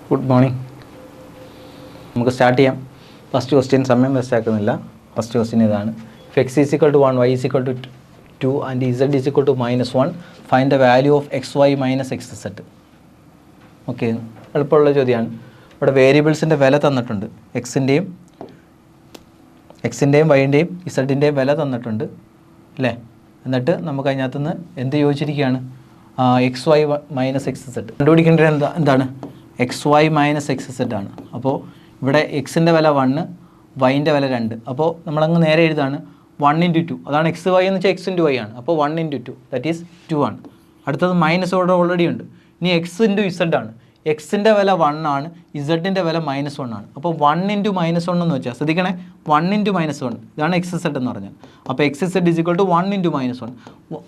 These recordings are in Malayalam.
Good morning. നമുക്ക് സ്റ്റാർട്ട് ചെയ്യാം. ഫസ്റ്റ് ക്വസ്റ്റ്യൻ സമയം വേസ്റ്റ് ആക്കുന്നില്ല. ഫസ്റ്റ് ക്വസ്റ്റ്യൻ ഇതാണ്. If X is equal to 1, Y is equal to 2 and Z is equal to -1, find the value of X Y minus X set. Okay, എളുപ്പമുള്ള ചോദ്യമാണ്. ഇവിടെ വേരിയബിൾസിൻ്റെ വില തന്നിട്ടുണ്ട്. എക്സിൻ്റെയും വൈൻ്റെയും ഇസഡിൻ്റെയും വില തന്നിട്ടുണ്ട് അല്ലേ. എന്നിട്ട് നമുക്ക് അതിനകത്ത് നിന്ന് എന്ത് ചോദിച്ചിരിക്കുകയാണ്? X Y minus X set കണ്ടുപിടിക്കേണ്ടത് എന്താണ്? X Y minus X set ആണ്. അപ്പോൾ ഇവിടെ എക്സിൻ്റെ വില 1, വൈൻ്റെ വില 2. അപ്പോൾ നമ്മളങ്ങ് നേരെ എഴുതാണ് 1 × 2. അതാണ് എക്സ് വൈ എന്ന് വെച്ചാൽ എക്സ് ഇൻറ്റു വൈ ആണ്. അപ്പോൾ 1 × 2 ദാറ്റ് ഈസ് 2 ആണ്. അടുത്തത് മൈനസ് ഓൾറെഡി ഉണ്ട്. ഇനി എക്സ് ഇൻറ്റു ഇസഡ് ആണ്. എക്സിൻ്റെ വില 1 ആണ്, ഇസഡിൻ്റെ വില -1 ആണ്. അപ്പോൾ 1 × -1 എന്ന് വെച്ചാൽ ശ്രദ്ധിക്കണേ, 1 × -1 ഇതാണ് എക്സ് സെഡ് എന്ന് പറഞ്ഞാൽ. അപ്പോൾ X Z is equal to 1 × -1.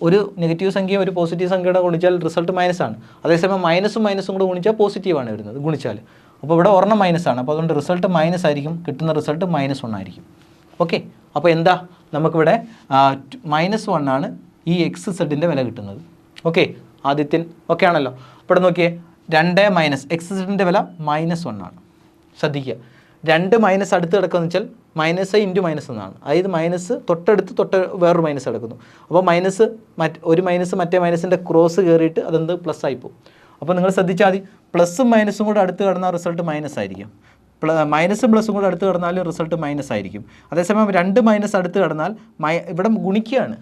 ഒരു നെഗറ്റീവ് സംഖ്യ ഒരു പോസിറ്റീവ് സംഖ്യയുടെ ഗുണിച്ചാൽ റിസൾട്ട് മൈനസാണ്. അതേസമയം മൈനസും കൂടെ ഗുണിച്ചാൽ പോസിറ്റീവാണ് വരുന്നത് ഗുണിച്ചാൽ. അപ്പോൾ ഇവിടെ ഒരെണ്ണം മൈനസാണ്. അപ്പോൾ അതുകൊണ്ട് റിസൾട്ട് മൈനസ് ആയിരിക്കും, കിട്ടുന്ന റിസൾട്ട് -1 ആയിരിക്കും. ഓക്കെ, അപ്പോൾ എന്താ നമുക്കിവിടെ -1 ആണ് ഈ എക്സ് സെഡിൻ്റെ വില കിട്ടുന്നത്. ഓക്കെ, ആദിത്യൻ ഓക്കെ ആണല്ലോ. ഇവിടെ നോക്കിയേ, 2 - എക്സ് സെഡിൻ്റെ വില -1 ആണ്. ശ്രദ്ധിക്കുക, 2 മൈനസ് അടുത്ത് കിടക്കുകയെന്ന് വെച്ചാൽ മൈനസ് ഇൻറ്റു മൈനസ് എന്നാണ്. അതായത് മൈനസ് തൊട്ട് വേറൊരു മൈനസ് കിടക്കുന്നു. അപ്പോൾ ഒരു മൈനസ് മറ്റേ മൈനസിൻ്റെ ക്രോസ് കയറിയിട്ട് അതെന്ത് പ്ലസ് ആയിപ്പോവും. അപ്പോൾ നിങ്ങൾ ശ്രദ്ധിച്ചാൽ മതി, പ്ലസും മൈനസും കൂടെ അടുത്ത് കിടന്നാൽ റിസൾട്ട് മൈനസ് ആയിരിക്കും. മൈനസും പ്ലസും കൂടെ അടുത്ത് കിടന്നാലും റിസൾട്ട് മൈനസ് ആയിരിക്കും. അതേസമയം 2 മൈനസ് അടുത്ത് കിടന്നാൽ ഇവിടെ ഗുണിക്കുകയാണ്.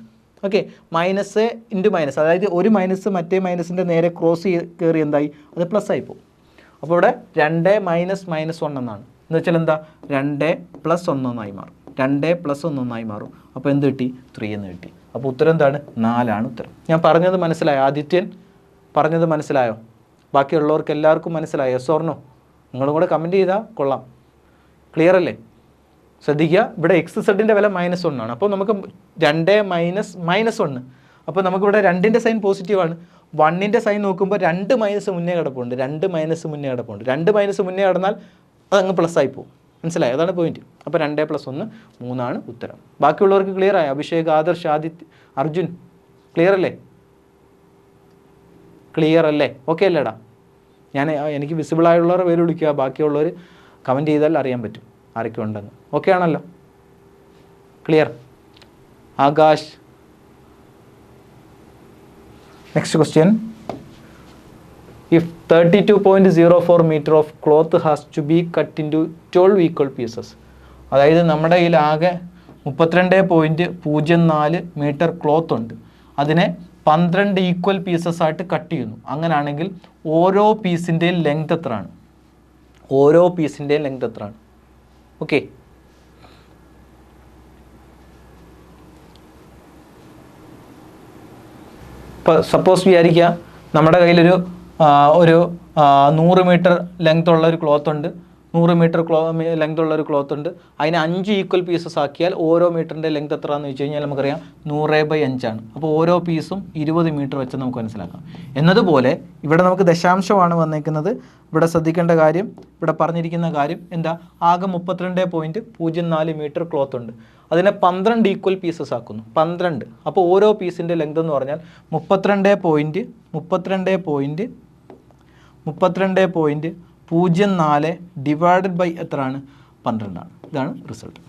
ഓക്കെ, മൈനസ് ഇൻറ്റു മൈനസ്, അതായത് ഒരു മൈനസ് മറ്റേ മൈനസിൻ്റെ നേരെ ക്രോസ് കയറി എന്തായി, അത് പ്ലസ് ആയി പോകും. അപ്പോൾ ഇവിടെ 2 - -1 എന്നാണ്. എന്ന് വെച്ചാൽ എന്താ, 2 + 1 എന്നായി മാറും. 2 + 1 എന്നായി മാറും. അപ്പോൾ എന്ത് കിട്ടി? 3 എന്ന് കിട്ടി. അപ്പോൾ ഉത്തരം എന്താണ്? 4 ആണ് ഉത്തരം. ഞാൻ പറഞ്ഞത് മനസ്സിലായോ? ആദിത്യൻ പറഞ്ഞത് മനസ്സിലായോ? ബാക്കിയുള്ളവർക്ക് എല്ലാവർക്കും മനസ്സിലായോ? Yes or no? നിങ്ങളും കൂടെ കമൻറ്റ് ചെയ്താൽ കൊള്ളാം. ക്ലിയർ അല്ലേ? ശ്രദ്ധിക്കുക, ഇവിടെ എക്സ് സെഡിൻ്റെ വില -1 ആണ്. അപ്പോൾ നമുക്ക് 2 - -1. അപ്പോൾ നമുക്കിവിടെ 2ൻ്റെ സൈൻ പോസിറ്റീവാണ്. 1ൻ്റെ സൈൻ നോക്കുമ്പോൾ 2 മൈനസ് മുന്നേ കിടപ്പുണ്ട്. 2 മൈനസ് മുന്നേ കിടന്നാൽ അതങ്ങ് പ്ലസ് ആയി പോകും. മനസ്സിലായി? അതാണ് പോയിന്റ്. അപ്പോൾ 2 + 1 3 ആണ് ഉത്തരം. ബാക്കിയുള്ളവർക്ക് ക്ലിയർ ആയി? അഭിഷേക്, ആദർശ്, ആദിത്യ, അർജുൻ ക്ലിയർ അല്ലേ? ക്ലിയർ അല്ലേ? ഓക്കെ അല്ലേടാ? എനിക്ക് വിസിബിൾ ആയുള്ളവർ പേര് വിളിക്കുക. ബാക്കിയുള്ളവർ കമൻറ്റ് ചെയ്താൽ അറിയാൻ പറ്റും ആരൊക്കെ ഉണ്ടെന്ന്. ഓക്കെ ആണല്ലോ? Clear? Akash. Next question. If 32.04 metre of cloth has to be cut into 12 equal pieces. അതായത് നമ്മുടെ കയ്യിൽ ആകെ 32.04 മീറ്റർ ക്ലോത്ത് ഉണ്ട്. അതിനെ 12 ഈക്വൽ പീസസ് ആയിട്ട് കട്ട് ചെയ്യുന്നു. അങ്ങനെയാണെങ്കിൽ ഓരോ പീസിൻ്റെയും ലെങ്ത് എത്രയാണ്? ഓക്കെ, ഇപ്പോൾ സപ്പോസ് വിചാരിക്കുക നമ്മുടെ കയ്യിലൊരു 100 മീറ്റർ ലെങ്ത് ഉള്ള ഒരു ക്ലോത്ത് ഉണ്ട്. 100 മീറ്റർ ലെങ്ത് ഉള്ള ഒരു ക്ലോത്ത് ഉണ്ട്. അതിനെ 5 ഈക്വൽ പീസസ് ആക്കിയാൽ ഓരോ മീറ്ററിൻ്റെ ലെങ്ത് എത്രയാണെന്ന് വെച്ച് കഴിഞ്ഞാൽ നമുക്കറിയാം 100/5 ആണ്. അപ്പോൾ ഓരോ പീസും 20 മീറ്റർ വെച്ച് നമുക്ക് മനസ്സിലാക്കാം. എന്നതുപോലെ ഇവിടെ നമുക്ക് ദശാംശമാണ് വന്നേക്കുന്നത്. ഇവിടെ ശ്രദ്ധിക്കേണ്ട കാര്യം, ഇവിടെ പറഞ്ഞിരിക്കുന്ന കാര്യം എന്താ, ആകെ 32.04 മീറ്റർ ക്ലോത്ത് ഉണ്ട്. അതിനെ 12 ഈക്വൽ പീസസ് ആക്കുന്നു. 12. അപ്പോൾ ഓരോ പീസിൻ്റെ ലെങ്ത് എന്ന് പറഞ്ഞാൽ 32.04 ഡിവൈഡഡ് ബൈ എത്രയാണ്? 12 ആണ്. ഇതാണ് റിസൾട്ട്.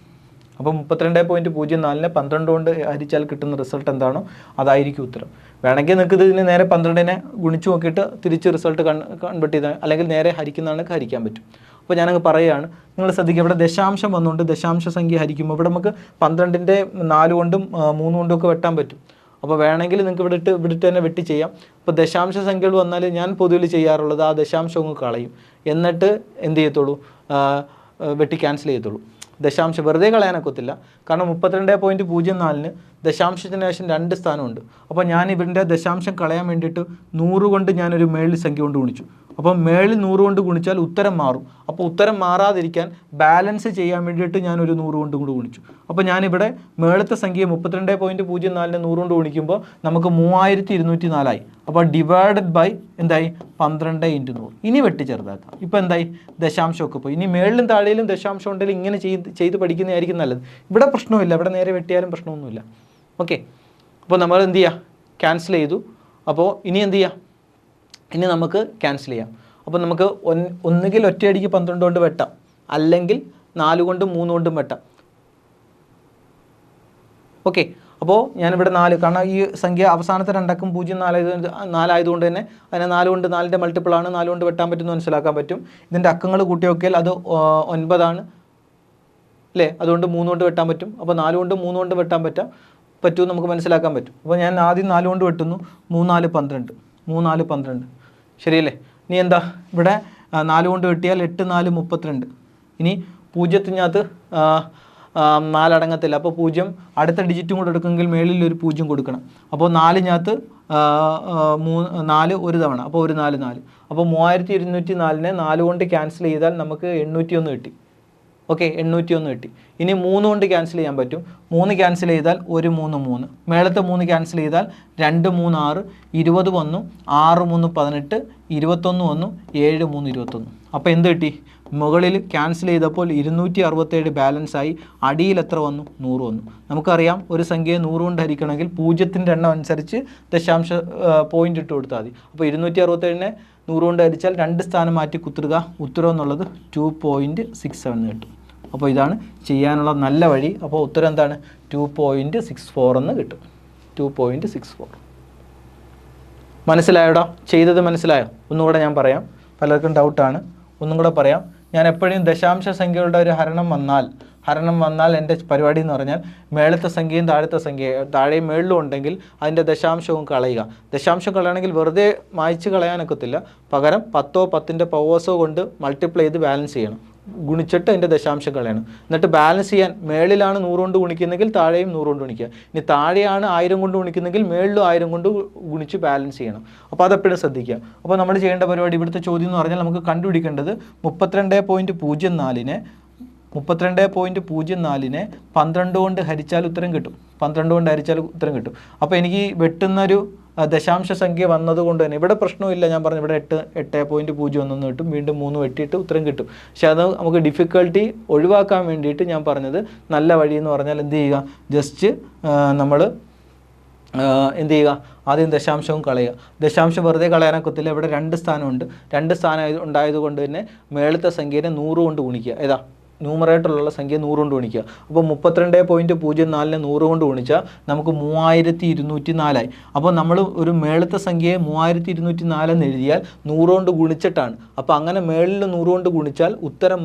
അപ്പോൾ 32.04 12 കൊണ്ട് ഹരിച്ചാൽ കിട്ടുന്ന റിസൾട്ട് എന്താണോ അതായിരിക്കും ഉത്തരം. വേണമെങ്കിൽ നിങ്ങൾക്ക് ഇതിന് നേരെ 12നെ ഗുണിച്ച് നോക്കിയിട്ട് തിരിച്ച് റിസൾട്ട് കൺവേർട്ട് ചെയ്താൽ, അല്ലെങ്കിൽ നേരെ ഹരിക്കുന്നതാണെങ്കിൽ ഹരിക്കാൻ പറ്റും. അപ്പോൾ ഞാനങ്ങ് പറയുകയാണ്, നിങ്ങൾ ശ്രദ്ധിക്കുക, ഇവിടെ ദശാംശം വന്നുകൊണ്ട് ദശാംശ സംഖ്യ ഹരിക്കുമ്പോൾ ഇവിടെ നമുക്ക് 12ൻ്റെ 4 കൊണ്ടും 3 കൊണ്ടും ഒക്കെ വെട്ടാൻ പറ്റും. അപ്പോൾ വേണമെങ്കിൽ നിങ്ങൾക്ക് ഇവിടെ തന്നെ വെട്ടി ചെയ്യാം. അപ്പോൾ ദശാംശ സംഖ്യകൾ വന്നാൽ ഞാൻ പൊതുവിൽ ചെയ്യാറുള്ളത് ആ ദശാംശം അങ്ങ് കളയും. എന്നിട്ട് എന്ത് ചെയ്യത്തുള്ളൂ? വെട്ടി ക്യാൻസൽ ചെയ്യത്തുള്ളൂ. ദശാംശം വെറുതെ കളയാനൊക്കത്തില്ല. കാരണം 32.04 ദശാംശത്തിന് ശേഷം 2 സ്ഥാനമുണ്ട്. അപ്പോൾ ഞാൻ ഇവരുടെ ദശാംശം കളയാൻ വേണ്ടിയിട്ട് 100 കൊണ്ട് ഞാനൊരു മേളിൽ സംഖ്യ കൊണ്ട് ഗുണിച്ചു. അപ്പം മേളിൽ 100 കൊണ്ട് ഗുണിച്ചാൽ ഉത്തരം മാറും. അപ്പോൾ ഉത്തരം മാറാതിരിക്കാൻ ബാലൻസ് ചെയ്യാൻ വേണ്ടിയിട്ട് ഞാനൊരു 100 കൊണ്ട് കൂടി ഗുണിച്ചു. അപ്പോൾ ഞാനിവിടെ മേളത്തെ സംഖ്യ 32.04 100 കൊണ്ട് ഗുണിക്കുമ്പോൾ നമുക്ക് 3204 ആയി. അപ്പോൾ ഡിവൈഡഡ് ബൈ എന്തായി? 12 × 100. ഇനി വെട്ടി ചെറുതാക്കാം. ഇപ്പോൾ എന്തായി? ദശാംശമൊക്കെ പോയി. ഇനി മേളിലും താഴെയിലും ദശാംശം ഉണ്ടെങ്കിൽ ഇങ്ങനെ ചെയ്ത് പഠിക്കുന്നതായിരിക്കും നല്ലത്. ഇവിടെ പ്രശ്നമില്ല, ഇവിടെ നേരെ വെട്ടിയാലും പ്രശ്നമൊന്നുമില്ല. ഓക്കെ, അപ്പോൾ നമ്മൾ എന്ത് ചെയ്യുക? ക്യാൻസൽ ചെയ്തു. അപ്പോൾ ഇനി എന്ത് ചെയ്യുക? ഇനി നമുക്ക് ക്യാൻസൽ ചെയ്യാം. അപ്പോൾ നമുക്ക് ഒന്നുകിൽ ഒറ്റയടിക്ക് 12 കൊണ്ട് വെട്ടാം, അല്ലെങ്കിൽ 4 കൊണ്ടും 3 കൊണ്ടും വെട്ടാം. ഓക്കെ, അപ്പോൾ ഞാനിവിടെ 4, കാരണം ഈ സംഖ്യ അവസാനത്തെ രണ്ടക്കം 0 ആയതുകൊണ്ട് തന്നെ അതിനെ 4 കൊണ്ട് 4ൻ്റെ മൾട്ടിപ്പിളാണ്, 4 കൊണ്ട് വെട്ടാൻ പറ്റുമെന്ന് മനസ്സിലാക്കാൻ പറ്റും. ഇതിൻ്റെ അക്കങ്ങൾ കൂട്ടി നോക്കിയാൽ അത് 9 അല്ലേ, അതുകൊണ്ട് 3 കൊണ്ട് വെട്ടാൻ പറ്റും. അപ്പോൾ 4 കൊണ്ട് 3 കൊണ്ട് വെട്ടാൻ പറ്റുമെന്ന് നമുക്ക് മനസ്സിലാക്കാൻ പറ്റും. അപ്പോൾ ഞാൻ ആദ്യം 4 കൊണ്ട് വെട്ടുന്നു. 3 4 12, 3 4 12, ശരിയല്ലേ? ഇനി എന്താ ഇവിടെ 4 കൊണ്ട് വെട്ടിയാൽ 8 4 32. ഇനി 0-ത്തിനകത്ത് 4 അടങ്ങത്തില്ല, അപ്പോൾ 0 അടുത്ത ഡിജിറ്റും കൂടെ എടുക്കുമെങ്കിൽ മേളിൽ ഒരു 0 കൊടുക്കണം. അപ്പോൾ 4-നകത്ത് 4 ഒരു തവണ, അപ്പോൾ ഒരു 4 4. അപ്പോൾ 3204നെ 4 കൊണ്ട് ക്യാൻസൽ ചെയ്താൽ നമുക്ക് 801 കിട്ടി. ഓക്കെ, 801 കിട്ടി. ഇനി 3 കൊണ്ട് ക്യാൻസൽ ചെയ്യാൻ പറ്റും. 3 ക്യാൻസൽ ചെയ്താൽ 1 3 3, മേളത്തെ 3 ക്യാൻസൽ ചെയ്താൽ 2 3 6, 20 വന്നു, 6 3 18, 21 വന്നു, 7 3 21. അപ്പോൾ എന്ത് കിട്ടി? മുകളിൽ ക്യാൻസൽ ചെയ്തപ്പോൾ 267 ബാലൻസായി, അടിയിൽ എത്ര വന്നു? 100 വന്നു. നമുക്കറിയാം ഒരു സംഖ്യയെ 100 കൊണ്ട് ഹരിക്കണമെങ്കിൽ 0-ൻ്റെ എണ്ണം അനുസരിച്ച് ദശാംശ പോയിൻ്റ് ഇട്ട് കൊടുത്താൽ മതി. അപ്പോൾ 267നെ 100 കൊണ്ട് ഹരിച്ചാൽ 2 സ്ഥാനം മാറ്റി കുത്തുക, ഉത്തരം എന്നുള്ളത് 2.67 കിട്ടും. അപ്പോൾ ഇതാണ് ചെയ്യാനുള്ള നല്ല വഴി. അപ്പോൾ ഉത്തരം എന്താണ്? 2.64 എന്ന് കിട്ടും. 2.64. മനസ്സിലായോടാ? ചെയ്തത് മനസ്സിലായോ? ഒന്നുകൂടെ ഞാൻ പറയാം, പലർക്കും ഡൗട്ടാണ്. ഒന്നും കൂടെ പറയാം. ഞാൻ എപ്പോഴും ദശാംശ സംഖ്യകളുടെ ഒരു ഹരണം വന്നാൽ എൻ്റെ പരിപാടി എന്ന് പറഞ്ഞാൽ മേളത്തെ സംഖ്യയും താഴെയും മേളിലും ഉണ്ടെങ്കിൽ അതിൻ്റെ ദശാംശവും കളയുക. ദശാംശം കളയണമെങ്കിൽ വെറുതെ മായ്ച്ച് കളയാനൊക്കത്തില്ല, പകരം 10ഓ 10ൻ്റെ പവേഴ്സോ കൊണ്ട് മൾട്ടിപ്ലൈ ചെയ്ത് ബാലൻസ് ചെയ്യണം, ഗുണിച്ചിട്ട് അതിൻ്റെ ദശാംശം കളയണം. എന്നിട്ട് ബാലൻസ് ചെയ്യാൻ മേളിലാണ് 100 കൊണ്ട് ഗുണിക്കുന്നെങ്കിൽ താഴെയും 100 കൊണ്ട് ഗുണിക്കുക. ഇനി താഴെയാണ് 1000 കൊണ്ട് ഗുണിക്കുന്നെങ്കിൽ മേളിലും 1000 കൊണ്ട് ഗുണിച്ച് ബാലൻസ് ചെയ്യണം. അപ്പോൾ അതെപ്പോഴും ശ്രദ്ധിക്കുക. അപ്പോൾ നമ്മൾ ചെയ്യേണ്ട പരിപാടി, ഇവിടുത്തെ ചോദ്യം എന്ന് പറഞ്ഞാൽ നമുക്ക് കണ്ടുപിടിക്കേണ്ടത് 32.04നെ 12 കൊണ്ട് ഹരിച്ചാൽ ഉത്തരം കിട്ടും. 12 കൊണ്ട് ഹരിച്ചാൽ ഉത്തരം കിട്ടും. അപ്പോൾ എനിക്ക് വെട്ടുന്നൊരു ദശാംശ സംഖ്യ വന്നതുകൊണ്ട് തന്നെ ഇവിടെ പ്രശ്നമില്ല. ഞാൻ പറഞ്ഞു ഇവിടെ 8.01 കിട്ടും, വീണ്ടും 3 വെട്ടിയിട്ട് ഉത്തരം കിട്ടും. പക്ഷെ അത് നമുക്ക് ഡിഫിക്കൽട്ടി ഒഴിവാക്കാൻ വേണ്ടിയിട്ട് ഞാൻ പറഞ്ഞത് നല്ല വഴി എന്ന് പറഞ്ഞാൽ എന്ത് ചെയ്യുക, ജസ്റ്റ് നമ്മൾ എന്ത് ചെയ്യുക, ആദ്യം ദശാംശവും കളയുക. ദശാംശം വെറുതെ കളയാനൊക്കത്തില്ല, ഇവിടെ 2 സ്ഥാനമുണ്ട്. 2 സ്ഥാനം ഉണ്ടായതുകൊണ്ട് തന്നെ മേളത്തെ സംഖ്യനെ 100 കൊണ്ട് ഗുണിക്കുക. ഏതാ ന്യൂമറേറ്ററിലുള്ള സംഖ്യ 100 കൊണ്ട് ഗുണിക്കുക. അപ്പോൾ 32.04നെ 100 കൊണ്ട് ഗുണിച്ചാൽ നമുക്ക് 3204 അപ്പോൾ നമ്മൾ ഒരു മേളത്തെ സംഖ്യയെ 3204 എന്ന് എഴുതിയാൽ 100 കൊണ്ട് ഗുണിച്ചിട്ടാണ്. അപ്പോൾ അങ്ങനെ മേളിൽ 100 കൊണ്ട് ഗുണിച്ചാൽ ഉത്തരം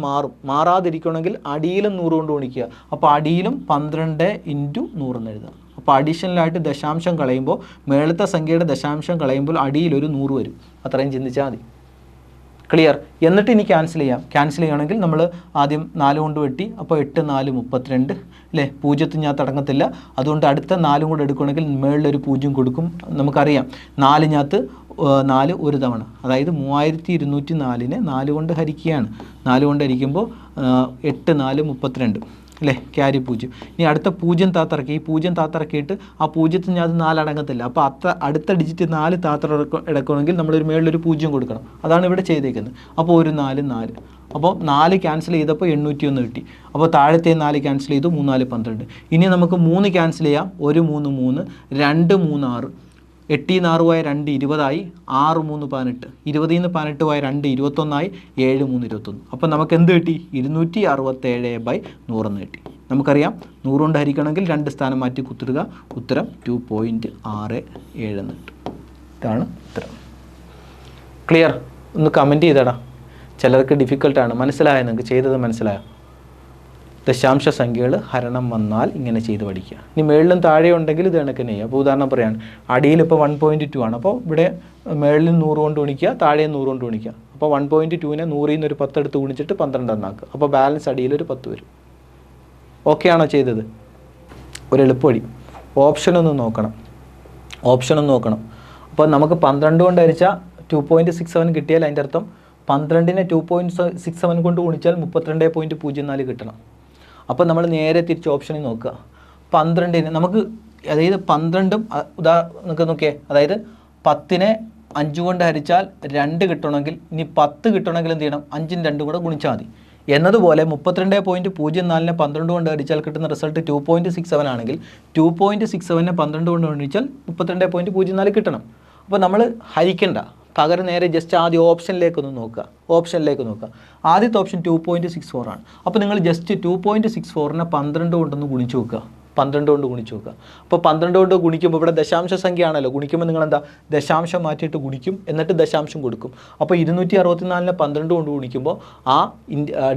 മാറാതിരിക്കണമെങ്കിൽ അടിയിലും 100 കൊണ്ട് ഗുണിക്കുക. അപ്പോൾ അടിയിലും 12 × 100 എന്ന് എഴുതാം. അപ്പോൾ അഡീഷണലായിട്ട് ദശാംശം കളയുമ്പോൾ മേളത്തെ സംഖ്യയുടെ ദശാംശം കളയുമ്പോൾ അടിയിലൊരു 100 വരും. അത്രയും ചിന്തിച്ചാൽ മതി. ക്ലിയർ? എന്നിട്ട് ഇനി ക്യാൻസൽ ചെയ്യണമെങ്കിൽ നമ്മൾ ആദ്യം 4 കൊണ്ട് വെട്ടി, അപ്പോൾ 8 4 32 അല്ലേ, 0-ത്തിനകത്ത് അടങ്ങത്തില്ല. അതുകൊണ്ട് അടുത്ത 4 കൂടെ എടുക്കുകയാണെങ്കിൽ മേളിലൊരു 0 കൊടുക്കും. നമുക്കറിയാം 4-നകത്ത് 4 ഒരു തവണ, അതായത് 3204നെ 4 കൊണ്ട് ഹരിക്കുകയാണ്. 4 കൊണ്ട് ഹരിക്കുമ്പോൾ 8 4 32 അല്ലേ, ക്യാരി 0. ഇനി അടുത്ത 0 താത്തിറക്കി, ഈ 0 താത്തിറക്കിയിട്ട് ആ 0-ത്തിനകത്ത് 4 അടങ്ങത്തില്ല. അപ്പോൾ അടുത്ത ഡിജിറ്റ് 4 എടുക്കണമെങ്കിൽ നമ്മളൊരു മേളിലൊരു 0 കൊടുക്കണം. അതാണ് ഇവിടെ ചെയ്തേക്കുന്നത്. അപ്പോൾ ഒരു 4 4, അപ്പോൾ 4 ക്യാൻസൽ ചെയ്തപ്പോൾ 801 കിട്ടി. അപ്പോൾ താഴത്തെ 4 ക്യാൻസൽ ചെയ്തു, 3 4 12. ഇനി നമുക്ക് 3 ക്യാൻസൽ ചെയ്യാം, 1 3 3, 2 3 6, 8 6 പോയ 2 20 6 3 18, 20 18 പോയ 2 21 7 3 21. അപ്പോൾ നമുക്ക് എന്ത് കിട്ടി? 267/100 എന്ന് കിട്ടി. നമുക്കറിയാം 100 കൊണ്ട് ഹരിക്കണമെങ്കിൽ 2 സ്ഥാനം മാറ്റി കുത്തിടുക, ഉത്തരം 2.67 എന്ന് കിട്ടും. ഇതാണ് ഉത്തരം. ക്ലിയർ? ഒന്ന് കമൻറ്റ് ചെയ്തടാ. ചിലർക്ക് ഡിഫിക്കൽട്ടാണ്. മനസ്സിലായോ? നിങ്ങൾക്ക് ചെയ്തത് മനസ്സിലായോ? ദശാംശ സംഖ്യകൾ ഹരണം വന്നാൽ ഇങ്ങനെ ചെയ്ത് പഠിക്കുക. ഇനി മേളിലും താഴെ ഉണ്ടെങ്കിൽ ഇത് കണക്ക് തന്നെ ചെയ്യുക. അപ്പോൾ ഉദാഹരണം പറയാണ്, അടിയിൽ ഇപ്പോൾ 1.2 ആണ്. അപ്പോൾ ഇവിടെ മേളിൽ 100 കൊണ്ട് ഗുണിക്കുക, താഴെ 100 കൊണ്ട് ഗുണിക്കുക. അപ്പോൾ 1.2നെ 100ൽ നിന്ന് ഒരു 10 എടുത്ത് ഗുണിച്ചിട്ട് 12 എന്നാക്കുക. അപ്പോൾ ബാലൻസ് അടിയിലൊരു 10 വരും. ഓക്കെ ആണോ ചെയ്തത്? ഒരു എളുപ്പവഴി. ഓപ്ഷനൊന്ന് നോക്കണം. അപ്പോൾ നമുക്ക് 12 കൊണ്ട് ഹരിച്ചാൽ 2.67 കിട്ടിയാൽ അതിൻ്റെ അർത്ഥം 12നെ 2.67 കൊണ്ട് ഗുണിച്ചാൽ 32.04 കിട്ടണം. അപ്പോൾ നമ്മൾ നേരെ തിരിച്ച് ഓപ്ഷനിൽ നോക്കുക. 12ന് നമുക്ക്, അതായത് 12ഉം നിങ്ങൾക്ക് നോക്കിയേ, അതായത് 10നെ 5 കൊണ്ട് ഹരിച്ചാൽ 2 കിട്ടണമെങ്കിൽ, ഇനി 10 കിട്ടണമെങ്കിൽ എന്ത് ചെയ്യണം? 5ഉം 2ഉം കൂടെ ഗുണിച്ചാൽ മതി. എന്നതുപോലെ 32.04നെ 12 കൊണ്ട് ഹരിച്ചാൽ കിട്ടുന്ന റിസൾട്ട് 2.67 ആണെങ്കിൽ 2.67നെ 12 കൊണ്ട് ഹരിച്ചാൽ 32.04 കിട്ടണം. അപ്പോൾ നമ്മൾ ഹരിക്കണ്ട, പകരം നേരെ ജസ്റ്റ് ആദ്യം ഓപ്ഷനിലേക്കൊന്ന് നോക്കുക. ആദ്യത്തെ ഓപ്ഷൻ 2.64 ആണ്. അപ്പോൾ നിങ്ങൾ ജസ്റ്റ് 2.64നെ 12 കൊണ്ടൊന്ന് ഗുണിച്ച് നോക്കുക. 12 കൊണ്ട് ഗുണിച്ച് നോക്കുക. അപ്പോൾ 12 കൊണ്ട് ഗുണിക്കുമ്പോൾ ഇവിടെ ദശാംശ സംഖ്യ ആണല്ലോ, ഗുണിക്കുമ്പോൾ നിങ്ങൾ എന്താ ദശാംശം മാറ്റിയിട്ട് ഗുണിക്കും, എന്നിട്ട് ദശാംശം കൊടുക്കും. അപ്പോൾ 264നെ 12 കൊണ്ട് ഗുണിക്കുമ്പോൾ ആ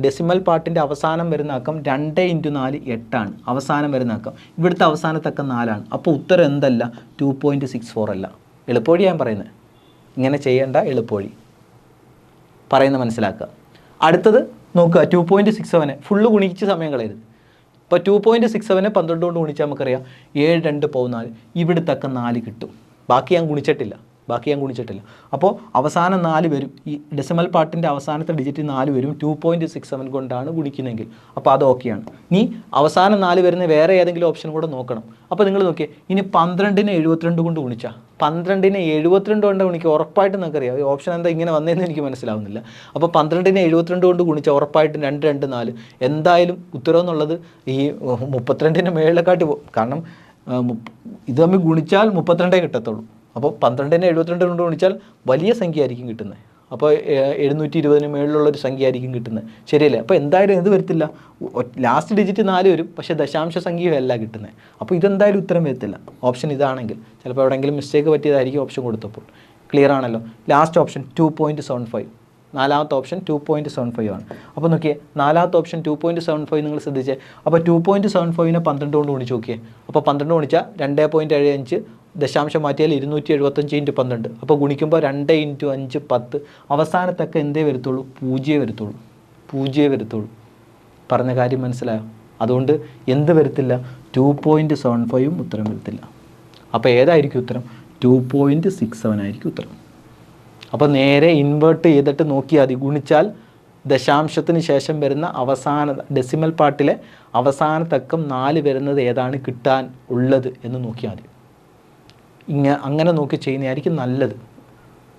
ഡെസിമൽ പാർട്ടിൻ്റെ അവസാനം വരുന്ന അക്കം 2 × 4 8 ആണ്. അവസാനം വരുന്ന അക്കം ഇവിടുത്തെ അവസാനത്തെ അക്കം 4 ആണ്. അപ്പോൾ ഉത്തരം എന്തല്ല, 2.64 അല്ല. എളുപ്പവഴി ഞാൻ പറയുന്നത്, ഇങ്ങനെ ചെയ്യേണ്ട എളുപ്പവഴി പറയുന്നത് മനസ്സിലാക്കുക. അടുത്തത് നോക്കുക, 2.67 ഫുള്ള് ഗുണിച്ച് സമയം കളയരുത്. ഇപ്പോൾ 2.67നെ 12 കൊണ്ട് ഗുണിച്ചാൽ നമുക്കറിയാം 7 2 14, ഇവിടുത്തെ അക്കം 4 കിട്ടും. ബാക്കി ഞാൻ ഗുണിച്ചിട്ടില്ല. അപ്പോൾ അവസാനം 4 വരും. ഈ ഡെസിമൽ പാർട്ടിൻ്റെ അവസാനത്തെ ഡിജിറ്റ് 4 വരും. 2.67 കൊണ്ടാണ് ഗുണിക്കുന്നതെങ്കിൽ അപ്പോൾ അത് ഓക്കെയാണ്. ഇനി അവസാനം 4 വരുന്ന വേറെ ഏതെങ്കിലും ഓപ്ഷൻ കൂടെ നോക്കണം. അപ്പോൾ നിങ്ങൾ നോക്കിയേ, ഇനി 12നെ 72 കൊണ്ട് ഗുണിച്ചാൽ 12നെ 72 കൊണ്ട് ഗുണിക്കുക ഉറപ്പായിട്ട് നിങ്ങൾക്കറിയാം. ഈ ഓപ്ഷൻ എന്താ ഇങ്ങനെ വന്നതെന്ന് എനിക്ക് മനസ്സിലാവുന്നില്ല. അപ്പോൾ 12നെ 72 കൊണ്ട് ഗുണിച്ചാൽ ഉറപ്പായിട്ടും 2 2 4 എന്തായാലും ഉത്തരം എന്നുള്ളത് ഈ 32ൻ്റെ മേളിലെക്കാട്ടി പോകും. കാരണം ഇത് തമ്മിൽ ഗുണിച്ചാൽ 32 കിട്ടത്തുള്ളൂ. അപ്പോൾ 12നെ 72 കൊണ്ട് ഗുണിച്ചാൽ വലിയ സംഖ്യ ആയിരിക്കും കിട്ടുന്നത്. അപ്പോൾ 720 മേളിലുള്ളൊരു സംഖ്യ ആയിരിക്കും കിട്ടുന്നത്. ശരിയല്ലേ? അപ്പോൾ എന്തായാലും ഇത് വരത്തില്ല. ലാസ്റ്റ് ഡിജിറ്റ് 4 വരും, പക്ഷേ ദശാംശ സംഖ്യയല്ല കിട്ടുന്നത്. അപ്പോൾ ഇതെന്തായാലും ഉത്തരം വരത്തില്ല. ഓപ്ഷൻ ഇതാണെങ്കിൽ ചിലപ്പോൾ എവിടെയെങ്കിലും മിസ്റ്റേക്ക് പറ്റിയതായിരിക്കും ഓപ്ഷൻ കൊടുത്തപ്പോൾ. ക്ലിയർ ആണല്ലോ? ലാസ്റ്റ് ഓപ്ഷൻ 2.75, നാലാമത്തെ ഓപ്ഷൻ 2.75 ആണ്. അപ്പോൾ നോക്കിയേ, നാലാമത്തെ ഓപ്ഷൻ 2.75 നിങ്ങൾ ശ്രദ്ധിച്ചേ. അപ്പോൾ 2.75നെ 12 കൊണ്ട് ഗുണിച്ച് നോക്കിയേ. അപ്പോൾ 12 ഗുണിച്ചാൽ 2.75, ദശാംശം മാറ്റിയാൽ 275 × 12. അപ്പോൾ ഗുണിക്കുമ്പോൾ 2 × 5 10. അവസാനത്തൊക്കെ എന്തേ വരത്തുള്ളൂ, 0 വരത്തുള്ളൂ. പറഞ്ഞ കാര്യം മനസ്സിലായോ? അതുകൊണ്ട് എന്ത് വരത്തില്ല, 2.75 ഉത്തരം വരത്തില്ല. അപ്പോൾ ഏതായിരിക്കും ഉത്തരം, 2.67 ആയിരിക്കും ഉത്തരം. അപ്പോൾ നേരെ ഇൻവേർട്ട് ചെയ്തിട്ട് നോക്കിയാൽ മതി. ഗുണിച്ചാൽ ദശാംശത്തിന് ശേഷം വരുന്ന അവസാന ഡെസിമൽ പാർട്ടിലെ അവസാനത്തക്കം 4 വരുന്നത് ഏതാണ് കിട്ടാൻ ഉള്ളത് എന്ന് നോക്കിയാൽ മതി. അങ്ങനെ നോക്കി ചെയ്യുന്നതായിരിക്കും നല്ലത്.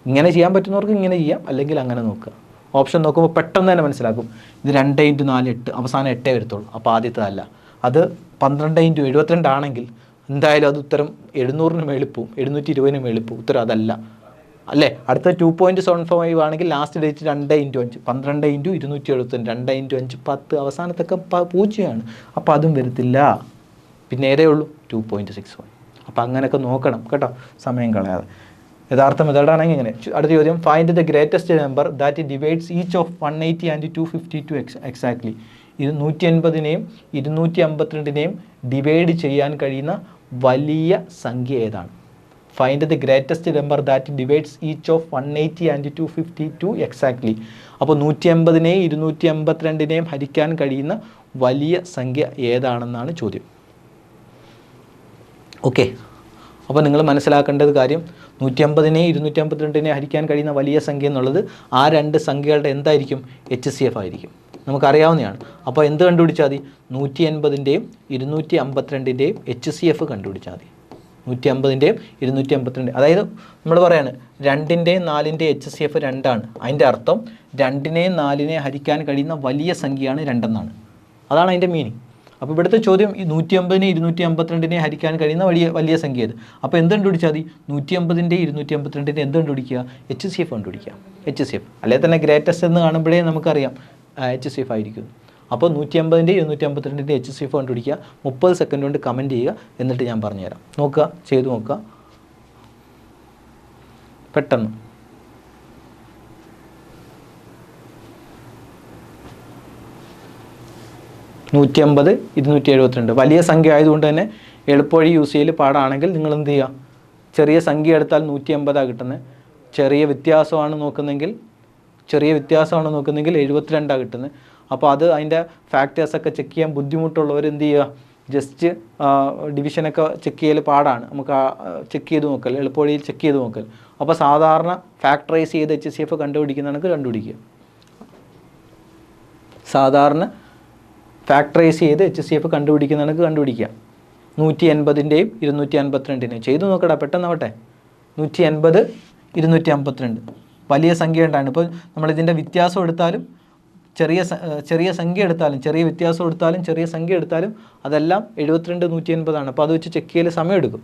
ഇങ്ങനെ ചെയ്യാൻ പറ്റുന്നവർക്ക് ഇങ്ങനെ ചെയ്യാം, അല്ലെങ്കിൽ അങ്ങനെ നോക്കുക. ഓപ്ഷൻ നോക്കുമ്പോൾ പെട്ടെന്ന് തന്നെ മനസ്സിലാക്കും. ഇത് 2 × 4 8, അവസാനം 8 വരത്തുള്ളൂ. അപ്പോൾ ആദ്യത്തേതല്ല. അത് 12 × 72 ആണെങ്കിൽ എന്തായാലും അത് ഉത്തരം 700-ന് മേളിൽ പോവും, 720-ന് മേളിൽ പോവും. ഉത്തരം അതല്ല അല്ലേ? അടുത്ത 2.75 ആണെങ്കിൽ ലാസ്റ്റ് ഡേറ്റ് 2 × 5, 12 × 272, 2 × 5 10, അവസാനത്തൊക്കെ 0 അപ്പോൾ അതും വരത്തില്ല. പിന്നെ ഏതേ ഉള്ളൂ, 2.61. അപ്പോൾ അങ്ങനെയൊക്കെ നോക്കണം കേട്ടോ, സമയം കളയാതെ. യഥാർത്ഥ മെത്തേഡാണെങ്കിൽ ഇങ്ങനെ. അടുത്ത ചോദ്യം, find the greatest number that divides each of 180 and 252 exactly. ഇത് 180നെയും 252നെയും ഡിവൈഡ് ചെയ്യാൻ കഴിയുന്ന വലിയ സംഖ്യ ഏതാണ്? Find the greatest number that divides each of 180 and 252 exactly. അപ്പോൾ 180നെയും 252നെയും ഹരിക്കാൻ കഴിയുന്ന വലിയ സംഖ്യ ഏതാണെന്നാണ് ചോദ്യം. ഓക്കെ, അപ്പോൾ നിങ്ങൾ മനസ്സിലാക്കേണ്ടത് കാര്യം, 180നെയും 252നെയും ഹരിക്കാൻ കഴിയുന്ന വലിയ സംഖ്യ എന്നുള്ളത് ആ രണ്ട് സംഖ്യകളുടെ എന്തായിരിക്കും, HCF ആയിരിക്കും. നമുക്കറിയാവുന്നതാണ്. അപ്പോൾ എന്ത് കണ്ടുപിടിച്ചാൽ മതി, 180ൻ്റെയും 252ൻ്റെയും HCF കണ്ടുപിടിച്ചാൽ മതി. 180ൻ്റെയും 252, അതായത് നമ്മൾ പറയാണ് 2ൻ്റെയും 4ൻ്റെയും HCF 2 ആണ്. അതിൻ്റെ അർത്ഥം 2നെയും 4നെയും ഹരിക്കാൻ കഴിയുന്ന വലിയ സംഖ്യയാണ് 2 എന്നാണ്. അതാണ് അതിൻ്റെ മീനിങ്. അപ്പോൾ ഇവിടുത്തെ ചോദ്യം ഈ 180നെയും 252നെയും ഹരിക്കാൻ കഴിയുന്ന വലിയ സംഖ്യ. അപ്പോൾ എന്ത് കണ്ടുപിടിച്ചാൽ മതി, 180ൻ്റെയും 252ൻ്റെയും എന്ത് കണ്ടുപിടിക്കുക, HCF കണ്ടുപിടിക്കുക. HCF അല്ലെങ്കിൽ തന്നെ ഗ്രേറ്റസ്റ്റ് എന്ന് കാണുമ്പോഴേ നമുക്കറിയാം HCF ആയിരിക്കും. അപ്പോൾ 180ൻ്റെയും 252ൻ്റെയും HCF കണ്ടുപിടിക്കുക. 30 സെക്കൻഡ് കൊണ്ട് കമൻറ്റ് ചെയ്യുക, എന്നിട്ട് ഞാൻ പറഞ്ഞുതരാം. നോക്കുക, ചെയ്ത് നോക്കുക പെട്ടെന്ന്. നൂറ്റി 272 വലിയ സംഖ്യ ആയതുകൊണ്ട് തന്നെ എളുപ്പവഴി യൂസ് ചെയ്യൽ പാടാണെങ്കിൽ നിങ്ങൾ എന്ത് ചെയ്യുക, ചെറിയ സംഖ്യ എടുത്താൽ 180 കിട്ടുന്നത്. ചെറിയ വ്യത്യാസമാണ് നോക്കുന്നതെങ്കിൽ 72 കിട്ടുന്നത്. അപ്പോൾ അത് അതിൻ്റെ ഫാക്ടേഴ്സൊക്കെ ചെക്ക് ചെയ്യാൻ ബുദ്ധിമുട്ടുള്ളവർ എന്ത് ചെയ്യുക, ജസ്റ്റ് ഡിവിഷനൊക്കെ ചെക്ക് ചെയ്യൽ പാടാണ്. നമുക്ക് ചെക്ക് ചെയ്ത് നോക്കൽ, എളുപ്പവഴിയിൽ ചെക്ക് ചെയ്ത് നോക്കൽ. അപ്പോൾ സാധാരണ ഫാക്ടറൈസ് ചെയ്ത് HCF കണ്ടുപിടിക്കുന്നതാണ് കണ്ടുപിടിക്കുക. സാധാരണ ഫാക്ടറൈസ് ചെയ്ത് HCF കണ്ടുപിടിക്കുന്നതാണ് കണ്ടുപിടിക്കുക. 180ൻ്റെയും 252ൻ്റെയും ചെയ്തു നോക്കടാ, പെട്ടെന്നാവട്ടെ. 180, 252 വലിയ സംഖ്യ ഉണ്ടാണ്. ഇപ്പോൾ നമ്മളിതിൻ്റെ വ്യത്യാസം എടുത്താലും ചെറിയ സംഖ്യ എടുത്താലും, ചെറിയ വ്യത്യാസം എടുത്താലും, ചെറിയ സംഖ്യ എടുത്താലും അതെല്ലാം 72, 180 ആണ്. അപ്പോൾ അത് വെച്ച് ചെക്ക് ചെയ്യൽ സമയം എടുക്കും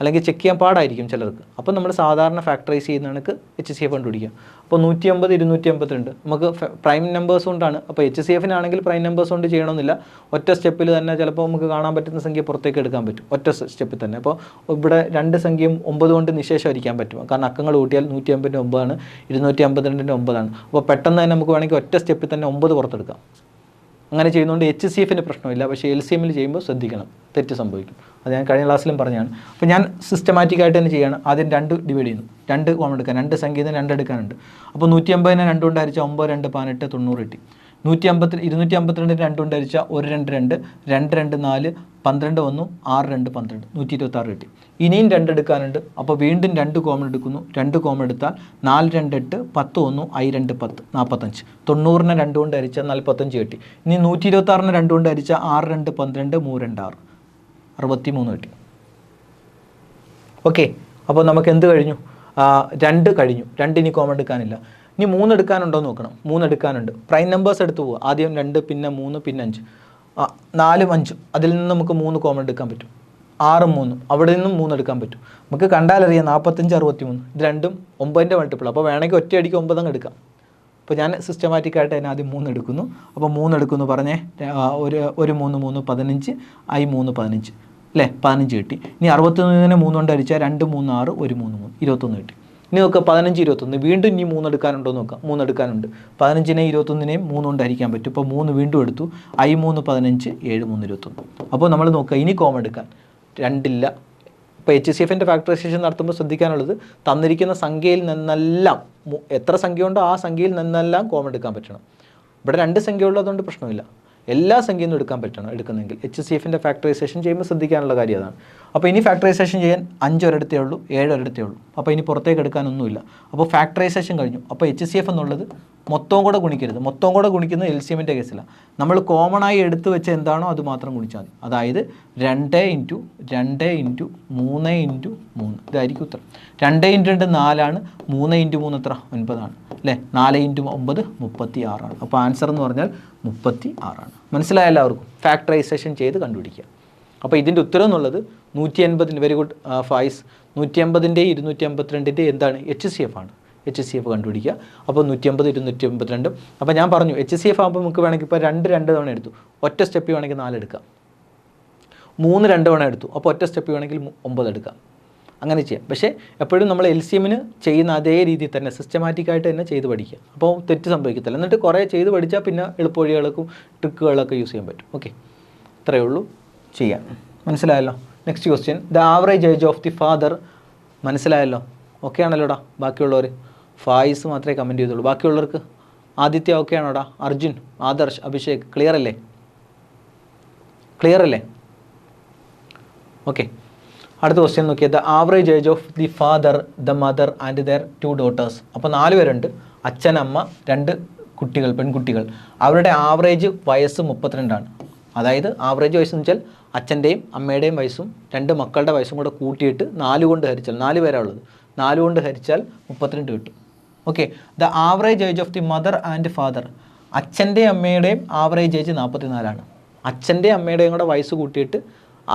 അല്ലെങ്കിൽ ചെക്ക് ചെയ്യാൻ പാടായിരിക്കും ചിലർക്ക്. അപ്പോൾ നമ്മൾ സാധാരണ ഫാക്ടറൈസ് ചെയ്യുന്ന കണക്ക് HCF കണ്ടുപിടിക്കുക. അപ്പോൾ 150 252 നമുക്ക് പ്രൈം നമ്പേഴ്സ് കൊണ്ടാണ്. അപ്പോൾ HCFനാണെങ്കിൽ പ്രൈം നമ്പേഴ്സ് കൊണ്ട് ചെയ്യണമെന്നില്ല, ഒറ്റ സ്റ്റെപ്പിൽ തന്നെ ചിലപ്പോൾ നമുക്ക് കാണാൻ പറ്റുന്ന സംഖ്യ പുറത്തേക്ക് എടുക്കാൻ പറ്റും ഒറ്റ സ്റ്റെപ്പിൽ തന്നെ. അപ്പോൾ ഇവിടെ രണ്ട് സംഖ്യയും 9 കൊണ്ട് നിശേഷമായിരിക്കാൻ പറ്റും, കാരണം അക്കങ്ങൾ കൂട്ടിയാൽ 150 9 252 9. അപ്പോൾ പെട്ടെന്ന് തന്നെ നമുക്ക് വേണമെങ്കിൽ ഒറ്റ സ്റ്റെപ്പിൽ തന്നെ 9 പുറത്തെടുക്കാം. അങ്ങനെ ചെയ്യുന്നതുകൊണ്ട് HCFന് പ്രശ്നമില്ല. പക്ഷേ LCMൽ ചെയ്യുമ്പോൾ ശ്രദ്ധിക്കണം, തെറ്റ് സംഭവിക്കും. അത് ഞാൻ കഴിഞ്ഞ ക്ലാസ്സിലും പറഞ്ഞതാണ്. അപ്പോൾ ഞാൻ സിസ്റ്റമാറ്റിക്കായിട്ട് തന്നെ ചെയ്യുകയാണ്. ആദ്യം 2 ഡിവൈഡ് ചെയ്യുന്നു, 2 കോമൺ എടുക്കാൻ, 2 സംഖ്യയിൽ നിന്ന് 2 എടുക്കാനുണ്ട്. അപ്പോൾ 150നെ 2 കൊണ്ട് ഹരിച്ചാൽ 9 2 18 90 കിട്ടി. 252 2 കൊണ്ട് ഹരിച്ചാൽ 1 2 2 2 2 4 12 1 6 2 12 126 കിട്ടി. ഇനിയും 2 എടുക്കാനുണ്ട്. അപ്പോൾ വീണ്ടും 2 കോമൺ എടുക്കുന്നു. 2 കോമൺ എടുത്താൽ 4 2 8 10 1 I 2 10 45. 90നെ 2 കൊണ്ട് ഹരിച്ചാൽ 45 കിട്ടി. ഇനി 126നെ 2 കൊണ്ട് ഹരിച്ചാൽ 6 2 12 3 2 6 63 കിട്ടി. ഓക്കെ, അപ്പോൾ നമുക്ക് എന്ത് കഴിഞ്ഞു? 2 കഴിഞ്ഞു. 2 ഇനി കോമൺ എടുക്കാനില്ല. ഇനി 3 എടുക്കാനുണ്ടോ എന്ന് നോക്കണം. 3 എടുക്കാനുണ്ട്. പ്രൈം നമ്പേഴ്സ് എടുത്ത് പോവുക. ആദ്യം 2 പിന്നെ 3 പിന്നെ 5 4 5. അതിൽ നിന്ന് നമുക്ക് 3 കോമൺ എടുക്കാൻ പറ്റും. 6 3 അവിടെ നിന്നും 3 എടുക്കാൻ പറ്റും. നമുക്ക് കണ്ടാലറിയാം 45 63. ഇത് രണ്ടും 9ൻ്റെ മൾട്ടിപ്പിൾ. അപ്പോൾ വേണമെങ്കിൽ ഒറ്റയടിക്ക് 9 അങ്ങ് എടുക്കാം. അപ്പോൾ ഞാൻ സിസ്റ്റമാറ്റിക്കായിട്ട് അതിന് ആദ്യം 3 എടുക്കുന്നു. അപ്പോൾ 3 എടുക്കുന്നു പറഞ്ഞേ, ഒരു 3 3 15 I 3 15 അല്ലേ, 15 കിട്ടി. ഇനി 61നെ 3 കൊണ്ട് ഹരിച്ചാൽ 2 3 6 1 3 3 21 കിട്ടി. ഇനി നോക്കുക 15 21. വീണ്ടും ഇനി 3 എടുക്കാനുണ്ടോ എന്ന് നോക്കാം. 3 എടുക്കാനുണ്ട്. 15നെയും 21നെയും 3 കൊണ്ട് ഹരിക്കാൻ പറ്റും. ഇപ്പോൾ 3 വീണ്ടും എടുത്തു. I 3 15 7 3 21. അപ്പോൾ നമ്മൾ നോക്കുക ഇനി കോമൺ എടുക്കാൻ 2 ഇല്ല. ഇപ്പോൾ HCFൻ്റെ ഫാക്ടറൈസേഷൻ നടത്തുമ്പോൾ ശ്രദ്ധിക്കാനുള്ളത്, തന്നിരിക്കുന്ന സംഖ്യയിൽ നിന്നെല്ലാം എത്ര സംഖ്യ ഉണ്ടോ ആ സംഖ്യയിൽ നിന്നെല്ലാം കോമൺ എടുക്കാൻ പറ്റണം. ഇവിടെ 2 സംഖ്യ ഉള്ളതുകൊണ്ട് പ്രശ്നമില്ല, എല്ലാ സംഖ്യയിൽ നിന്നും എടുക്കാൻ പറ്റണം. എടുക്കുന്നെങ്കിൽ HCFൻ്റെ ഫാക്ടറൈസേഷൻ ചെയ്യുമ്പോൾ ശ്രദ്ധിക്കാനുള്ള കാര്യം അതാണ്. അപ്പോൾ ഇനി ഫാക്ടറൈസേഷൻ ചെയ്യാൻ 5 ഒരിടത്തേ ഉള്ളൂ, 7 ഒരിടത്തേ ഉള്ളൂ. അപ്പോൾ ഇനി പുറത്തേക്ക് എടുക്കാനൊന്നുമില്ല. അപ്പോൾ ഫാക്ടറൈസേഷൻ കഴിഞ്ഞു. അപ്പോൾ HCF എന്നുള്ളത് മൊത്തവും കൂടെ ഗുണിക്കരുത്. മൊത്തവും കൂടെ ഗുണിക്കുന്നത് LCMൻ്റെ കേസിലാണ്. നമ്മൾ കോമൺ ആയി എടുത്തു വെച്ച എന്താണോ അത് മാത്രം ഗുണിച്ചാൽ മതി. അതായത് 2 × 2 × 3 × 3 ഇതായിരിക്കും ഉത്തരം. 2 × 2 4 3 × 3 എത്ര 9 അല്ലേ. 4 × 9 36. അപ്പോൾ ആൻസർ എന്ന് പറഞ്ഞാൽ 36. മനസ്സിലായ എല്ലാവർക്കും? ഫാക്ടറൈസേഷൻ ചെയ്ത് കണ്ടുപിടിക്കുക. അപ്പോൾ ഇതിൻ്റെ ഉത്തരം എന്നുള്ളത് 180. Very good Faiz. 180ൻ്റെയും 252ൻ്റെയും എന്താണ് HCF ആണ്. HCF കണ്ടുപിടിക്കുക. അപ്പോൾ 180 252. അപ്പോൾ ഞാൻ പറഞ്ഞു HCF ആകുമ്പോൾ നമുക്ക് വേണമെങ്കിൽ ഇപ്പോൾ 2 തവണ എടുത്തു, ഒറ്റ സ്റ്റെപ്പ് വേണമെങ്കിൽ 4 എടുക്കാം. 3 2 തവണ എടുത്തു, അപ്പോൾ ഒറ്റ സ്റ്റെപ്പ് വേണമെങ്കിൽ 9 എടുക്കാം. അങ്ങനെ ചെയ്യാം. പക്ഷേ എപ്പോഴും നമ്മൾ LCMന് ചെയ്യുന്ന അതേ രീതിയിൽ തന്നെ സിസ്റ്റമാറ്റിക്കായിട്ട് തന്നെ ചെയ്ത് പഠിക്കുക. അപ്പോൾ തെറ്റ് സംഭവിക്കത്തില്ല. എന്നിട്ട് കുറേ ചെയ്ത് പഠിച്ചാൽ പിന്നെ എളുപ്പവഴികൾക്കും ട്രിക്കുകളൊക്കെ യൂസ് ചെയ്യാൻ പറ്റും. ഓക്കെ, ഇത്രയേ ഉള്ളൂ ചെയ്യാൻ. മനസ്സിലായല്ലോ? Next question, the average age of the father. മനസ്സിലായല്ലോ? ഓക്കെ ആണല്ലോടാ? ബാക്കിയുള്ളവർ ഫായിസ് മാത്രമേ കമൻറ്റ് ചെയ്തുള്ളൂ. ബാക്കിയുള്ളവർക്ക് ആദിത്യ ഓക്കെ ആണോടാ? അർജുൻ, ആദർശ്, അഭിഷേക് ക്ലിയർ അല്ലേ? ക്ലിയർ അല്ലേ? ഓക്കെ, അടുത്ത ക്വസ്റ്റ്യൻ നോക്കിയാൽ, the average age of the father, the mother and their 2 daughters. അപ്പോൾ 4 പേരുണ്ട്, അച്ഛൻ, അമ്മ, 2 കുട്ടികൾ, പെൺകുട്ടികൾ. അവരുടെ ആവറേജ് വയസ്സ് 32 അതായത് ആവറേജ് വയസ്സെന്ന് വെച്ചാൽ അച്ഛൻ്റെയും അമ്മയുടെയും വയസ്സും 2 മക്കളുടെ വയസ്സും കൂടെ കൂട്ടിയിട്ട് 4 കൊണ്ട് ഹരിച്ചാൽ, 4 പേരാണ് ഉള്ളത്, 4 കൊണ്ട് ഹരിച്ചാൽ 32 കിട്ടും. Okay, the average age of the mother and father. അച്ഛൻ്റെയും അമ്മയുടെയും ആവറേജ് ഏജ് 44. അച്ഛൻ്റെയും അമ്മയുടെയും കൂടെ വയസ്സ് കൂട്ടിയിട്ട്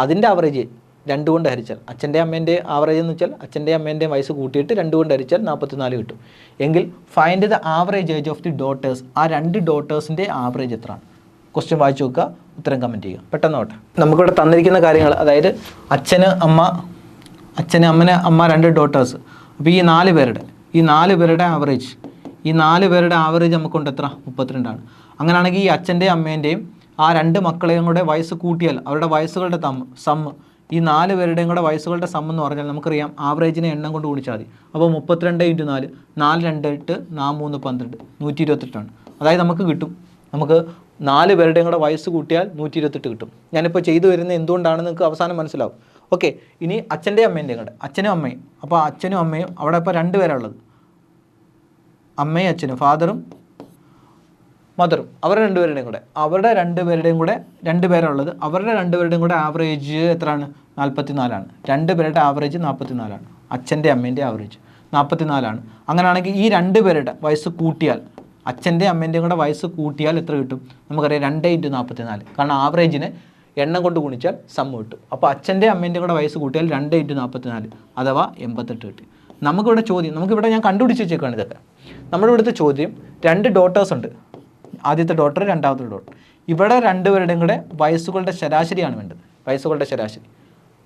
അതിൻ്റെ ആവറേജ് 2 കൊണ്ട് ഹരിച്ചാൽ, അച്ഛൻ്റെ അമ്മേൻ്റെ ആവറേജ് എന്ന് വെച്ചാൽ അച്ഛൻ്റെയും അമ്മേൻ്റെയും വയസ്സ് കൂട്ടിയിട്ട് 2 കൊണ്ട് ഹരിച്ചാൽ 44 കിട്ടും. എങ്കിൽ find the average age of the daughters. ആ 2 ഡോട്ടേഴ്സിൻ്റെ ആവറേജ് എത്രയാണ്? ക്വസ്റ്റ്യൻ വായിച്ചു നോക്കുക, ഉത്തരം കമൻറ്റ് ചെയ്യുക. പെട്ടെന്ന് നോട്ടെ. നമുക്കിവിടെ തന്നിരിക്കുന്ന കാര്യങ്ങൾ, അതായത് അച്ഛന് അമ്മ 2 ഡോട്ടേഴ്സ്. അപ്പോൾ ഈ 4 പേരുടെ ആവറേജ്, ഈ 4 പേരുടെ ആവറേജ് നമുക്കുണ്ട് എത്ര? 32. അങ്ങനെയാണെങ്കിൽ ഈ അച്ഛൻ്റെയും അമ്മേൻ്റെയും ആ 2 മക്കളെയും കൂടെ വയസ്സ് കൂട്ടിയാൽ അവരുടെ വയസ്സുകളുടെ സമ്മ്, ഈ 4 പേരുടെയും കൂടെ വയസ്സുകളുടെ സം എന്ന് പറഞ്ഞാൽ നമുക്കറിയാം ആവറേജിനെ എണ്ണം കൊണ്ട് ഗുണിച്ചാൽ മതി. അപ്പോൾ 32 × 4 4 2 8 4 3 12 128. അതായത് നമുക്ക് കിട്ടും, നമുക്ക് 4 പേരുടെയും കൂടെ വയസ്സ് കൂട്ടിയാൽ 128 കിട്ടും. ഞാനിപ്പോൾ ചെയ്തു വരുന്നത് എന്തുകൊണ്ടാണെന്ന് നിങ്ങൾക്ക് അവസാനം മനസ്സിലാവും. ഓക്കെ, ഇനി അച്ഛൻ്റെയും അമ്മേൻ്റെയും കൂടെ, അച്ഛനും അമ്മയും. അപ്പോൾ അച്ഛനും അമ്മയും അവിടെ ഇപ്പോൾ 2 പേരാണുള്ളത്, അമ്മയും അച്ഛനും, ഫാദറും മദറും. അവരുടെ 2 പേരുടെയും കൂടെ, അവരുടെ 2 പേരുടെയും കൂടെ 2 പേരാണുള്ളത്. അവരുടെ 2 പേരുടെയും കൂടെ ആവറേജ് എത്രയാണ്? 44. 2 പേരുടെ ആവറേജ് 44. അച്ഛൻ്റെ അമ്മേൻ്റെ ആവറേജ് 44. അങ്ങനെയാണെങ്കിൽ ഈ 2 പേരുടെ വയസ്സ് കൂട്ടിയാൽ, അച്ഛൻ്റെ അമ്മേൻ്റെയും കൂടെ വയസ്സ് കൂട്ടിയാൽ എത്ര കിട്ടും? നമുക്കറിയാം 2 × 44. കാരണം ആവറേജിനെ എണ്ണം കൊണ്ട് ഗുണിച്ചാൽ സം കിട്ടും. അപ്പോൾ അച്ഛൻ്റെ അമ്മേൻ്റെ കൂടെ വയസ്സ് കൂട്ടിയാൽ 2 × 44 അഥവാ 88 കിട്ടി. നമുക്കിവിടെ ചോദ്യം, നമുക്കിവിടെ ഞാൻ കണ്ടുപിടിച്ച് വെച്ചേക്കാണ് ഇതൊക്കെ. നമ്മുടെ ഇവിടുത്തെ ചോദ്യം 2 ഡോട്ടേഴ്സ് ഉണ്ട്, ആദ്യത്തെ ഡോട്ടർ രണ്ടാമത്തെ ഡോട്ടർ. ഇവിടെ രണ്ടുപേരുടെയും കൂടെ വയസ്സുകളുടെ ശരാശരിയാണ് വേണ്ടത്, വയസ്സുകളുടെ ശരാശരി.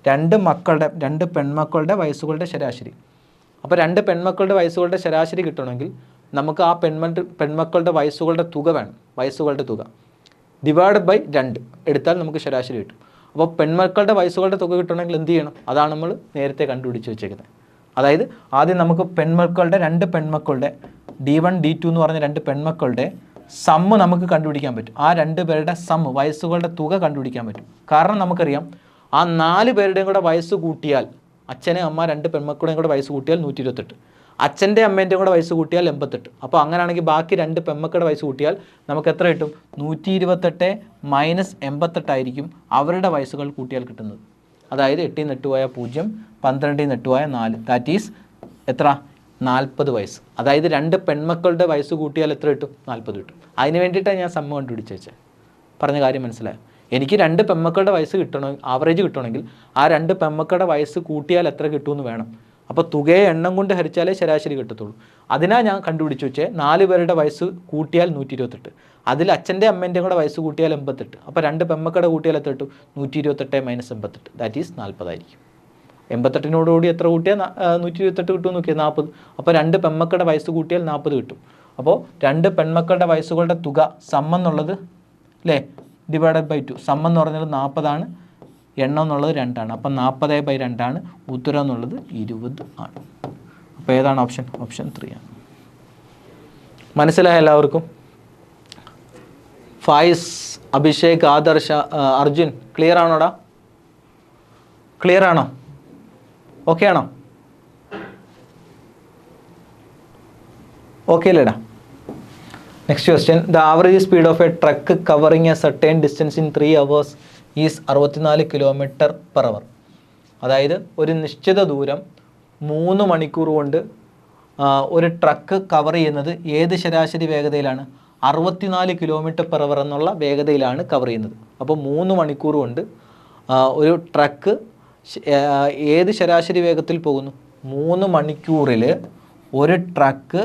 2 പെൺമക്കളുടെ വയസ്സുകളുടെ ശരാശരി. അപ്പോൾ 2 പെൺമക്കളുടെ വയസ്സുകളുടെ ശരാശരി കിട്ടണമെങ്കിൽ നമുക്ക് ആ പെൺമക്കളുടെ വയസ്സുകളുടെ തുക വേണം, വയസ്സുകളുടെ തുക ഡിവൈഡ് ബൈ 2 എടുത്താൽ നമുക്ക് ശരാശരി കിട്ടും. അപ്പോൾ പെൺമക്കളുടെ വയസ്സുകളുടെ തുക കിട്ടണമെങ്കിൽ എന്ത് ചെയ്യണം? അതാണ് നമ്മൾ നേരത്തെ കണ്ടുപിടിച്ച് വെച്ചേക്കുന്നത്. അതായത് ആദ്യം നമുക്ക് 2 പെൺമക്കളുടെ D1 D2 എന്ന് പറഞ്ഞ 2 പെൺമക്കളുടെ സമ്മ് നമുക്ക് കണ്ടുപിടിക്കാൻ പറ്റും. ആ 2 പേരുടെ സമ്മ്, വയസ്സുകളുടെ തുക കണ്ടുപിടിക്കാൻ പറ്റും. കാരണം നമുക്കറിയാം ആ 4 പേരുടെയും കൂടെ വയസ്സ് കൂട്ടിയാൽ, അച്ഛനെ അമ്മ 2 പെൺമക്കളുടെയും കൂടെ വയസ്സ് കൂട്ടിയാൽ 128, അച്ഛൻ്റെ അമ്മേൻ്റെയും കൂടെ വയസ്സ് കൂട്ടിയാൽ 88. അപ്പോൾ അങ്ങനെയാണെങ്കിൽ ബാക്കി 2 പെൺമക്കളുടെ വയസ്സ് കൂട്ടിയാൽ നമുക്ക് എത്ര കിട്ടും? 128 - 88 ആയിരിക്കും അവരുടെ വയസ്സുകൾ കൂട്ടിയാൽ കിട്ടുന്നത്. അതായത് 8 ൽ 8 പോയാൽ 0, 12 ൽ 8 പോയാൽ 4, ദാറ്റ് ഈസ് എത്ര? 40 വയസ്സ്. അതായത് 2 പെൺമക്കളുടെ വയസ്സ് കൂട്ടിയാൽ എത്ര കിട്ടും? 40 കിട്ടും. അതിന് വേണ്ടിയിട്ടാണ് ഞാൻ സമ്മ കണ്ടുപിടിച്ച് വെച്ചത്. പറഞ്ഞ കാര്യം മനസ്സിലായോ? എനിക്ക് 2 പെൺമക്കളുടെ വയസ്സ് കിട്ടണമെങ്കിൽ, ആവറേജ് കിട്ടണമെങ്കിൽ ആ 2 പെൺമക്കളുടെ വയസ്സ് കൂട്ടിയാൽ എത്ര കിട്ടുമെന്ന് വേണം. അപ്പോൾ തുകയെ എണ്ണം കൊണ്ട് ഹരിച്ചാലേ ശരാശരി കിട്ടത്തുള്ളൂ. അതിനാണ് ഞാൻ കണ്ടുപിടിച്ച് വെച്ചേ 4 പേരുടെ വയസ്സ് കൂട്ടിയാൽ 128, അതിൽ അച്ഛൻ്റെ അമ്മേൻ്റെയും കൂടെ വയസ്സ് കൂട്ടിയാൽ 88. അപ്പോൾ 2 പെൺമക്കളുടെ കൂട്ടിയാൽ എത്ര കിട്ടും? 128 - 88, ദാറ്റ് ഈസ് 40 ആയിരിക്കും. 88നോടുകൂടി എത്ര കൂട്ടിയാൽ 128 കിട്ടുമെന്ന് നോക്കിയാൽ 40. അപ്പോൾ 2 പെൺമക്കളുടെ വയസ്സ് കൂട്ടിയാൽ 40 കിട്ടും. അപ്പോൾ 2 പെൺമക്കളുടെ വയസ്സുകളുടെ തുക സമ്മ എന്നുള്ളത് അല്ലേ ഡിവൈഡഡ് ബൈ 2, സമ്മ എന്ന് പറഞ്ഞാൽ 40 ആണ്, എണ്ണം എന്നുള്ളത് 2 ആണ്. അപ്പം 40/2 ആണ്, ഉത്തരം എന്നുള്ളത് 20 ആണ്. അപ്പോൾ ഏതാണ് ഓപ്ഷൻ? ഓപ്ഷൻ 3 ആണ്. മനസ്സിലായ എല്ലാവർക്കും? ഫായിസ്, അഭിഷേക്, ആദർശ, അർജുൻ ക്ലിയർ ആണോടാ? ക്ലിയർ ആണോ? ഓക്കെ ആണോ? ഓക്കെ അല്ലേടാ? Next question. The average speed of A truck covering A certain distance in 3 hours is 64 km/h. അതായത് ഒരു നിശ്ചിത ദൂരം 3 മണിക്കൂർ കൊണ്ട് ഒരു ട്രക്ക് കവർ ചെയ്യുന്നത് ഏത് ശരാശരി വേഗതയിലാണ്? 64 km/h എന്നുള്ള വേഗതയിലാണ് കവർ ചെയ്യുന്നത്. അപ്പോൾ 3 മണിക്കൂർ കൊണ്ട് ഒരു ട്രക്ക് ഏത് ശരാശരി വേഗത്തിൽ പോകുന്നു? 3 മണിക്കൂറിൽ ഒരു ട്രക്ക്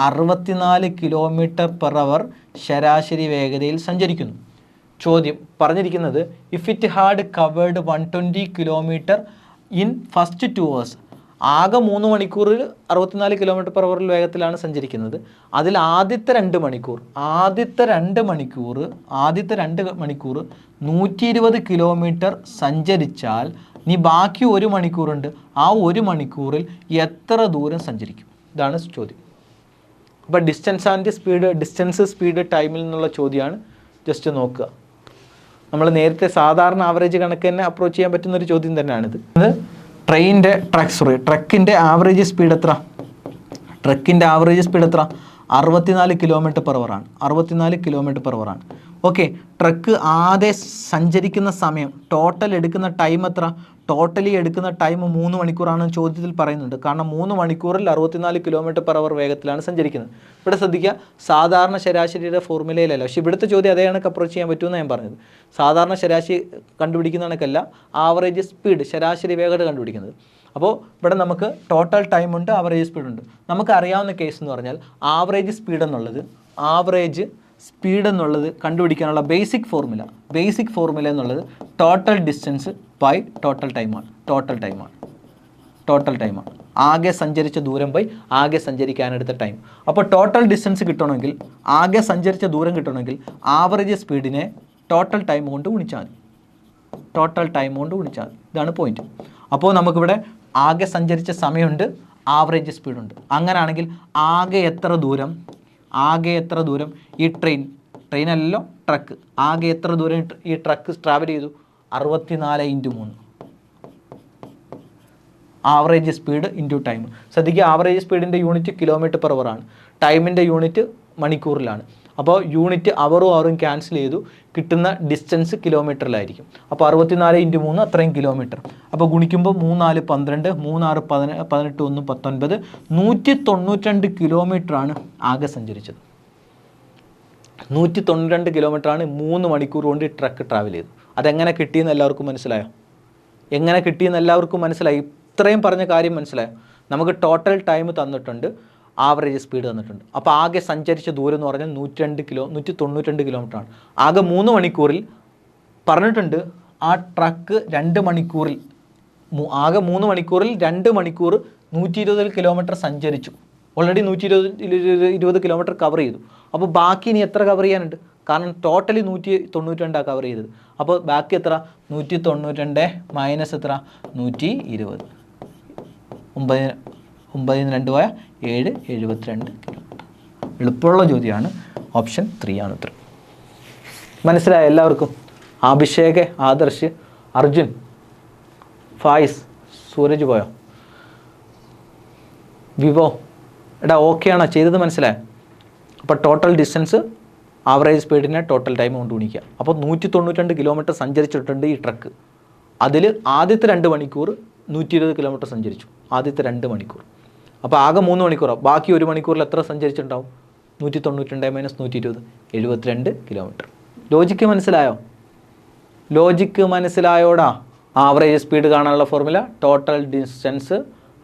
64 km/h ശരാശരി വേഗതയിൽ സഞ്ചരിക്കുന്നു. ചോദ്യം പറഞ്ഞിരിക്കുന്നത് if it had covered 120 km in first 2 hours. ആകെ 3 മണിക്കൂറിൽ 64 km/h വേഗത്തിലാണ് സഞ്ചരിക്കുന്നത്. അതിൽ ആദ്യത്തെ 2 മണിക്കൂർ 120 km സഞ്ചരിച്ചാൽ നീ ബാക്കി 1 മണിക്കൂറുണ്ട്, ആ 1 മണിക്കൂറിൽ എത്ര ദൂരം സഞ്ചരിക്കും? ഇതാണ് ചോദ്യം. അപ്പോൾ ഡിസ്റ്റൻസ് സ്പീഡ് ടൈമിൽ നിന്നുള്ള ചോദ്യമാണ്. ജസ്റ്റ് നോക്കുക. നമ്മൾ നേരത്തെ സാധാരണ ആവറേജ് കണക്ക് തന്നെ അപ്രോച്ച് ചെയ്യാൻ പറ്റുന്നൊരു ചോദ്യം തന്നെയാണിത്. ഇത് ട്രക്കിൻ്റെ ആവറേജ് സ്പീഡ് എത്ര? 64 km/h ആണ്. 64 km/h ആണ്. ഓക്കെ, ട്രക്ക് ആദ്യം സഞ്ചരിക്കുന്ന സമയം, ടോട്ടൽ എടുക്കുന്ന ടൈം എത്ര? ടോട്ടലി എടുക്കുന്ന ടൈം 3 മണിക്കൂറാണെന്ന് ചോദ്യത്തിൽ പറയുന്നുണ്ട്. കാരണം 3 മണിക്കൂറിൽ 64 km/h വേഗത്തിലാണ് സഞ്ചരിക്കുന്നത്. ഇവിടെ ശ്രദ്ധിക്കുക, സാധാരണ ശരാശരിയുടെ ഫോർമുലയിലല്ല, പക്ഷേ ഇവിടുത്തെ ചോദ്യം അതേ കണക്ക് അപ്രോച്ച് ചെയ്യാൻ പറ്റുമെന്ന് ഞാൻ പറഞ്ഞത്. സാധാരണ ശരാശരി കണ്ടുപിടിക്കുന്ന കണക്കല്ല, ആവറേജ് സ്പീഡ് ശരാശരി വേഗത കണ്ടുപിടിക്കുന്നത്. അപ്പോൾ ഇവിടെ നമുക്ക് ടോട്ടൽ ടൈമുണ്ട്, ആവറേജ് സ്പീഡുണ്ട്. നമുക്ക് അറിയാവുന്ന കേസ് എന്ന് പറഞ്ഞാൽ ആവറേജ് സ്പീഡ് എന്നുള്ളത് കണ്ടുപിടിക്കാനുള്ള ബേസിക് ഫോർമുല എന്നുള്ളത് ടോട്ടൽ ഡിസ്റ്റൻസ് ബൈ ടോട്ടൽ ടൈമാണ്. ആകെ സഞ്ചരിച്ച ദൂരം ബൈ ആകെ സഞ്ചരിക്കാനെടുത്ത ടൈം. അപ്പോൾ ടോട്ടൽ ഡിസ്റ്റൻസ് കിട്ടണമെങ്കിൽ, ആകെ സഞ്ചരിച്ച ദൂരം കിട്ടണമെങ്കിൽ ആവറേജ് സ്പീഡിനെ ടോട്ടൽ ടൈം കൊണ്ട് ഗുണിച്ചാൽ മതി. ഇതാണ് പോയിന്റ്. അപ്പോൾ നമുക്കിവിടെ ആകെ സഞ്ചരിച്ച സമയമുണ്ട്, ആവറേജ് സ്പീഡുണ്ട്. അങ്ങനെയാണെങ്കിൽ ആകെ എത്ര ദൂരം ഈ ട്രെയിനല്ലോ ട്രക്ക്, ആകെ എത്ര ദൂരം ഈ ട്രക്ക് ട്രാവൽ ചെയ്തു? 64 × 3. Average speed into time. ശ്രദ്ധിക്കുക, ആവറേജ് സ്പീഡിൻ്റെ യൂണിറ്റ് km/h ആണ്, ടൈമിൻ്റെ യൂണിറ്റ് മണിക്കൂറിലാണ്. അപ്പോൾ യൂണിറ്റ് അവറും ക്യാൻസൽ ചെയ്തു, കിട്ടുന്ന ഡിസ്റ്റൻസ് കിലോമീറ്ററിലായിരിക്കും. അപ്പോൾ 64 × 3 അത്രയും കിലോമീറ്റർ. അപ്പോൾ ഗുണിക്കുമ്പോൾ 3 × 4 = 12, 3 × 6 = 18, 1 = 19, 192 കിലോമീറ്ററാണ് ആകെ സഞ്ചരിച്ചത്. 192 കിലോമീറ്ററാണ് 3 മണിക്കൂർ കൊണ്ട് ട്രക്ക് ട്രാവൽ ചെയ്തു. അതെങ്ങനെ കിട്ടിയെന്ന് എല്ലാവർക്കും മനസ്സിലായോ? എങ്ങനെ കിട്ടിയെന്ന് എല്ലാവർക്കും മനസ്സിലായി? ഇത്രയും പറഞ്ഞ കാര്യം മനസ്സിലായോ? നമുക്ക് ടോട്ടൽ ടൈം തന്നിട്ടുണ്ട്, ആവറേജ് സ്പീഡ് തന്നിട്ടുണ്ട്. അപ്പോൾ ആകെ സഞ്ചരിച്ച ദൂരം എന്ന് പറഞ്ഞാൽ 192 കിലോമീറ്ററാണ്. ആകെ 3 മണിക്കൂറിൽ പറഞ്ഞിട്ടുണ്ട് ആ ട്രക്ക് 2 മണിക്കൂറിൽ ആകെ 3 മണിക്കൂറിൽ 2 മണിക്കൂർ 120 കിലോമീറ്റർ സഞ്ചരിച്ചു. ഓൾറെഡി 120 കിലോമീറ്റർ കവർ ചെയ്തു. അപ്പോൾ ബാക്കി ഇനി എത്ര കവർ ചെയ്യാനുണ്ട്? കാരണം ടോട്ടലി 192 കവർ ചെയ്തത്. അപ്പോൾ ബാക്കി എത്ര? 192 മൈനസ് എത്ര? 120. 9 പോയ 7, 72 കിലോമീറ്റർ. എളുപ്പമുള്ള ചോദ്യമാണ്. ഓപ്ഷൻ 3 ആണ് ഉത്തരം. മനസ്സിലായ എല്ലാവർക്കും? അഭിഷേക്, ആദർശ്, അർജുൻ, ഫായിസ്, സൂരജ് പോയോ? വിവോ, എടാ ഓക്കെ ആണോ? ചെയ്തത് മനസ്സിലായോ? അപ്പോൾ ടോട്ടൽ ഡിസ്റ്റൻസ് ആവറേജ് സ്പീഡിനെ ടോട്ടൽ ടൈം കൊണ്ട് ഗുണിക്കുക. അപ്പോൾ 192 കിലോമീറ്റർ സഞ്ചരിച്ചിട്ടുണ്ട് ഈ ട്രക്ക്. അതിൽ ആദ്യത്തെ 2 മണിക്കൂർ 120 കിലോമീറ്റർ സഞ്ചരിച്ചു. ആദ്യത്തെ 2 മണിക്കൂർ. അപ്പോൾ ആകെ 3 മണിക്കൂറാണ്. ബാക്കി 1 മണിക്കൂറിൽ എത്ര സഞ്ചരിച്ചിട്ടുണ്ടാവും? 192 മൈനസ് 120, 72 കിലോമീറ്റർ. ലോജിക്ക് മനസ്സിലായോ? ലോജിക്ക് മനസ്സിലായോടാ? ആവറേജ് സ്പീഡ് കാണാനുള്ള ഫോർമുല ടോട്ടൽ ഡിസ്റ്റൻസ്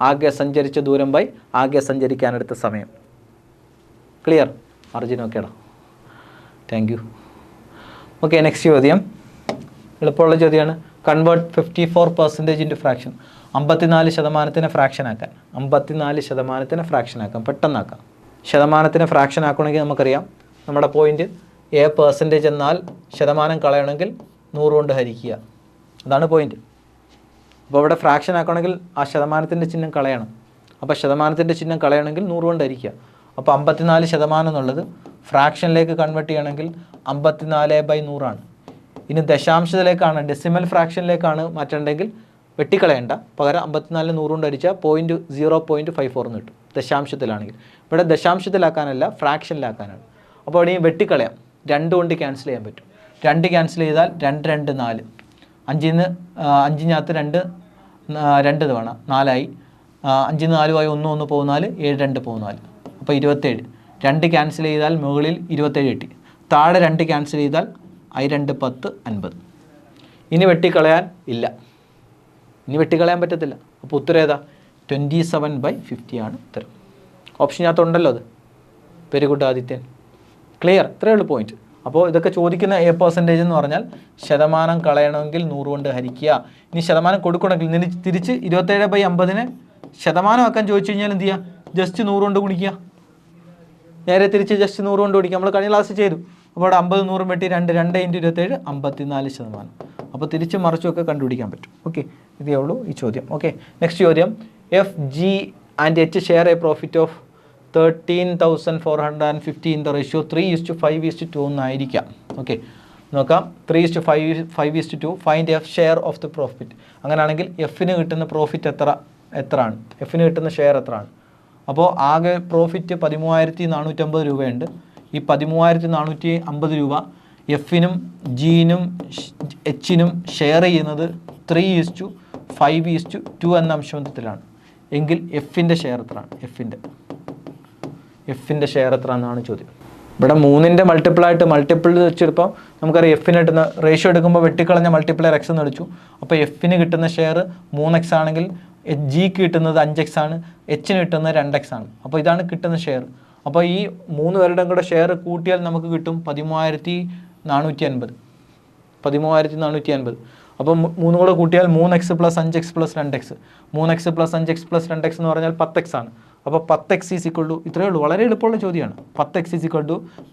ആകെ സഞ്ചരിച്ച ദൂരം ബൈ ആകെ സഞ്ചരിക്കാനെടുത്ത സമയം. ക്ലിയർ? അർജുൻ ഓക്കേടാ, താങ്ക് യു. ഓക്കെ, നെക്സ്റ്റ് ചോദ്യം എളുപ്പമുള്ള ചോദ്യമാണ്. Convert 54% into fraction. 54% ഫ്രാക്ഷൻ ആക്കാൻ. 54% ഫ്രാക്ഷൻ ആക്കാം, പെട്ടെന്നാക്കാം. ശതമാനത്തിന് ഫ്രാക്ഷൻ ആക്കണമെങ്കിൽ നമുക്കറിയാം നമ്മുടെ പോയിന്റ് % എന്നാൽ ശതമാനം കളയണമെങ്കിൽ 100 കൊണ്ട് ഹരിക്കുക. അതാണ് പോയിന്റ്. അപ്പോൾ ഇവിടെ ഫ്രാക്ഷൻ ആക്കണമെങ്കിൽ ആ ശതമാനത്തിൻ്റെ ചിഹ്നം കളയണം. അപ്പോൾ ശതമാനത്തിൻ്റെ ചിഹ്നം കളയണമെങ്കിൽ 100 കൊണ്ട് ഹരിക്കുക. അപ്പോൾ 54% എന്നുള്ളത് ഫ്രാക്ഷനിലേക്ക് കൺവേർട്ട് ചെയ്യണമെങ്കിൽ 54/100 ഇനി ദശാംശത്തിലേക്കാണ്, ഡെസിമൽ ഫ്രാക്ഷനിലേക്കാണ് മാറ്റേണ്ടെങ്കിൽ വെട്ടിക്കളയേണ്ട. പകരം 54 100 കൊണ്ട് ഹരിച്ചാൽ 0.54 എന്ന് കിട്ടും ദശാംശത്തിലാണെങ്കിൽ. ഇവിടെ ദശാംശത്തിലാക്കാനല്ല, ഫ്രാക്ഷനിലാക്കാനാണ്. അപ്പോൾ ഇവിടെ വെട്ടിക്കളയാം. 2 കൊണ്ട് ക്യാൻസൽ ചെയ്യാൻ പറ്റും. 2 ക്യാൻസൽ ചെയ്താൽ 2 2 4. 5-നകത്ത് 2 തവണ 4 ആയി. 5 4 ആയി 1 1 പോകും 4, 7 2 പോകും 4. അപ്പോൾ 27. 2 ക്യാൻസൽ ചെയ്താൽ മുകളിൽ 27 കിട്ടി. താഴെ 2 ക്യാൻസൽ ചെയ്താൽ 2 10 50. ഇനി വെട്ടിക്കളയാൻ ഇല്ല, ഇനി വെട്ടിക്കളയാൻ പറ്റത്തില്ല. അപ്പോൾ ഉത്തരം ഏതാ? 27/50 ആണ് ഉത്തരം. ഓപ്ഷനകത്തുണ്ടല്ലോ അത്. Very good Adithyan, clear. ഇത്രയേ ഉള്ളൂ പോയിന്റ്. അപ്പോൾ ഇതൊക്കെ ചോദിക്കുന്ന % എന്ന് പറഞ്ഞാൽ ശതമാനം കളയണമെങ്കിൽ 100 കൊണ്ട് ഹരിക്കുക. ഇനി ശതമാനം കൊടുക്കണമെങ്കിൽ തിരിച്ച് 27/50 ശതമാനമാക്കാൻ ചോദിച്ചു കഴിഞ്ഞാൽ എന്ത് ചെയ്യുക? ജസ്റ്റ് 100 കൊണ്ട് ഗുണിക്കുക. നേരെ തിരിച്ച് ജസ്റ്റ് 100 കൊണ്ട് ഗുണിക്കുക. നമ്മൾ കഴിഞ്ഞ ക്ലാസ് ചെയ്തു. അപ്പോൾ അവിടെ 50 100 വെട്ടി 2 2 × 27 54%. അപ്പോൾ തിരിച്ച് മറിച്ചൊക്കെ കണ്ടുപിടിക്കാൻ പറ്റും. ഓക്കെ, ഇതേ ഉള്ളൂ ഈ ചോദ്യം. ഓക്കെ, നെക്സ്റ്റ് ചോദ്യം. FG and H share a profit of 13,450 in the ratio 3:5:2 എന്നായിരിക്കാം. ഓക്കെ, നോക്കാം. 3:5:2 find F share of the profit. അങ്ങനെയാണെങ്കിൽ എഫിന് കിട്ടുന്ന പ്രോഫിറ്റ് എത്രയാണ്? എഫിന് കിട്ടുന്ന ഷെയർ എത്രയാണ്? അപ്പോൾ ആകെ പ്രോഫിറ്റ് 13,450 രൂപയുണ്ട്. ഈ 13,450 രൂപ എഫിനും ജിനും എച്ചിനും ഷെയർ ചെയ്യുന്നത് 3:5:2 എന്ന അംശബന്ധത്തിലാണ്. എങ്കിൽ എഫിൻ്റെ ഷെയർ എത്രയാണ്? എഫിൻ്റെ ഷെയർ എത്ര എന്നാണ് ചോദ്യം. ഇവിടെ 3ൻ്റെ മൾട്ടിപ്പിൾ വെച്ചെടുപ്പോൾ നമുക്കറിയാം എഫിന് കിട്ടുന്ന റേഷ്യോ എടുക്കുമ്പോൾ വെട്ടിക്കളഞ്ഞ മൾട്ടിപ്ലയർ എക്സ് എന്ന് വിളിച്ചു. അപ്പോൾ എഫിന് കിട്ടുന്ന ഷെയർ 3x ആണെങ്കിൽ ജിക്ക് കിട്ടുന്നത് 5x ആണ്, എച്ചിന് കിട്ടുന്നത് 2x ആണ്. അപ്പോൾ ഇതാണ് കിട്ടുന്ന ഷെയർ. അപ്പോൾ ഈ 3 പേരുടെയും കൂടെ ഷെയർ കൂട്ടിയാൽ നമുക്ക് കിട്ടും 13,450. 13,450. അപ്പോൾ 3 കൂടെ കൂട്ടിയാൽ 3x + 5x + 2x. 3x + 5x + 2x എന്ന് പറഞ്ഞാൽ 10x ആണ്. അപ്പോൾ 10x = ഇത്രയേ ഉള്ളൂ. വളരെ എളുപ്പമുള്ള ചോദ്യമാണ്. 10x =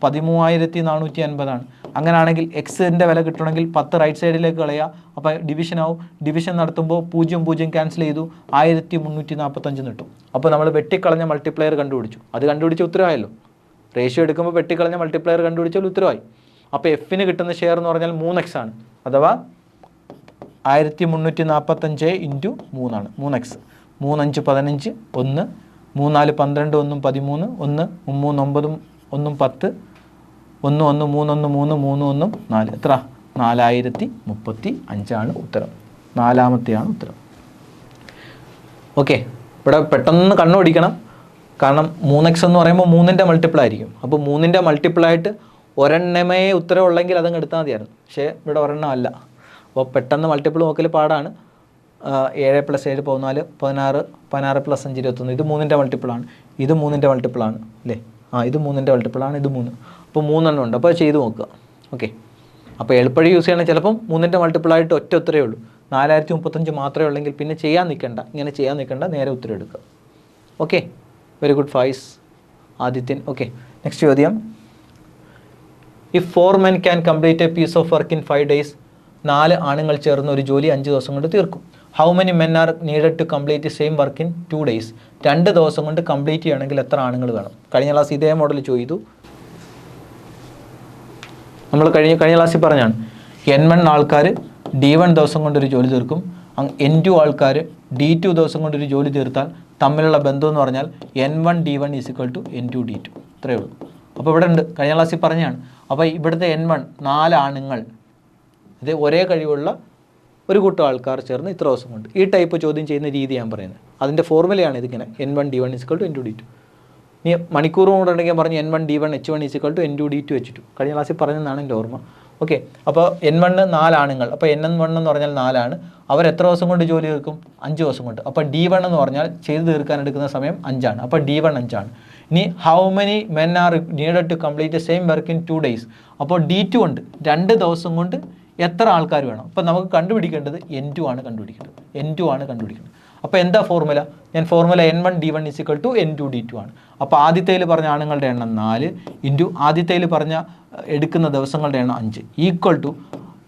13,450 ആണ്. അങ്ങനെയാണെങ്കിൽ എക്സിൻ്റെ വില കിട്ടണമെങ്കിൽ 10 റൈറ്റ് സൈഡിലേക്ക് കളയുക. അപ്പോൾ ഡിവിഷൻ ആവും. ഡിവിഷൻ നടത്തുമ്പോൾ 0 0 ക്യാൻസൽ ചെയ്തു 1345 കിട്ടും. അപ്പോൾ നമ്മൾ വെട്ടിക്കളഞ്ഞ മൾട്ടിപ്ലയർ കണ്ടുപിടിച്ചു. അത് കണ്ടുപിടിച്ച ഉത്തരവായല്ലോ. റേഷ്യോ എടുക്കുമ്പോൾ വെട്ടിക്കളഞ്ഞ മൾട്ടിപ്ലയർ കണ്ടുപിടിച്ചാൽ ഉത്തരവായി. അപ്പോൾ എഫിന് കിട്ടുന്ന ഷെയർ എന്ന് പറഞ്ഞാൽ 3x ആണ്. അഥവാ 1345 × 3 ആണ് 3x. 3 5 15 1 3 4 12 1 13 1 3 9 1 10 1 1 3 1 3 3 1 4. എത്ര? 4035 ആണ് ഉത്തരം. 4-മത്തെയാണ് ഉത്തരം. ഓക്കെ, ഇവിടെ പെട്ടെന്ന് കണ്ണുപിടിക്കണം. കാരണം 3x എന്ന് പറയുമ്പോൾ 3ൻ്റെ മൾട്ടിപ്പിൾ ആയിരിക്കും. അപ്പോൾ 3ൻ്റെ മൾട്ടിപ്പിളായിട്ട് ഒരെണ്ണമേ ഉത്തരം ഉള്ളെങ്കിൽ അതങ്ങ് എടുത്താൽ മതിയായിരുന്നു. പക്ഷേ ഇവിടെ ഒരെണ്ണം അല്ല. അപ്പോൾ പെട്ടെന്ന് മൾട്ടിപ്പിൾ നോക്കൽ പാടാണ്. 7 + 7 14 16 16 + 5 21. ഇത് 3ൻ്റെ മൾട്ടിപ്പിളാണ്, ഇത് 3ൻ്റെ മൾട്ടിപ്പിളാണ് അല്ലേ? ഇത് 3ൻ്റെ മൾട്ടിപ്പിളാണ്, ഇത് 3. അപ്പോൾ 3 എണ്ണം ഉണ്ട്. അപ്പോൾ ചെയ്ത് നോക്കുക. ഓക്കെ, അപ്പോൾ എളുപ്പഴി യൂസ് ചെയ്യണമെങ്കിൽ ചിലപ്പം 3ൻ്റെ മൾട്ടിപ്പിളായിട്ട് ഒറ്റ ഉത്തരവേ ഉള്ളൂ. 4035 മാത്രമേ ഉള്ളെങ്കിൽ പിന്നെ ചെയ്യാൻ നിൽക്കണ്ട, ഇങ്ങനെ ചെയ്യാൻ നിൽക്കണ്ട, നേരെ ഉത്തരം എടുക്കുക. Okay, very good Faiz, Adithyan. Okay, next ചോദ്യം. If 4 men can complete a piece of work in 5 days, 4 ആണുങ്ങൾ ചേർന്ന് ഒരു ജോലി 5 ദിവസം കൊണ്ട് തീർക്കും. How many men are needed to complete the same work in 2 days? 2 ദിവസം കൊണ്ട് കംപ്ലീറ്റ് ചെയ്യണമെങ്കിൽ എത്ര ആണുങ്ങൾ വേണം? കഴിഞ്ഞ ക്ലാസ് ഇതേ മോഡൽ ചെയ്തു. നമ്മൾ കഴിഞ്ഞ ക്ലാസ്സിൽ പറഞ്ഞാണ് N1 ആൾക്കാർ D1 ദിവസം കൊണ്ടൊരു ജോലി തീർക്കും, N2 ആൾക്കാർ D2 ദിവസം കൊണ്ടൊരു ജോലി തീർത്താൽ തമ്മിലുള്ള ബന്ധം എന്ന് പറഞ്ഞാൽ N1 D1 = N2 D2. ഇത്രയേ ഉള്ളൂ. അപ്പോൾ ഇവിടെ ഉണ്ട്, കഴിഞ്ഞ ക്ലാസ്സിൽ പറഞ്ഞാണ്. അപ്പോൾ ഇവിടുത്തെ N1 4 ആണുങ്ങൾ, ഇത് ഒരേ കഴിവുള്ള ഒരു കൂട്ടം ആൾക്കാർ ചേർന്ന് ഇത്ര ദിവസം കൊണ്ട്. ഈ ടൈപ്പ് ചോദ്യം ചെയ്യുന്ന രീതി ഞാൻ പറയുന്നത്, അതിൻ്റെ ഫോർമുലയാണ് ഇതിങ്ങനെ. N1 D1 = N2 D2. നീ മണിക്കൂറും കൂടെ ഉണ്ടെങ്കിൽ പറഞ്ഞ് N1 D1 H1 = N2 D2 H2. കഴിഞ്ഞ ക്ലാസ്സിൽ പറഞ്ഞതെന്നാണ് എൻ്റെ ഓർമ്മ. ഓക്കെ, അപ്പോൾ N1 4 ആണുങ്ങൾ, അപ്പോൾ N1 എന്ന് പറഞ്ഞാൽ 4 ആണ്. അവർ എത്ര ദിവസം കൊണ്ട് ജോലി തീർക്കും? 5 ദിവസം കൊണ്ട്. അപ്പോൾ D1 എന്ന് പറഞ്ഞാൽ ചെയ്ത് തീർക്കാൻ എടുക്കുന്ന സമയം 5 ആണ്. അപ്പോൾ D1 5 ആണ്. ഇനി how many men are needed to complete the same work in 2 days? അപ്പോൾ D2 ഉണ്ട്, 2 ദിവസം കൊണ്ട് എത്ര ആൾക്കാർ വേണം? അപ്പോൾ നമുക്ക് കണ്ടുപിടിക്കേണ്ടത് N2 ആണ് കണ്ടുപിടിക്കേണ്ടത്. N2 ആണ് കണ്ടുപിടിക്കേണ്ടത്. അപ്പോൾ എന്താ ഫോർമുല? ഞാൻ formula N1 D1 = N2 D2 ആണ്. അപ്പോൾ ആദ്യത്തേൽ പറഞ്ഞ ആണുങ്ങളുടെ എണ്ണം 4 ഇൻറ്റു ആദ്യത്തേൽ പറഞ്ഞ എടുക്കുന്ന ദിവസങ്ങളുടെ എണ്ണം 5 ഈക്വൽ ടു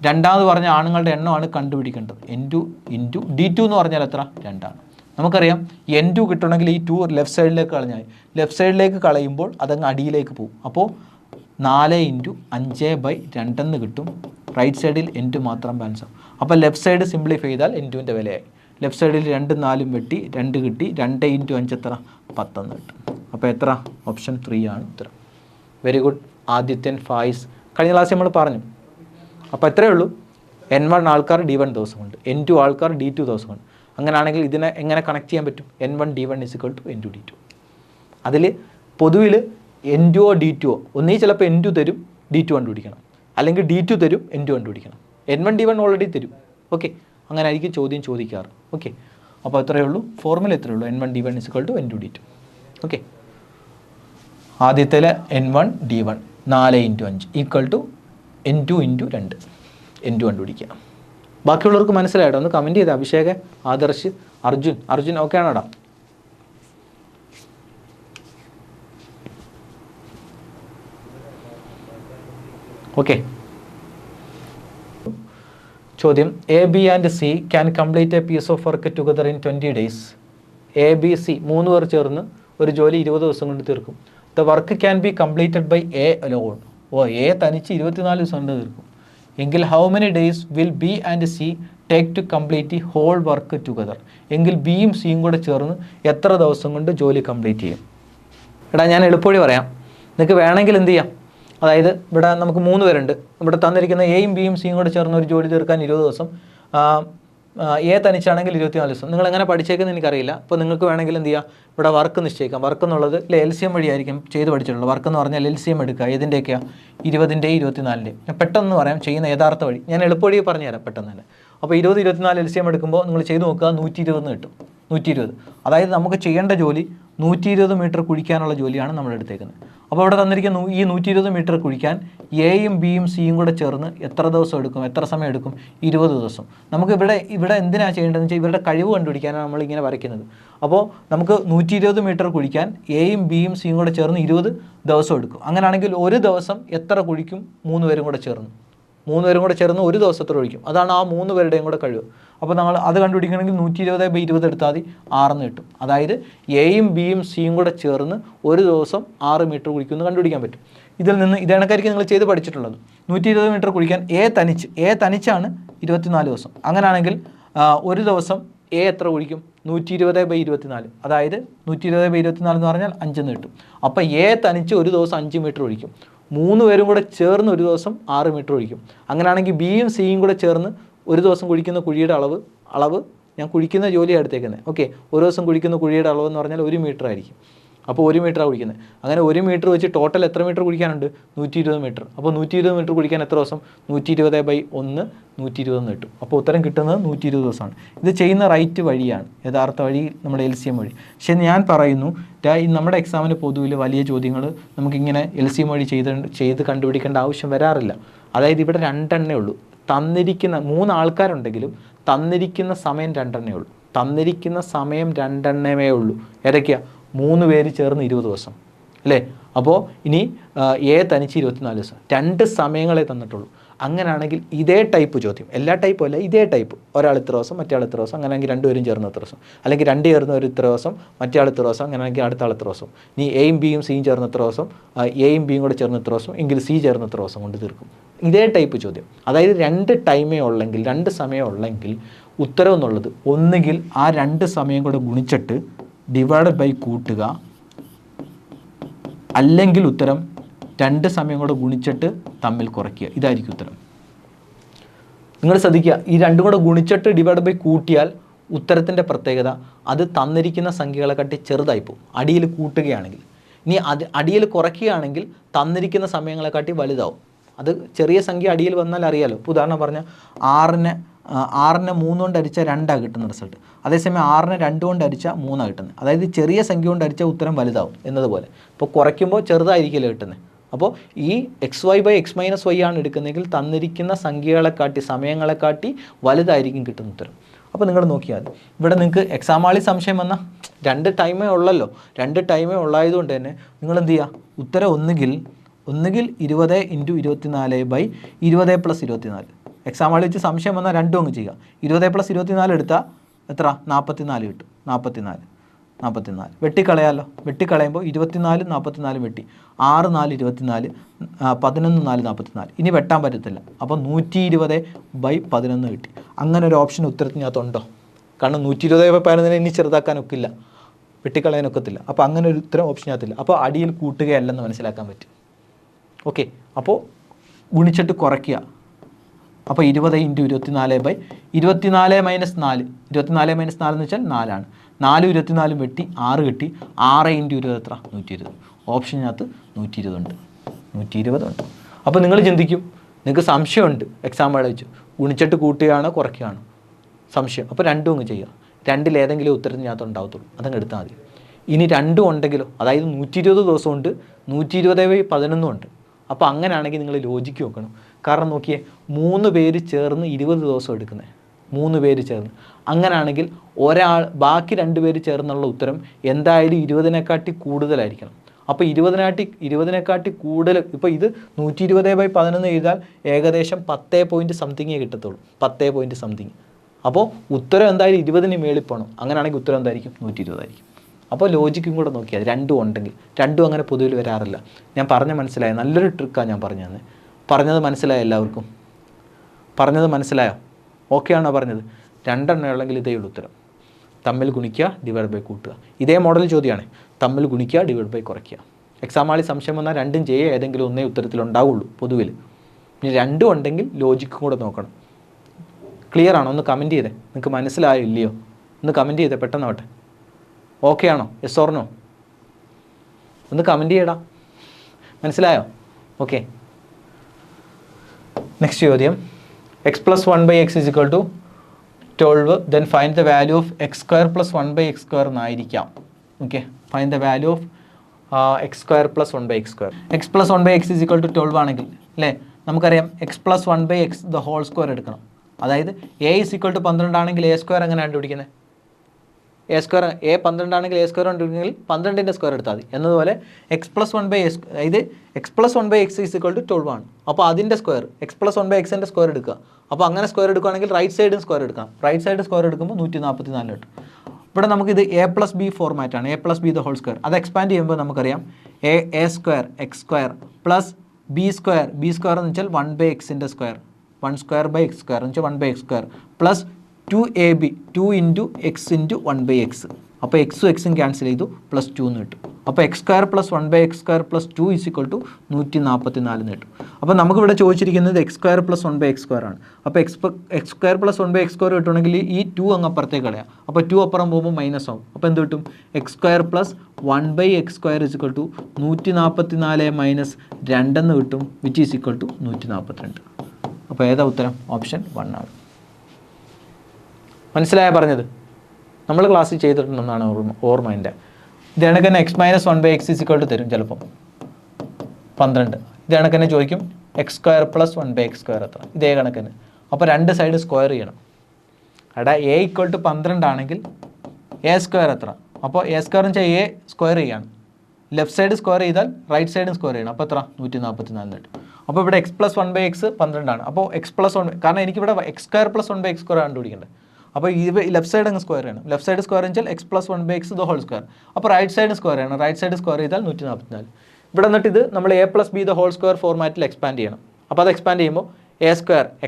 രണ്ടാമത് പറഞ്ഞ ആണുങ്ങളുടെ എണ്ണമാണ് കണ്ടുപിടിക്കേണ്ടത്. N2 ഇൻറ്റു D2 എന്ന് പറഞ്ഞാൽ എത്ര? 2 ആണ്. നമുക്കറിയാം N2 കിട്ടണമെങ്കിൽ ഈ 2 ലെഫ്റ്റ് സൈഡിലേക്ക് കളഞ്ഞാൽ, ലെഫ്റ്റ് സൈഡിലേക്ക് കളയുമ്പോൾ അതങ്ങ് അടിയിലേക്ക് പോകും. അപ്പോൾ 4 × 5/2 എന്ന് കിട്ടും. റൈറ്റ് സൈഡിൽ N2 മാത്രം ബാലൻസ് ആവും. അപ്പോൾ ലെഫ്റ്റ് സൈഡ് സിംപ്ലിഫൈ ചെയ്താൽ N2ൻ്റെ വിലയായി. ലെഫ്റ്റ് സൈഡിൽ 2 4 വെട്ടി 2 കിട്ടി. 2 × 5 എത്ര? 10 എന്ന് കിട്ടും. അപ്പോൾ എത്ര? ഓപ്ഷൻ 3 ആണ് ഉത്തരം. Very good Adithyan, Faiz. കഴിഞ്ഞ ക്ലാസ് നമ്മൾ പറഞ്ഞു. അപ്പോൾ എത്രയേ ഉള്ളൂ? N1 ആൾക്കാർ D1 ദിവസം കൊണ്ട്, N2 ആൾക്കാർ D2 ദിവസം കൊണ്ട്. അങ്ങനെയാണെങ്കിൽ ഇതിനെ എങ്ങനെ കണക്ട് ചെയ്യാൻ പറ്റും? N1 D1 = N2 D2. അതിൽ പൊതുവിൽ N2 D2 ഒന്നീ ചിലപ്പോൾ N2 തരും, D2 കണ്ടുപിടിക്കണം, അല്ലെങ്കിൽ D2 തരും, N2 കണ്ടുപിടിക്കണം. N1 D1 ഓൾറെഡി തരും. ഓക്കെ, അങ്ങനെ ആയിരിക്കും ചോദ്യം ചോദിക്കാറ്. ഓക്കെ, അപ്പോൾ എത്രയേ ഉള്ളൂ? ഫോർമുല എത്രയേ ഉള്ളൂ? N1 D1 = N2 D2. Okay, ആദ്യത്തേലെ N1 D1 4 × 5 = N2 × 2. N2 കണ്ടുപിടിക്കുക. ബാക്കിയുള്ളവർക്ക് മനസ്സിലായിട്ടോ? ഒന്ന് കമൻറ്റ് ചെയ്ത്. അഭിഷേക്, ആദർശ്, അർജുൻ ഓക്കെ ആണോടാ? ഓക്കെ, ചോദ്യം. A, B and C can complete a piece of work together in 20 days. A, B, C 3 പേർ ചേർന്ന് ഒരു ജോലി 20 ദിവസം കൊണ്ട് തീർക്കും. The work can be completed by A alone. A തനിച്ച് 24 ദിവസം കൊണ്ട് തീർക്കും. എങ്കിൽ how many days will B and C take to complete the whole work together? എങ്കിൽ ബിയും സിയും കൂടെ ചേർന്ന് എത്ര ദിവസം കൊണ്ട് ജോലി കംപ്ലീറ്റ് ചെയ്യും? എടാ ഞാൻ എളുപ്പവഴി പറയാം, നിങ്ങൾക്ക് വേണമെങ്കിൽ എന്ത് ചെയ്യാം. അതായത് ഇവിടെ നമുക്ക് 3 പേരുണ്ട്. ഇവിടെ തന്നിരിക്കുന്ന എയും ബിയും സിയും കൂടെ ചേർന്ന് ഒരു ജോലി തീർക്കാൻ 20 ദിവസം. എ തനിച്ചാണെങ്കിൽ 24 ദിവസം. നിങ്ങൾ എങ്ങനെ പഠിച്ചേക്കെന്ന് എനിക്കറിയില്ല. അപ്പോൾ നിങ്ങൾക്ക് വേണമെങ്കിൽ എന്ത് ചെയ്യുക, ഇവിടെ വർക്ക് നിശ്ചയിക്കാം. വർക്ക് എന്നുള്ളത് LCM വഴിയായിരിക്കും ചെയ്ത് പഠിച്ചിട്ടുള്ളത്. വർക്ക് എന്ന് പറഞ്ഞാൽ LCM എടുക്കുക. ഏതിൻ്റെയൊക്കെയാണ്? 20ൻ്റെയും 24ൻ്റെയും. ഞാൻ പെട്ടെന്ന് പറയാം ചെയ്യുന്ന യഥാർത്ഥ വഴി. ഞാൻ എളുപ്പവഴി പറഞ്ഞുതരാം പെട്ടെന്ന് തന്നെ. അപ്പോൾ 20 24 LCM എടുക്കുമ്പോൾ നിങ്ങൾ ചെയ്ത് നോക്കുക, 120 കിട്ടും. 120. അതായത് നമുക്ക് ചെയ്യേണ്ട ജോലി 120 മീറ്റർ കുഴിക്കാനുള്ള ജോലിയാണ് നമ്മൾ എടുത്തേക്കുന്നത്. അപ്പോൾ ഇവിടെ തന്നിരിക്കുന്ന ഈ 120 മീറ്റർ കുഴിക്കാൻ എയും ബിയും സിയും കൂടെ ചേർന്ന് എത്ര ദിവസം എടുക്കും? എത്ര സമയം എടുക്കും? 20 ദിവസം. നമുക്ക് ഇവിടെ എന്തിനാണ് ചെയ്യേണ്ടതെന്ന് വെച്ചാൽ ഇവരുടെ കഴിവ് കണ്ടുപിടിക്കാനാണ് നമ്മളിങ്ങനെ വരയ്ക്കുന്നത്. അപ്പോൾ നമുക്ക് 120 മീറ്റർ കുഴിക്കാൻ എയും ബിയും സിയും കൂടെ ചേർന്ന് 20 ദിവസം എടുക്കും. അങ്ങനെയാണെങ്കിൽ ഒരു ദിവസം എത്ര കുഴിക്കും? 3 പേരും കൂടെ ചേർന്ന്. 3 പേരും കൂടെ ചേർന്ന് ഒരു ദിവസത്തിൽ ഒഴിക്കും. അതാണ് ആ 3 പേരുടെയും കൂടെ കഴിവ്. അപ്പോൾ നമ്മൾ അത് കണ്ടുപിടിക്കണമെങ്കിൽ 120/20 എടുത്താൽ മതി, 6 കിട്ടും. അതായത് എയും ബിയും സിയും കൂടെ ചേർന്ന് ഒരു ദിവസം 6 മീറ്റർ കുഴിക്കുമെന്ന് കണ്ടുപിടിക്കാൻ പറ്റും. ഇതിൽ നിന്ന് ഇതേണക്കായിരിക്കും നിങ്ങൾ ചെയ്ത് പഠിച്ചിട്ടുള്ളത്. 120 മീറ്റർ കുഴിക്കാൻ എ തനിച്ചാണ് 24 ദിവസം. അങ്ങനെയാണെങ്കിൽ ഒരു ദിവസം എ എത്ര കുഴിക്കും? 120/24. അതായത് 120/24 എന്ന് പറഞ്ഞാൽ 5 കിട്ടും. അപ്പോൾ എ തനിച്ച് ഒരു ദിവസം 5 മീറ്റർ ഒഴിക്കും. 3 പേരും കൂടെ ചേർന്ന് ഒരു ദിവസം 6 മീറ്റർ ഒഴിക്കും. അങ്ങനെയാണെങ്കിൽ ബിയും സിയും കൂടെ ചേർന്ന് ഒരു ദിവസം കുഴിക്കുന്ന കുഴിയുടെ അളവ് ഞാൻ കുഴിക്കുന്ന ജോലിയാണ് എടുത്തേക്കുന്നത്. ഓക്കെ, ഒരു ദിവസം കുഴിക്കുന്ന കുഴിയുടെ അളവ് എന്ന് പറഞ്ഞാൽ 1 മീറ്റർ ആയിരിക്കും. അപ്പോൾ 1 മീറ്ററാണ് കുടിക്കുന്നത്. അങ്ങനെ 1 മീറ്റർ വെച്ച് ടോട്ടൽ എത്ര മീറ്റർ കുടിക്കാനുണ്ട്? 120 മീറ്റർ. അപ്പോൾ 120 മീറ്റർ കുടിക്കാൻ എത്ര ദിവസം? 120/1 120 കിട്ടും. അപ്പോൾ ഉത്തരം കിട്ടുന്നത് 120 ദിവസമാണ്. ഇത് ചെയ്യുന്ന റൈറ്റ് വഴിയാണ്, യഥാർത്ഥ വഴി നമ്മുടെ LCM വഴി. പക്ഷേ ഞാൻ പറയുന്നു നമ്മുടെ എക്സാമിന് പൊതുവിൽ വലിയ ചോദ്യങ്ങൾ നമുക്കിങ്ങനെ LCM വഴി ചെയ്ത് കണ്ടുപിടിക്കേണ്ട ആവശ്യം വരാറില്ല. അതായത് ഇവിടെ 2 എണ്ണേ ഉള്ളൂ. തന്നിരിക്കുന്ന 3 ആൾക്കാരുണ്ടെങ്കിലും തന്നിരിക്കുന്ന സമയം 2 എണ്ണേ ഉള്ളൂ. തന്നിരിക്കുന്ന സമയം 2 എണ്ണമേ ഉള്ളൂ. ഏതൊക്കെയാണ്? 3 പേര് ചേർന്ന് 20 ദിവസം അല്ലേ? അപ്പോൾ ഇനി A തനിച്ച് 24 ദിവസം. 2 സമയങ്ങളെ തന്നിട്ടുള്ളൂ. അങ്ങനെയാണെങ്കിൽ ഇതേ ടൈപ്പ് ചോദ്യം, എല്ലാ ടൈപ്പും അല്ല, ഇതേ ടൈപ്പ്, ഒരാൾ ഇത്ര ദിവസം മറ്റേ ആൾ ഇത്ര ദിവസം, അങ്ങനെയാണെങ്കിൽ 2 പേരും ചേർന്ന് ഇത്ര ദിവസം, അല്ലെങ്കിൽ 2 ചേർന്ന് ഒരു ഇത്ര ദിവസം മറ്റേ ആൾ ഇത്ര ദിവസം, അങ്ങനെയാണെങ്കിൽ അടുത്ത ആൾ ഇത്ര ദിവസം. ഇനി Aയും Bയും Cയും ചേർന്ന് ഇത്ര ദിവസം, Aയും Bയും കൂടെ ചേർന്ന് ഇത്ര ദിവസം, എങ്കിൽ C ചേർന്ന് ഇത്ര ദിവസം കൊണ്ട് തീർക്കും. ഇതേ ടൈപ്പ് ചോദ്യം. അതായത് 2 ടൈമേ ഉള്ളെങ്കിൽ, 2 സമയം ഉള്ളെങ്കിൽ ഉത്തരം എന്നുള്ളത് ഒന്നുകിൽ ആ 2 സമയം കൂടെ ഗുണിച്ചിട്ട് ഡിവൈഡഡ് ബൈ കൂട്ടുക, അല്ലെങ്കിൽ ഉത്തരം 2 സമയം കൂടെ ഗുണിച്ചിട്ട് തമ്മിൽ കുറയ്ക്കുക. ഇതായിരിക്കും ഉത്തരം. നിങ്ങൾ ശ്രദ്ധിക്കുക, ഈ 2 കൂടെ ഗുണിച്ചിട്ട് ഡിവൈഡ് ബൈ കൂട്ടിയാൽ ഉത്തരത്തിൻ്റെ പ്രത്യേകത അത് തന്നിരിക്കുന്ന സംഖ്യകളെക്കാട്ടി ചെറുതായി പോകും അടിയിൽ കൂട്ടുകയാണെങ്കിൽ. ഇനി അടിയിൽ കുറയ്ക്കുകയാണെങ്കിൽ തന്നിരിക്കുന്ന സമയങ്ങളെക്കാട്ടി വലുതാവും. അത് ചെറിയ സംഖ്യ അടിയിൽ വന്നാൽ അറിയാലോ. ഇപ്പോൾ ഉദാഹരണം പറഞ്ഞാൽ 6നെ 3 കൊണ്ട് അടിച്ചാൽ 2 കിട്ടുന്ന റിസൾട്ട്. അതേസമയം 6നെ 2 കൊണ്ട് അടിച്ചാൽ 3 കിട്ടുന്നത്. അതായത് ചെറിയ സംഖ്യ കൊണ്ട് അടിച്ചാൽ ഉത്തരം വലുതാവും എന്നതുപോലെ. ഇപ്പോൾ കുറയ്ക്കുമ്പോൾ ചെറുതായിരിക്കില്ല കിട്ടുന്നത്. അപ്പോൾ ഈ xy/x-y ആണ് എടുക്കുന്നതെങ്കിൽ തന്നിരിക്കുന്ന സംഖ്യകളെക്കാട്ടി സമയങ്ങളെക്കാട്ടി വലുതായിരിക്കും കിട്ടുന്ന ഉത്തരം. അപ്പോൾ നിങ്ങൾ നോക്കിയാൽ മതി. ഇവിടെ നിങ്ങൾക്ക് എക്സാം ഹാളിൽ സംശയം വന്നാൽ 2 ടൈമേ ഉള്ളല്ലോ, 2 ടൈമേ ഉള്ളായതുകൊണ്ട് തന്നെ നിങ്ങൾ എന്ത് ചെയ്യുക? ഉത്തരം ഒന്നുകിൽ 20 × 24/20 + 24. എക്സാം ഹാളിൽ വെച്ച് സംശയം വന്നാൽ 2 അങ്ങ് ചെയ്യുക. 20 + 24 എടുത്താൽ എത്ര? 44 കിട്ടും. 44 വെട്ടിക്കളയാമല്ലോ. വെട്ടിക്കളയുമ്പോൾ 24 44 വെട്ടി, 6 4 24, 11 4 44. ഇനി വെട്ടാൻ പറ്റത്തില്ല. അപ്പോൾ 120/11 കിട്ടി. അങ്ങനെ ഒരു ഓപ്ഷൻ ഉത്തരത്തിനകത്തുണ്ടോ? കാരണം 120/11 ഇനി ചെറുതാക്കാനൊക്കില്ല, വെട്ടിക്കളയാനൊക്കത്തില്ല. അപ്പോൾ അങ്ങനെ ഒരു ഉത്തരം ഓപ്ഷനകത്തില്ല. അപ്പോൾ അടിയിൽ കൂട്ടുകയല്ലെന്ന് മനസ്സിലാക്കാൻ പറ്റും. ഓക്കെ, അപ്പോൾ ഗുണിച്ചിട്ട് കുറയ്ക്കുക. അപ്പോൾ 20 × 24/24 - 4. 24 - 4 എന്ന് വെച്ചാൽ 4 ആണ്. 4 24 വെട്ടി 6 കിട്ടി. 6 × 20 എത്ര? 120. ഓപ്ഷനകത്ത് 120 ഉണ്ട്. 120 ഉണ്ട്. അപ്പോൾ നിങ്ങൾ ചിന്തിക്കും, നിങ്ങൾക്ക് സംശയമുണ്ട് എക്സാം ഹാളിൽ വെച്ച് ഗുണിച്ചിട്ട് കൂട്ടുകയാണോ കുറയ്ക്കുകയാണോ സംശയം. അപ്പോൾ 2 അങ്ങ് ചെയ്യുക. 2ൽ ഏതെങ്കിലും ഉത്തരത്തിനകത്ത് ഉണ്ടാകത്തുള്ളൂ, അതങ്ങ് എടുത്താൽ മതി. ഇനി 2 ഉണ്ടെങ്കിലോ, അതായത് 120 ദിവസമുണ്ട്, 120/11 ഉണ്ട്. അപ്പോൾ അങ്ങനെയാണെങ്കിൽ നിങ്ങൾ ലോജിക്ക് നോക്കണം. കാരണം നോക്കിയേ, 3 പേര് ചേർന്ന് 20 ദിവസം എടുക്കുന്നത്, 3 പേര് ചേർന്ന്. അങ്ങനെയാണെങ്കിൽ ബാക്കി 2 പേര് ചേർന്നുള്ള ഉത്തരം എന്തായാലും 20-നെക്കാട്ടി കൂടുതലായിരിക്കണം. അപ്പോൾ 20-നെക്കാട്ടി കൂടുതൽ. ഇപ്പോൾ ഇത് 120/11 എഴുതാൽ ഏകദേശം 10 പോയിൻറ്റ് സംതിങ്ങേ കിട്ടത്തുള്ളൂ, 10 പോയിൻറ്റ് സംതിങ്. അപ്പോൾ ഉത്തരം എന്തായാലും 20-ന് മേളിൽ പോകണം. അങ്ങനെയാണെങ്കിൽ ഉത്തരം എന്തായിരിക്കും? 120 ആയിരിക്കും. അപ്പോൾ ലോജിക്കും കൂടെ നോക്കിയാൽ 2 ഉണ്ടെങ്കിൽ, 2 അങ്ങനെ പൊതുവിൽ വരാറില്ല. ഞാൻ മനസ്സിലായോ? നല്ലൊരു ട്രിക്കാണ് ഞാൻ പറഞ്ഞു തന്നെ. പറഞ്ഞത് മനസ്സിലായോ എല്ലാവർക്കും? പറഞ്ഞത് മനസ്സിലായോ? ഓക്കെ ആണോ പറഞ്ഞത്? 2 എണ്ണം ഉള്ളെങ്കിൽ ഇതേ ഉള്ളൂ ഉത്തരം. തമ്മിൽ ഗുണിക്കുക, ഡിവൈഡ് ബൈ കൂട്ടുക. ഇതേ മോഡൽ ചോദ്യമാണ്. തമ്മിൽ ഗുണിക്കുക, ഡിവൈഡ് ബൈ കുറയ്ക്കുക. എക്സാം ഹാളിൽ സംശയം വന്നാൽ 2ഉം ചെയ്യുക, ഏതെങ്കിലും ഒന്നേ ഉത്തരത്തിലുണ്ടാവുള്ളൂ പൊതുവിൽ. ഇനി 2 ഉണ്ടെങ്കിൽ ലോജിക്കും കൂടെ നോക്കണം. ക്ലിയർ ആണോ? ഒന്ന് കമൻറ്റ് ചെയ്തേ. നിങ്ങൾക്ക് മനസ്സിലായോ ഇല്ലയോ? ഒന്ന് കമൻറ്റ് ചെയ്തേ, പെട്ടെന്നാവട്ടെ. ഓക്കെ ആണോ? Yes or no? ഒന്ന് കമൻറ്റ് ചെയ്യടാ. മനസ്സിലായോ? ഓക്കെ. നെക്സ്റ്റ് ചോദ്യം. x + 1/x = 12. Then find the value of x² + 1/x² എന്നായിരിക്കാം. Okay, find the value of x² + 1/x². x + 1/x = 12 ആണെങ്കിൽ അല്ലേ, നമുക്കറിയാം x + 1/x (² എടുക്കണം. അതായത് a = 12 ആണെങ്കിൽ a² എങ്ങനെ കണ്ടുപിടിക്കുന്നത്? a² 12 ആണെങ്കിൽ a² കണ്ടുപിടിക്കണമെങ്കിൽ 12ൻ്റെ സ്ക്വയർ എടുത്താൽ മതി. എന്നതുപോലെ x + 1/x, അതായത് x + 1/x = 12 ആണ്. അപ്പോൾ അതിൻ്റെ സ്ക്വയർ, x + 1/xൻ്റെ സ്ക്വയർ എടുക്കുക. അപ്പോൾ അങ്ങനെ സ്ക്വയർ എടുക്കുകയാണെങ്കിൽ റൈറ്റ് സൈഡും സ്ക്വയർ എടുക്കാം. റൈറ്റ് സൈഡ് സ്ക്വയർ എടുക്കുമ്പോൾ 144 കിട്ടും. ഇവിടെ നമുക്കിത് a + b ഫോർമാറ്റാണ്, a + b (²). അത് എക്സ്പാൻഡ് ചെയ്യുമ്പോൾ നമുക്കറിയാം a² x² പ്ലസ് b² എന്ന് വെച്ചാൽ 1/xൻ്റെ സ്ക്വയർ, 1/x² എന്ന് വെച്ചാൽ 1/x² plus 2ab 2 × x × 1/x. അപ്പോൾ x ഉം ക്യാൻസൽ ചെയ്തു, +2 എന്ന് കിട്ടും. അപ്പോൾ എക്സ് സ്ക്വയർ പ്ലസ് 1/x² + 2 = 144 കിട്ടും. അപ്പോൾ നമുക്കിവിടെ ചോദിച്ചിരിക്കുന്നത് എക്സ് സ്ക്വയർ പ്ലസ് 1/x² ആണ്. അപ്പോൾ എക്സ് സ്ക്വയർ പ്ലസ് 1/x² കിട്ടണമെങ്കിൽ ഈ 2 അങ്ങ് അപ്പുറത്തേക്ക് കളയാം. അപ്പോൾ 2 അപ്പുറം പോകുമ്പോൾ മൈനസ് ആവും. അപ്പോൾ എന്ത് കിട്ടും? എക്സ് സ്ക്വയർ പ്ലസ് 1/x² = 144 - 2 എന്ന് കിട്ടും, വിച്ച് ഈസ് ഈക്വൽ ടു 142. അപ്പോൾ ഏതാ ഉത്തരം? ഓപ്ഷൻ 1 ആണ്. മനസ്സിലായ പറഞ്ഞത്? നമ്മൾ ക്ലാസ്സിൽ ചെയ്തിട്ടുണ്ടെന്നാണ് ഓർമ്മ എൻ്റെ. ഇത് കണക്ക് തന്നെ എക്സ് മൈനസ് 1/x തരും ചിലപ്പോൾ 12. ഇത് കണക്ക് തന്നെ ചോദിക്കും എക്സ് സ്ക്വയർ പ്ലസ് 1/x² എത്ര, ഇതേ കണക്ക് തന്നെ. അപ്പോൾ രണ്ട് സൈഡ് സ്ക്വയർ ചെയ്യണം. എടാ a = 12 ആണെങ്കിൽ a² എത്ര? അപ്പോൾ a² എന്ന് വെച്ചാൽ a സ്ക്വയർ ചെയ്യാണ്. ലെഫ്റ്റ് സൈഡ് സ്ക്വയർ ചെയ്താൽ റൈറ്റ് സൈഡും സ്ക്വയർ ചെയ്യണം. അപ്പോൾ എത്ര? 144 കിട്ടും. അപ്പോൾ ഇവിടെ x + 1/x 12 ആണ്. അപ്പോൾ x + 1, കാരണം എനിക്കിവിടെ x² + 1/x² കണ്ടുപിടിക്കേണ്ടത്. അപ്പോൾ ഈ ലെഫ്റ്റ് സൈഡ് അങ്ങ് സ്ക്വയർ ചെയ്യണം. ലെഫ്റ്റ് സൈഡ് സ്ക്വയർ വെച്ചാൽ x + 1/x². അപ്പോൾ റൈറ്റ് സൈഡ് സ്ക്വയർ ചെയ്യണം. റൈറ്റ് സൈഡ് സ്ക്വയർ ചെയ്താൽ 144. ഇവിടെ എന്നിട്ട് ഇത് നമ്മൾ a + b² ഫോർമാറ്റിൽ എക്സ്പാൻഡ് ചെയ്യണം. അപ്പോൾ അത് എക്സ്പാൻഡ് ചെയ്യുമ്പോൾ a²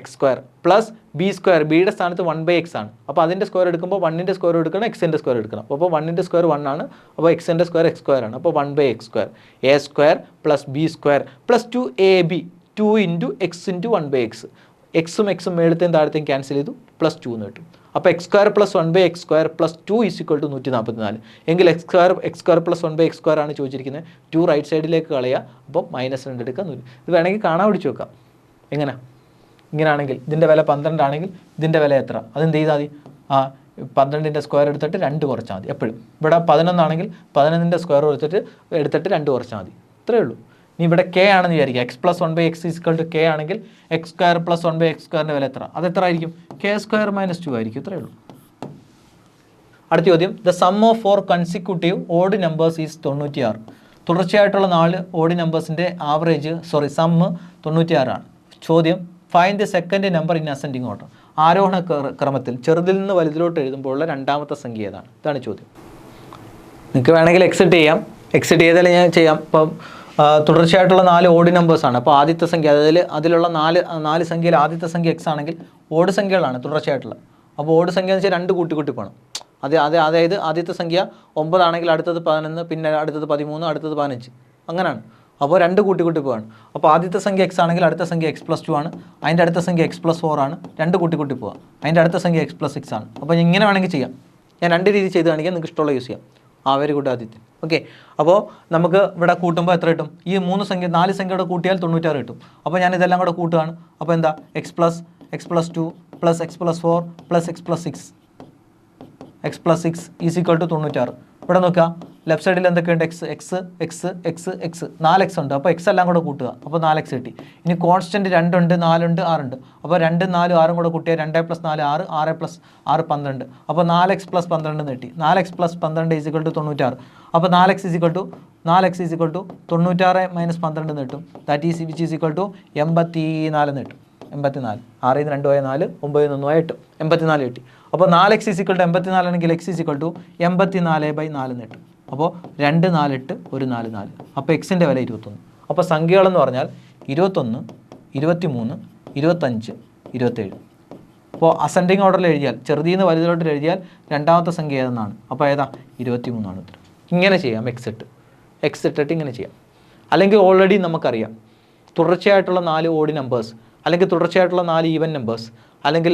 x² പ്ലസ് b², ബിയുടെ സ്ഥാനത്ത് 1/x ആണ്. അപ്പോൾ അതിൻ്റെ സ്ക്വയർ എടുക്കുമ്പോൾ 1ൻ്റെ സ്ക്വയർ എടുക്കണം, എക്സിൻ്റെ സ്ക്വയർ എടുക്കണം. അപ്പോൾ 1ൻ്റെ സ്ക്വയർ 1 ആണ്, അപ്പോൾ എക്സിൻ്റെ സ്ക്വയർ x² ആണ്. അപ്പോൾ 1/x², a² plus b² plus 2ab, 2 × x × 1/x. എക്സും എക്സും മേളത്തെയും താഴത്തെയും ക്യാൻസൽ ചെയ്തു, പ്ലസ് 2 എന്ന് കിട്ടും. അപ്പോൾ x² + 1/x² + 2 = 144. എങ്കിൽ x² + 1/x² ആണ് ചോദിച്ചിരിക്കുന്നത്. 2 റൈറ്റ് സൈഡിലേക്ക് കളയുക, അപ്പോൾ -2 എടുക്കുക. ഇത് വേണമെങ്കിൽ കാണാൻ പിടിച്ച് വെക്കാം. എങ്ങനെ? ഇങ്ങനെയാണെങ്കിൽ ഇതിൻ്റെ വില 12 ആണെങ്കിൽ ഇതിൻ്റെ വില എത്ര? അതെന്ത് ചെയ്താൽ മതി? 12ൻ്റെ സ്ക്വയർ എടുത്തിട്ട് 2 കുറച്ചാൽ മതി. എപ്പോഴും ഇവിടെ 11 ആണെങ്കിൽ 11ൻ്റെ സ്ക്വയർ എടുത്തിട്ട് 2 കുറച്ചാൽ മതി. ഇത്രയേ ഉള്ളൂ. ഇനി ഇവിടെ k ആണെന്ന് വിചാരിക്കുക. x + 1/x = k ആണെങ്കിൽ x² + 1/x² വില എത്ര? അത് എത്ര ആയിരിക്കും? k² - 2 ആയിരിക്കും. ഇത്രയേ ഉള്ളൂ. അടുത്ത ചോദ്യം, the sum of 4 consecutive odd numbers is 96. തുടർച്ചയായിട്ടുള്ള 4 ഓഡ് നമ്പേഴ്സിൻ്റെ സമ്മ് 96 ആണ്. ചോദ്യം, find the second number in ascending order. ആരോഹണ ക്രമത്തിൽ ചെറുതിൽ നിന്ന് വലുതിലോട്ട് എഴുതുമ്പോഴുള്ള രണ്ടാമത്തെ സംഖ്യ ഏതാണ്? ഇതാണ് ചോദ്യം. നിങ്ങൾക്ക് വേണമെങ്കിൽ എക്സിറ്റ് ചെയ്യാം. എക്സിറ്റ് ചെയ്താൽ ഞാൻ ചെയ്യാം. ഇപ്പം തുടർച്ചയായിട്ടുള്ള 4 ഓഡ് നമ്പേഴ്സാണ്. അപ്പോൾ ആദ്യത്തെ സംഖ്യ അതിലുള്ള 4 സംഖ്യയിൽ ആദ്യത്തെ സംഖ്യ x ആണെങ്കിൽ ഓഡ് സംഖ്യകളാണ് തുടർച്ചയായിട്ടുള്ള. അപ്പോൾ ഓഡ് സംഖ്യ എന്ന് വെച്ചാൽ 2 കൂട്ടി പോകണം. അതായത് ആദ്യത്തെ സംഖ്യ 9 ആണെങ്കിൽ അടുത്തത് 11, പിന്നെ അടുത്തത് 13, അടുത്തത് 15, അങ്ങനെയാണ്. അപ്പോൾ 2 കൂട്ടി പോവാണ്. അപ്പോൾ ആദ്യത്തെ സംഖ്യ x ആണെങ്കിൽ അടുത്ത സംഖ്യ x + 2 ആണ്. അതിൻ്റെ അടുത്ത സംഖ്യ x + 4 ആണ്. 2 കൂട്ടി പോവാം. അതിൻ്റെ അടുത്ത സംഖ്യ x + 6 ആണ്. അപ്പോൾ ഇങ്ങനെ വേണമെങ്കിൽ ചെയ്യാം. ഞാൻ 2 രീതി ചെയ്ത് കാണിക്കാൻ, നിങ്ങൾക്ക് ഇഷ്ടമുള്ള യൂസ് ചെയ്യാം. Very good ആദിത്യം. ഓക്കെ, അപ്പോൾ നമുക്ക് ഇവിടെ കൂട്ടുമ്പോൾ എത്ര കിട്ടും? ഈ 4 സംഖ്യയുടെ കൂട്ടിയാൽ 96 കിട്ടും. അപ്പോൾ ഞാൻ ഇതെല്ലാം കൂടെ കൂട്ടുകയാണ്. അപ്പോൾ എന്താ? x + 2 + x + 4 + x + 6 = 96. ഇവിടെ നോക്കുക, ലെഫ്റ്റ് സൈഡിൽ എന്തൊക്കെയുണ്ട്? x 4x ഉണ്ട്. അപ്പോൾ x എല്ലാം കൂടെ കൂട്ടുക. അപ്പോൾ 4x കിട്ടി. ഇനി കോൺസ്റ്റൻറ്റ് 2 ഉണ്ട്, 4 ഉണ്ട്, 6 ഉണ്ട്. അപ്പോൾ 2, 4, 6 കൂടെ കൂട്ടിയാൽ 2 + 4 6, 6 + 6 12. അപ്പോൾ 4x + 12 എന്ന് കിട്ടി. 4x + 12 = 96. അപ്പോൾ 4x = 96 - 12 എന്ന് കിട്ടും. That is which is equal to 84 എന്ന് കിട്ടും. 84. 6 ൽ 2 പോയ 4, 9 ൽ 1 പോയ 8, 84 കിട്ടി. അപ്പോൾ 4x = 84 ആണെങ്കിൽ x = 84/4 എന്ന് കിട്ടും. അപ്പോൾ 2 4 8 1 4 4. അപ്പോൾ എക്സിൻ്റെ വില 21. അപ്പോൾ സംഖ്യകളെന്ന് പറഞ്ഞാൽ 21, 23, 25, 27. അപ്പോൾ അസെൻഡിങ് ഓർഡറിൽ എഴുതിയാൽ, ചെറുതിൽ നിന്ന് വലുതിലോട്ട് എഴുതിയാൽ രണ്ടാമത്തെ സംഖ്യ ഏതെന്നാണ്? അപ്പോൾ ഏതാ? 23 ആണ് ഉത്തരം. ഇങ്ങനെ ചെയ്യാം. x ഇട്ടിട്ട് ഇങ്ങനെ ചെയ്യാം. അല്ലെങ്കിൽ ഓൾറെഡി നമുക്കറിയാം തുടർച്ചയായിട്ടുള്ള 4 ഓഡ് നമ്പേഴ്സ്, അല്ലെങ്കിൽ തുടർച്ചയായിട്ടുള്ള 4 ഈവൻ നമ്പേഴ്സ്, അല്ലെങ്കിൽ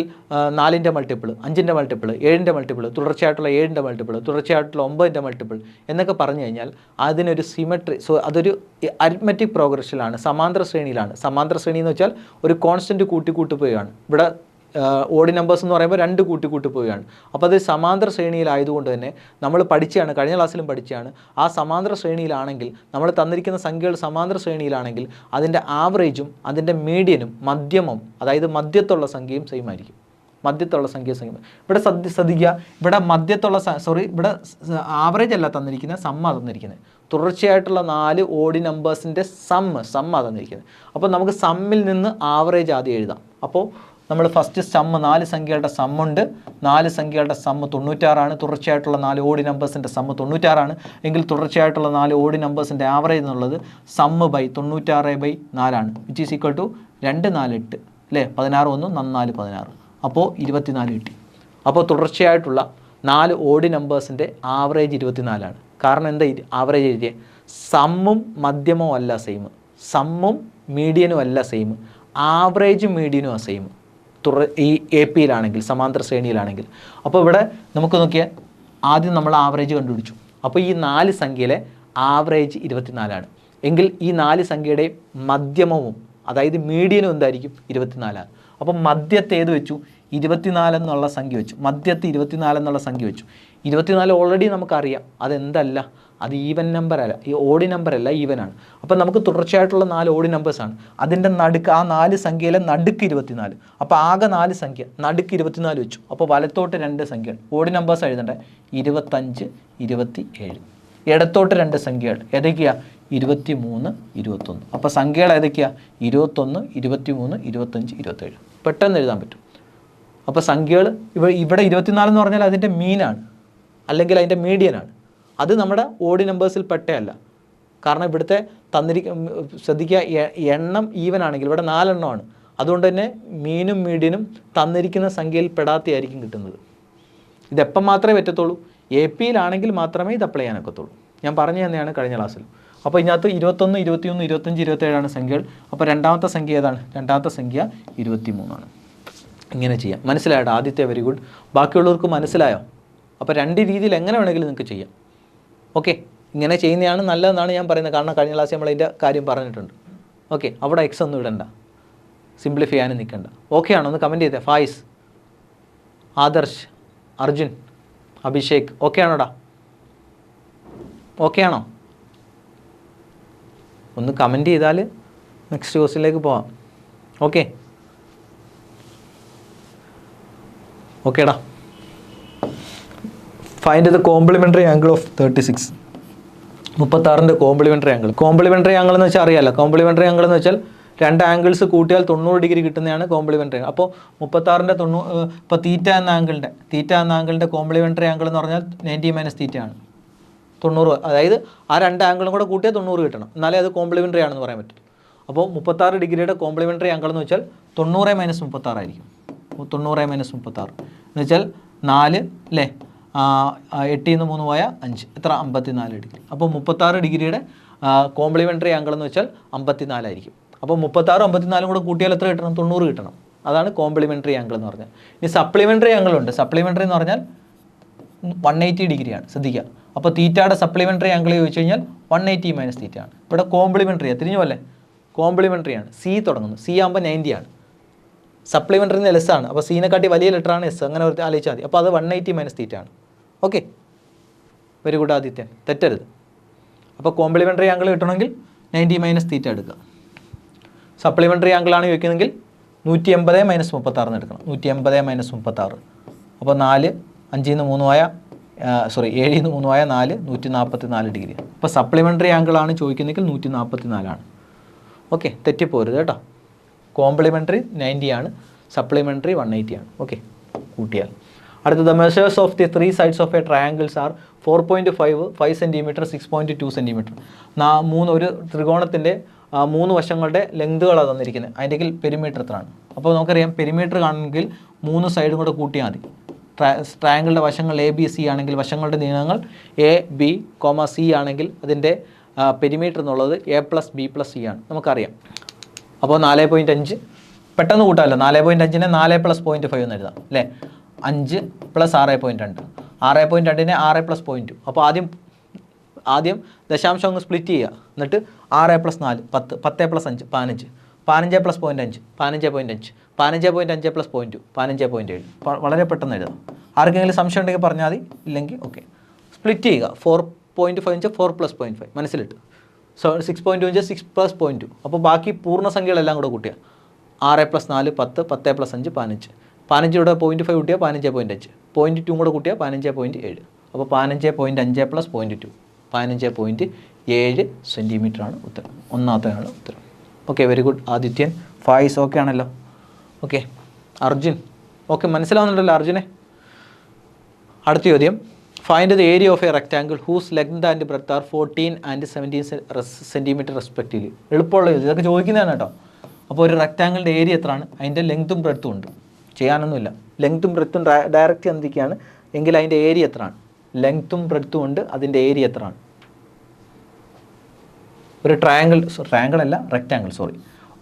4ൻ്റെ മൾട്ടിപ്പിൾ, 5ൻ്റെ മൾട്ടിപ്പിൾ, 7ൻ്റെ മൾട്ടിപ്പിൾ, തുടർച്ചയായിട്ടുള്ള 7ൻ്റെ മൾട്ടിപ്പിൾ, തുടർച്ചയായിട്ടുള്ള 9ൻ്റെ മൾട്ടിപ്പിൾ എന്നൊക്കെ പറഞ്ഞു കഴിഞ്ഞാൽ അതിനൊരു സിമെട്രി, അതൊരു അരിത്മെറ്റിക് പ്രോഗ്രഷനിലാണ്, സമാന്തര ശ്രേണിയിലാണ്. സമാന്തര ശ്രേണി എന്ന് വെച്ചാൽ ഒരു കോൺസ്റ്റൻറ്റ് കൂട്ടി പോവുകയാണ്. ഇവിടെ ഓഡ് നമ്പേഴ്സ് എന്ന് പറയുമ്പോൾ 2 കൂട്ടി പോവുകയാണ്. അപ്പോൾ അത് സമാന്തര ശ്രേണിയിലായതുകൊണ്ട് തന്നെ നമ്മൾ പഠിച്ചതാണ്, കഴിഞ്ഞ ക്ലാസ്സിലും പഠിച്ചതാണ്. ആ സമാന്തര ശ്രേണിയിലാണെങ്കിൽ, നമ്മൾ തന്നിരിക്കുന്ന സംഖ്യകൾ സമാന്തര ശ്രേണിയിലാണെങ്കിൽ അതിൻ്റെ ആവറേജും അതിൻ്റെ മീഡിയനും മധ്യമം, അതായത് മധ്യത്തുള്ള സംഖ്യയും സെയിം ആയിരിക്കും. മധ്യത്തുള്ള സംഖ്യ സെയിം. ഇവിടെ ശ്രദ്ധിക്കുക, ഇവിടെ മധ്യത്തുള്ള ഇവിടെ ആവറേജ് അല്ല തന്നിരിക്കുന്നത്, സമ്മ തന്നിരിക്കുന്നത്. തുടർച്ചയായിട്ടുള്ള 4 ഓഡ് നമ്പേഴ്സിൻ്റെ സമ്മ തന്നിരിക്കുന്നത്. അപ്പോൾ നമുക്ക് സമ്മിൽ നിന്ന് ആവറേജ് ആദ്യം എഴുതാം. അപ്പോൾ നമ്മൾ ഫസ്റ്റ് സമ്മ്, 4 സംഖ്യകളുടെ സമ്മുണ്ട്. 4 സംഖ്യകളുടെ സമ്മ് 96 ആണ്. തുടർച്ചയായിട്ടുള്ള 4 ഓഡ് നമ്പേഴ്സിൻ്റെ സമ്മ് 96 ആണ്. എങ്കിൽ തുടർച്ചയായിട്ടുള്ള 4 ഓഡ് നമ്പേഴ്സിൻ്റെ ആവറേജ് എന്നുള്ളത് സമ്മ് ബൈ 96/4 ആണ്. വിച്ച് ഈസ് ഈക്വൽ ടു 2 4 8 അല്ലേ? 16 1 4 16. അപ്പോൾ 24 കിട്ടി. അപ്പോൾ തുടർച്ചയായിട്ടുള്ള 4 ഓഡ് നമ്പേഴ്സിൻ്റെ ആവറേജ് 24 ആണ്. കാരണം എന്താ ആവറേജ് എഴുതിയേ? സമ്മും മധ്യമവും അല്ല സെയിം, സമ്മും മീഡിയനും അല്ല സെയിം, ആവറേജും മീഡിയനും ആ സെയിം ഈ എ പിയിലാണെങ്കിൽ, സമാന്തര ശ്രേണിയിലാണെങ്കിൽ. അപ്പോൾ ഇവിടെ നമുക്ക് നോക്കിയാൽ ആദ്യം നമ്മൾ ആവറേജ് കണ്ടുപിടിച്ചു. അപ്പോൾ ഈ 4 സംഖ്യയിലെ ആവറേജ് 24 എങ്കിൽ ഈ 4 സംഖ്യയുടെ മധ്യമവും അതായത് മീഡിയനും എന്തായിരിക്കും? 24. അപ്പം മധ്യത്തെ ഏത് വെച്ചു? 24 എന്നുള്ള സംഖ്യ വെച്ചു. മധ്യത്ത് 24 എന്നുള്ള സംഖ്യ വെച്ചു. 24 ഓൾറെഡി നമുക്കറിയാം അതെന്തല്ല, അത് ഈവൻ നമ്പർ അല്ല, ഈ ഓഡി നമ്പർ അല്ല, ഈവനാണ്. അപ്പം നമുക്ക് തുടർച്ചയായിട്ടുള്ള 4 ഓഡി നമ്പേഴ്സാണ്. അതിൻ്റെ നടുക്ക്, ആ 4 സംഖ്യയിലെ നടുക്ക് 24. അപ്പോൾ ആകെ 4 സംഖ്യ, നടുക്ക് 24 വെച്ചു. അപ്പോൾ വലത്തോട്ട് 2 സംഖ്യകൾ, ഓഡി നമ്പേഴ്സ് എഴുതണ്ടേ, 25, 27. ഇടത്തോട്ട് 2 സംഖ്യകൾ ഏതൊക്കെയാണ്? 23, 21. അപ്പോൾ സംഖ്യകൾ ഏതൊക്കെയാണ്? 21, 23, 25, 27. പെട്ടെന്ന് എഴുതാൻ പറ്റും. അപ്പോൾ സംഖ്യകൾ ഇവിടെ 24 എന്ന് പറഞ്ഞാൽ അതിൻ്റെ മീനാണ്, അല്ലെങ്കിൽ അതിൻ്റെ മീഡിയനാണ്. അത് നമ്മുടെ ഓഡി നമ്പേഴ്സിൽ പെട്ടയല്ല. കാരണം ഇവിടുത്തെ ശ്രദ്ധിക്കുക, എണ്ണം ഈവൻ ആണെങ്കിൽ ഇവിടെ 4 എണ്ണമാണ്. അതുകൊണ്ട് തന്നെ മീനും മീഡിയനും തന്നിരിക്കുന്ന സംഖ്യയിൽ പെടാത്തയായിരിക്കും കിട്ടുന്നത്. ഇതെപ്പം മാത്രമേ പറ്റത്തുള്ളൂ? എ പിയിലാണെങ്കിൽ മാത്രമേ ഇത് അപ്ലൈ ചെയ്യാനൊക്കത്തുള്ളൂ. ഞാൻ പറഞ്ഞു തന്നെയാണ് കഴിഞ്ഞ ക്ലാസ്സിൽ. അപ്പോൾ ഇതിനകത്ത് 21, 21, 25, 27 സംഖ്യകൾ. അപ്പോൾ രണ്ടാമത്തെ സംഖ്യ ഏതാണ്? രണ്ടാമത്തെ സംഖ്യ 23. ഇങ്ങനെ ചെയ്യാം. മനസ്സിലായോ? ആദ്യത്തെ വെരി ഗുഡ്. ബാക്കിയുള്ളവർക്ക് മനസ്സിലായോ? അപ്പോൾ 2 രീതിയിൽ എങ്ങനെ വേണമെങ്കിലും നിങ്ങൾക്ക് ചെയ്യാം. ഓക്കെ, ഇങ്ങനെ ചെയ്യുന്നതാണ് നല്ലതെന്നാണ് ഞാൻ പറയുന്നത്. കാരണം കഴിഞ്ഞ ക്ലാസ്സിൽ നമ്മൾ അതിൻ്റെ കാര്യം പറഞ്ഞിട്ടുണ്ട്. ഓക്കെ, അവിടെ എക്സ് ഒന്നും ഇടണ്ട, സിംപ്ലിഫൈ ചെയ്യാനും നിൽക്കണ്ട. ഓക്കെ ആണോ? ഒന്ന് കമൻറ്റ് ചെയ്തേ. ഫായിസ്, ആദർശ്, അർജുൻ, അഭിഷേക്, ഓക്കെ ആണോടാ? ഓക്കെ ആണോ? ഒന്ന് കമൻറ്റ് ചെയ്താൽ നെക്സ്റ്റ് ക്വസ്റ്റ്യനിലേക്ക് പോവാം. ഓക്കെ ഓക്കേടാ. Find the complementary angle of 36. 36ൻ്റെ കോംപ്ലിമെൻ്ററി ആംഗിൾ. കോംപ്ലിമെൻ്ററി ആംഗിൾ എന്ന് വെച്ചാൽ അറിയാമല്ലോ. കോംപ്ലിമെൻ്ററി ആംഗിൾ എന്ന് വെച്ചാൽ 2 ആംഗിൾസ് കൂട്ടിയാൽ 90 ഡിഗ്രി കിട്ടുന്നതാണ് കോംപ്ലിമെൻ്ററി. അപ്പോൾ 36ൻ്റെ 90, ഇപ്പോൾ തീറ്റ എന്ന ആംഗിളിൻ്റെ കോംപ്ലിമെൻ്ററി ആംഗിൾ എന്ന് പറഞ്ഞാൽ 90 - തീറ്റ ആണ്, 90. അതായത് ആ 2 ആംഗിളും കൂടെ കൂട്ടിയാൽ 90 കിട്ടണം, എന്നാലേ അത് കോംപ്ലിമെൻ്ററി ആണെന്ന് പറയാൻ പറ്റും. അപ്പോൾ 36 ഡിഗ്രിയുടെ കോംപ്ലിമെൻ്ററി ആംഗിൾ എന്ന് വെച്ചാൽ 90 - 36 ആയിരിക്കും. 90 - 36 എന്ന് വെച്ചാൽ 4 അല്ലേ, 8 - 3 = 5, എത്ര? 54 ഡിഗ്രി. അപ്പോൾ 36 ഡിഗ്രിയുടെ കോംപ്ലിമെൻ്ററി ആംഗിൾ എന്ന് വെച്ചാൽ 54 ആയിരിക്കും. അപ്പോൾ 36, 54 കൂടെ കൂട്ടിയാൽ എത്ര കിട്ടണം? 90 കിട്ടണം. അതാണ് കോംപ്ലിമെൻ്ററി ആംഗിൾ എന്ന് പറഞ്ഞാൽ. ഇനി സപ്ലിമെൻ്ററി ആംഗിൾ ഉണ്ട്. സപ്ലിമെൻ്ററി എന്ന് പറഞ്ഞാൽ 180 ഡിഗ്രിയാണ്. ശ്രദ്ധിക്കുക. അപ്പോൾ തീറ്റയുടെ സപ്ലിമെൻ്ററി ആംഗിൾ ചോദിച്ചു കഴിഞ്ഞാൽ 180 - തീറ്റ ആണ്. ഇവിടെ കോംപ്ലിമെൻ്ററിയാണ്, തിരിഞ്ഞു പോലെ കോംപ്ലിമെൻ്ററിയാണ്. സി തുടങ്ങുന്നു. സി ആകുമ്പോൾ 90 ആണ്. സപ്ലിമെൻ്ററിന് എസ് ആണ്. അപ്പോൾ സീനെക്കാട്ടി വലിയ ലെറ്ററാണ് എസ്. അങ്ങനെ ആലോചിച്ചാൽ മതി. അപ്പോൾ അത് 180 - തീറ്റ ആണ്. ഓക്കെ, വെരി ഗുഡ് ആദിത്യൻ, തെറ്റരുത്. അപ്പോൾ കോംപ്ലിമെൻ്ററി ആംഗിൾ കിട്ടണമെങ്കിൽ 90 - തീറ്റ എടുക്കുക. സപ്ലിമെൻ്ററി ആംഗിളാണ് ചോദിക്കുന്നതെങ്കിൽ 180 - 36 എടുക്കണം. 180 - 36. അപ്പോൾ 4, 5 - 3 = 7 - 3 = 4, 144 ഡിഗ്രി. അപ്പോൾ സപ്ലിമെൻ്ററി ആംഗിളാണ് ചോദിക്കുന്നതെങ്കിൽ 144 ആണ്. ഓക്കെ, തെറ്റിപ്പോരുത് കേട്ടോ. കോംപ്ലിമെൻ്ററി 90 ആണ്, സപ്ലിമെൻ്ററി 180 ആണ്. ഓക്കെ, കൂട്ടിയാൽ. അടുത്തത് measures of the 3 sides of A triangles are 4.5, 5 centimetre, 6.2 centimetre. ഒരു ത്രികോണത്തിൻ്റെ 3 വശങ്ങളുടെ ലെങ്തുകളാണ് തന്നിരിക്കുന്നത്. അതിൻ്റെ പെരിമീറ്റർ എത്രയാണ്? അപ്പോൾ നമുക്കറിയാം, പെരിമീറ്റർ കാണണമെങ്കിൽ 3 സൈഡും കൂടെ കൂട്ടിയാൽ മതി. ട്രയാങ്കിളിൻ്റെ വശങ്ങൾ എ ബി സി ആണെങ്കിൽ വശങ്ങളുടെ നീളങ്ങൾ AB, C ആണെങ്കിൽ അതിൻ്റെ പെരിമീറ്റർ എന്നുള്ളത് A+B+C ആണ്, നമുക്കറിയാം. അപ്പോൾ 4.5 പെട്ടെന്ന് കൂട്ടാമല്ലോ. 4.5നെ 4 + 0.5 എന്ന് എഴുതാം അല്ലേ. 5 + 6.2, 6.2നെ 6 + 0.2. അപ്പോൾ ആദ്യം ദശാംശം അങ്ങ് സ്പ്ലിറ്റ് ചെയ്യുക. എന്നിട്ട് 6 + 4 10, 10 + 5 15, 15 + 0.5 15.5, 15.5 + 0.2 15.7. വളരെ പെട്ടെന്ന് എഴുതാം. ആർക്കെങ്കിലും സംശയം ഉണ്ടെങ്കിൽ പറഞ്ഞാൽ മതി, ഇല്ലെങ്കിൽ ഓക്കെ. സ്പ്ലിറ്റ് ചെയ്യുക. 4.5 4 + 0.5 മനസ്സിലിട്ട്. 6.2 6 + 0.2. അപ്പോൾ ബാക്കി പൂർണ്ണസംഖ്യകളെല്ലാം കൂടെ കൂട്ടിയാൽ 6 + 4 10, 10 + 5 15, 15 ഇവിടെ 0.5 കൂട്ടിയാൽ 15.5, 0.2 കൂടെ കൂട്ടിയാൽ 15.7. അപ്പോൾ 15.5 + 0.2 15.7 സെൻറ്റിമീറ്ററാണ് ഉത്തരം. ഒന്നാമത്തെയാണ് ഉത്തരം. Okay, very good Adithyan. Faiz okay ആണല്ലോ. ഓക്കെ, അർജുൻ ഓക്കെ, മനസ്സിലാവുന്നുണ്ടല്ലോ അർജുനെ. അടുത്ത ചോദ്യം, find the area of a rectangle whose length and breadth are 14 and 17 centimetre respectively. എളുപ്പമുള്ള ചോദ്യം, ഇതൊക്കെ ചോദിക്കുന്നതാണ് കേട്ടോ. അപ്പോൾ ഒരു റെക്റ്റാങ്കിളിൻ്റെ ഏരിയ എത്രയാണ്? അതിൻ്റെ ലെങ്ത്തും ബ്രെഡ്ത്തും ഉണ്ട്, ചെയ്യാനൊന്നുമില്ല. ലെങ്ത്തും ബ്രെഡ്ത്തും ഡയറക്റ്റ് തന്നിരിക്കുകയാണ് എങ്കിൽ അതിൻ്റെ ഏരിയ എത്രയാണ്? ലെങ്ത്തും ബ്രെഡ്ത്തും ഉണ്ട്, അതിൻ്റെ ഏരിയ എത്രയാണ്? ഒരു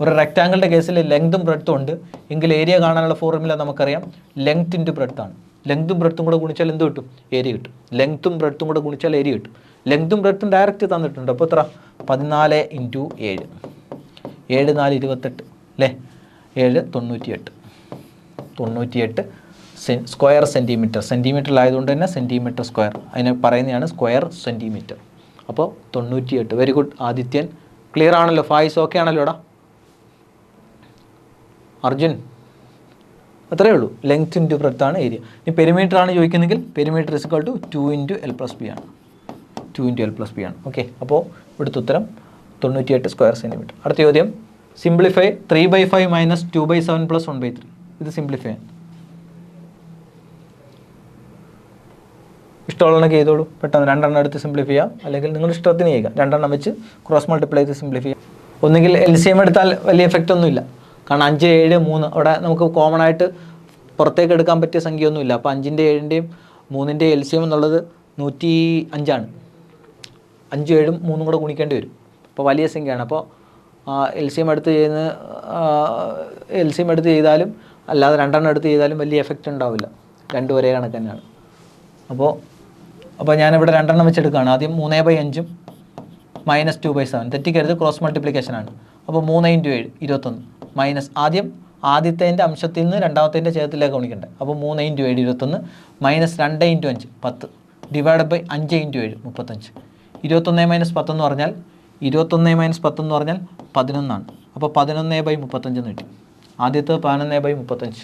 ഒരു റെക്റ്റാങ്കിളിൻ്റെ കേസിൽ ലെങ്ത്തും ബ്രെഡ്ത്തും ഉണ്ട് എങ്കിൽ ഏരിയ കാണാനുള്ള ഫോർമുല നമുക്കറിയാം, ലെങ്ത് ഇൻറ്റു ബ്രെഡ്ത്താണ്. ലെങ്ത്തും ബ്രെഡ്ത്തും കൂടെ ഗുണിച്ചാൽ എന്ത് കിട്ടും? ഏരിയ കിട്ടും. ലെങ്ത്തും ബ്രെഡ്ത്തും കൂടെ ഗുണിച്ചാൽ ഏരിയ കിട്ടും. ലെങ്ത്തും ബ്രെഡ്ത്തും ഡയറക്റ്റ് തന്നിട്ടുണ്ട്. അപ്പോൾ എത്ര? 14 × 7. 7 4 28 അല്ലേ? 7 98 സ്ക്വയർ സെൻറ്റിമീറ്റർ. സെൻറ്റിമീറ്ററിലായതുകൊണ്ട് തന്നെ സെൻറ്റിമീറ്റർ സ്ക്വയർ, അതിനെ പറയുന്നതാണ് സ്ക്വയർ സെൻറ്റിമീറ്റർ. അപ്പോൾ 98. Very good Adithyan. ക്ലിയർ ആണല്ലോ? ഫായിസ് ഓക്കെ ആണല്ലോ? അർജുൻ അത്രയേ ഉള്ളൂ. ലെങ്ത് ഇൻറ്റു ബ്രെഡ്ത്ത് ആണ് ഏരിയ. ഇനി പെരിമീറ്റർ ആണ് ചോദിക്കുന്നെങ്കിൽ perimeter is equal to 2 × L+B ആണ്. 2 × L+B ആണ്. ഓക്കെ, അപ്പോൾ ഇവിടുത്തെ ഉത്തരം 98 സ്ക്വയർ സെൻറ്റിമീറ്റർ. അടുത്ത ചോദ്യം, സിംപ്ലിഫൈ 3/5 - 2/7 + 1/3. ഇത് സിംപ്ലിഫൈ ഇഷ്ടമുള്ളതൊക്കെ ചെയ്തോളൂ. പെട്ടെന്ന് 2 എടുത്ത് സിംപ്ലിഫൈ ചെയ്യാം, അല്ലെങ്കിൽ നിങ്ങളുടെ ഇഷ്ടത്തിന് ചെയ്യുക. 2 വെച്ച് ക്രോസ് മൾട്ടിപ്ലൈ ചെയ്ത് സിംപ്ലിഫൈ ചെയ്യാം. ഒന്നുകിൽ LCM എടുത്താൽ വലിയ എഫക്റ്റ് ഒന്നുമില്ല, കാരണം 5 7 3 അവിടെ നമുക്ക് കോമൺ ആയിട്ട് പുറത്തേക്ക് എടുക്കാൻ പറ്റിയ സംഖ്യയൊന്നുമില്ല. അപ്പോൾ 5ൻ്റെ 7ൻ്റെയും 3ൻ്റെയും LCM എന്നുള്ളത് 105 ആണ്. 5 7 3 കൂടെ ഗുണിക്കേണ്ടി വരും. അപ്പോൾ വലിയ സംഖ്യയാണ്. അപ്പോൾ LCM എടുത്ത് ചെയ്താലും അല്ലാതെ 2 എടുത്ത് ചെയ്താലും വലിയ എഫക്റ്റ് ഉണ്ടാവില്ല. 2 ഒരേ കണക്ക് തന്നെയാണ്. അപ്പോൾ ഞാനിവിടെ 2 വെച്ചെടുക്കുകയാണ്. ആദ്യം 3/5 - 2/7. തെറ്റിക്കരുത്, ക്രോസ് മൾട്ടിപ്ലിക്കേഷൻ ആണ്. അപ്പോൾ 3 × 7 21 മൈനസ് ആദ്യത്തേൻ്റെ അംശത്തിൽ നിന്ന് രണ്ടാമത്തേൻ്റെ ഛേദത്തിലേക്ക് ഗുണിക്കണ്ടേ. അപ്പോൾ 3 × 7 21 മൈനസ് 2 × 5 10 ഡിവൈഡ് ബൈ 5 × 7 35. 21 - 10 എന്ന് പറഞ്ഞാൽ 11 അപ്പോൾ 11/35 എന്ന് കിട്ടി. ആദ്യത്തെ 11/35.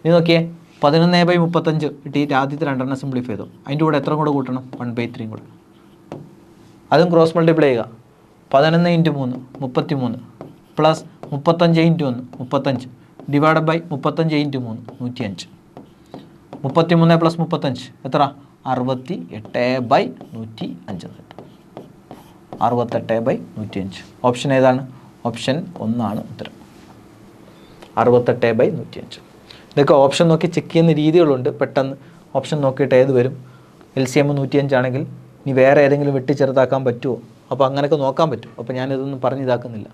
ഇനി നോക്കിയേ, 11/35 കിട്ടിയിട്ട് ആദ്യത്തെ 2 സിംപ്ലിഫൈ ചെയ്തു. അതിൻ്റെ കൂടെ എത്ര കൂടെ കൂട്ടണം? 1/3 കൂടെ. അതും ക്രോസ് മൾട്ടിപ്ലൈ ചെയ്യുക. 11 × 3 33 പ്ലസ് 35 × 1 35 ഡിവൈഡ് ബൈ 35 × 3 105. 33 + 35 എത്ര? 68/105 കിട്ടും. 68/105. ഓപ്ഷൻ ഏതാണ്? ഓപ്ഷൻ 1 ആണ് ഉത്തരം. 68/105. ഇതൊക്കെ ഓപ്ഷൻ നോക്കി ചെക്ക് ചെയ്യുന്ന രീതികളുണ്ട്. പെട്ടെന്ന് ഓപ്ഷൻ നോക്കിയിട്ട് ഏത് വരും? LCM 105 ആണെങ്കിൽ ഇനി വേറെ ഏതെങ്കിലും വെട്ടി ചെറുതാക്കാൻ പറ്റുമോ? അപ്പോൾ അങ്ങനെയൊക്കെ നോക്കാൻ പറ്റും. അപ്പോൾ ഞാനിതൊന്നും പറഞ്ഞ് ഇതാക്കുന്നില്ല.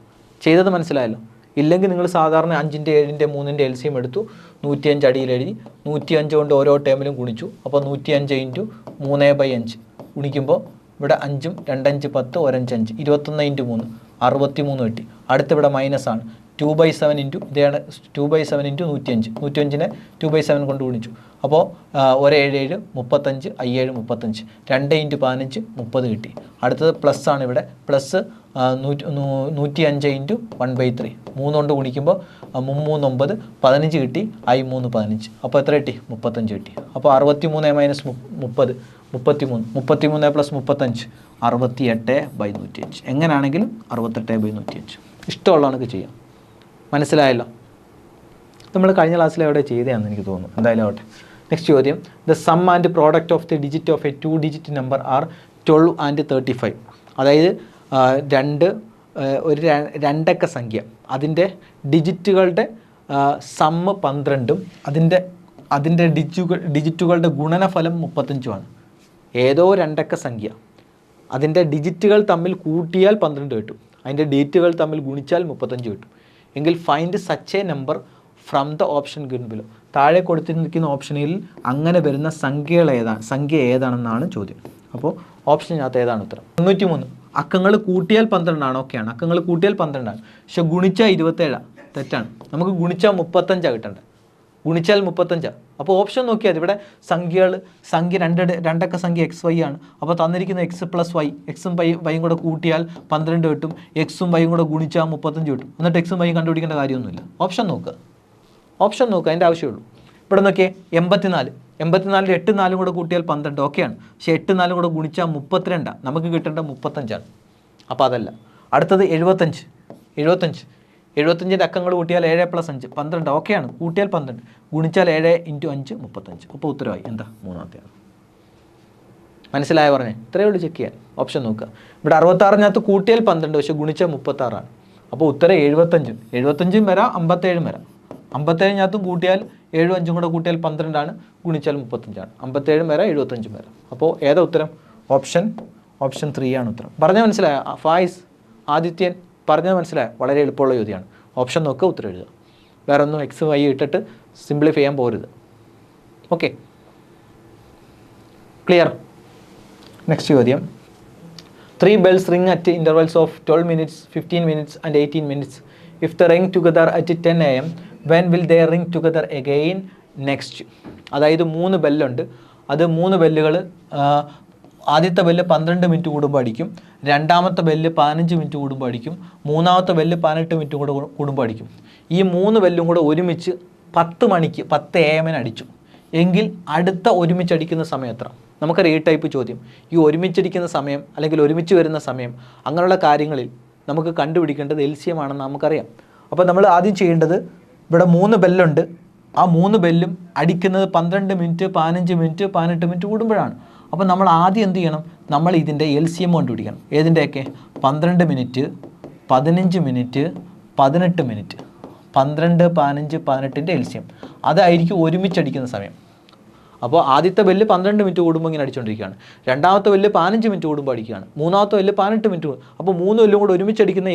ചെയ്തത് മനസ്സിലായല്ലോ? ഇല്ലെങ്കിൽ നിങ്ങൾ സാധാരണ 5ൻ്റെ 7ൻ്റെ 3ൻ്റെ LCM എടുത്തു, 105 അടിയിൽ എഴുതി, 105 കൊണ്ട് ഓരോ ടേമിലും ഗുണിച്ചു. അപ്പോൾ 105 × 3/5 ഗുണിക്കുമ്പോൾ ഇവിടെ 5 2 5 10 1 5 5 21 × 3 63 കിട്ടി. അടുത്തിവിടെ മൈനസാണ്. 2/7 × ഇതാണ് 2/7 × 105. 105നെ 2/7 കൊണ്ട് ഗുണിച്ചു. അപ്പോൾ 1 7 7 35 5 7 35 2 × 15 30 കിട്ടി. അടുത്തത് പ്ലസ് ആണ്. ഇവിടെ പ്ലസ് 105 × 1/3 3 കൊണ്ട് ഗുണിക്കുമ്പോൾ 3 9 15 കിട്ടി. 3 15 അപ്പോൾ എത്ര കിട്ടി? 35 കിട്ടി. അപ്പോൾ 63 - 30 33 33 + 35 68/105. എങ്ങനെയാണെങ്കിലും 68/105. ഇഷ്ടമുള്ള കണക്ക് ചെയ്യാം. മനസ്സിലായല്ലോ? നമ്മൾ കഴിഞ്ഞ ക്ലാസ്സിൽ എവിടെ ചെയ്തതാണെന്ന് എനിക്ക് തോന്നുന്നു. എന്തായാലും ആവട്ടെ. നെക്സ്റ്റ് ചോദ്യം, the sum and product of the digit of a 2 digit number are 12 and 35. അതായത് ഒരു 2 അക്ക സംഖ്യ, അതിൻ്റെ ഡിജിറ്റുകളുടെ സമ്മ് 12ഉം അതിൻ്റെ ഡിജിറ്റുകളുടെ ഗുണനഫലം 35ഉമാണ്. ഏതോ 2 അക്ക സംഖ്യ, അതിൻ്റെ ഡിജിറ്റുകൾ തമ്മിൽ കൂട്ടിയാൽ 12 കിട്ടും, അതിൻ്റെ ഡിജിറ്റുകൾ തമ്മിൽ ഗുണിച്ചാൽ 35 കിട്ടും. എങ്കിൽ find such A number from the option given below. താഴെ കൊടുത്തിരിക്കുന്ന ഓപ്ഷനിൽ അങ്ങനെ വരുന്ന സംഖ്യ ഏതാണെന്നാണ് ചോദ്യം. അപ്പോൾ ഓപ്ഷനകത്ത് ഏതാണ് ഉത്തരം? 93. അക്കങ്ങൾ കൂട്ടിയാൽ 12 ആണ്. ഓക്കെയാണ്, അക്കങ്ങൾ കൂട്ടിയാൽ 12 ആണ്. പക്ഷെ ഗുണിച്ചാൽ 27. തെറ്റാണ്. നമുക്ക് ഗുണിച്ചാൽ 35 കിട്ടേണ്ടത്. ഗുണിച്ചാൽ 35. അപ്പോൾ ഓപ്ഷൻ നോക്കിയാൽ ഇവിടെ സംഖ്യ 2 അക്ക സംഖ്യ XY ആണ്. അപ്പോൾ തന്നിരിക്കുന്ന X + Y, Xും Yയും കൂടെ കൂട്ടിയാൽ 12 കിട്ടും. Xും Yയും കൂടെ ഗുണിച്ചാൽ 35 കിട്ടും. എന്നിട്ട് Xും Yയും കണ്ടുപിടിക്കേണ്ട കാര്യമൊന്നുമില്ല. ഓപ്ഷൻ നോക്കുക, അതിൻ്റെ ആവശ്യമുള്ളൂ. ഇവിടെ നോക്കിയേ, 84. 84 8 4 കൂടെ കൂട്ടിയാൽ 12. ഓക്കെയാണ്. പക്ഷേ 8 4 കൂടെ ഗുണിച്ചാൽ 32. നമുക്ക് കിട്ടേണ്ട 35ആണ്. അപ്പോൾ അതല്ല. അടുത്തത് 75ൻ്റെ അക്കങ്ങൾ കൂട്ടിയാൽ 7 + 5 12. ഓക്കെയാണ്, കൂട്ടിയാൽ 12, ഗുണിച്ചാൽ 7 × 5 35. അപ്പോൾ ഉത്തരവായി എന്താ? മൂന്നാമത്തെയാണ്. മനസ്സിലായ പറഞ്ഞേ? ഇത്രയേ ഉള്ളൂ ചെക്ക് ചെയ്യാൻ. ഓപ്ഷൻ നോക്കുക. ഇവിടെ 66-നകത്ത് കൂട്ടിയാൽ 12, പക്ഷേ ഗുണിച്ചാൽ 36 ആണ്. അപ്പോൾ ഉത്തരം 75 വരാം, 57 വരാം. 57-നകത്തും കൂട്ടിയാൽ 7 5 കൂടെ കൂട്ടിയാൽ 12 ആണ്, ഗുണിച്ചാൽ 35 ആണ്. 57 വരെ 75 വരെ. അപ്പോൾ ഏതാ ഉത്തരം? ഓപ്ഷൻ 3 ആണ് ഉത്തരം. പറഞ്ഞാൽ മനസ്സിലായോ ഫായിസ്, ആദിത്യൻ? പറഞ്ഞത് മനസ്സിലായോ? വളരെ എളുപ്പമുള്ള ചോദ്യമാണ്. ഓപ്ഷൻ നോക്കുക, ഉത്തരം എഴുതുക. വേറെ ഒന്നും എക്സ് വൈ ഇട്ടിട്ട് സിംപ്ലിഫൈ ചെയ്യാൻ പോരുത്. Okay, clear? നെക്സ്റ്റ് ചോദ്യം. 3 bells ring at intervals of 12 minutes, 15 minutes and 18 minutes. If they ring together at 10 AM, when will they ring together again next? അതായത് 3 ബെല്ലുണ്ട്. അത് 3 ബെല്ലുകൾ ആദ്യത്തെ ബെല്ല് 12 മിനിറ്റ് കൂടുമ്പോൾ അടിക്കും, രണ്ടാമത്തെ ബെല്ല് 15 മിനിറ്റ് കൂടുമ്പോൾ അടിക്കും, മൂന്നാമത്തെ ബെല്ല് 18 മിനിറ്റ് കൂടുമ്പോൾ അടിക്കും. ഈ 3 ബെല്ലും കൂടെ ഒരുമിച്ച് 10 മണിക്ക് 10 AM അടിച്ചു എങ്കിൽ അടുത്ത ഒരുമിച്ചടിക്കുന്ന സമയം എത്ര? നമുക്കറിയാം ഈ ടൈപ്പ് ചോദ്യം. ഈ ഒരുമിച്ചടിക്കുന്ന സമയം അല്ലെങ്കിൽ ഒരുമിച്ച് വരുന്ന സമയം അങ്ങനെയുള്ള കാര്യങ്ങളിൽ നമുക്ക് കണ്ടുപിടിക്കേണ്ടത് LCM ആണെന്ന് നമുക്കറിയാം. അപ്പോൾ നമ്മൾ ആദ്യം ചെയ്യേണ്ടത്, ഇവിടെ 3 ബെല്ലുണ്ട്. ആ 3 ബെല്ലും അടിക്കുന്നത് 12 മിനിറ്റ് 15 മിനിറ്റ് 18 മിനിറ്റ് കൂടുമ്പോഴാണ്. അപ്പോൾ നമ്മൾ ആദ്യം എന്ത് ചെയ്യണം? നമ്മൾ ഇതിൻ്റെ LCM കണ്ടുപിടിക്കണം. ഏതിൻ്റെയൊക്കെ? 12 മിനിറ്റ് 15 മിനിറ്റ് 18 മിനിറ്റ് 12 15 18ൻ്റെ LCM. അതായിരിക്കും ഒരുമിച്ചടിക്കുന്ന സമയം. അപ്പോൾ ആദ്യത്തെ ബെല്ല് 12 മിനിറ്റ് കൂടുമ്പോൾ ഇങ്ങനെ അടിച്ചുകൊണ്ടിരിക്കുകയാണ്, രണ്ടാമത്തെ ബെല്ല് 15 മിനിറ്റ് കൂടുമ്പോൾ അടിക്കുകയാണ്, മൂന്നാമത്തെ ബെല്ല് 18 മിനിറ്റ് കൂടും. അപ്പോൾ 3 ബെല്ലും കൂടെ ഒരുമിച്ചടിക്കുന്ന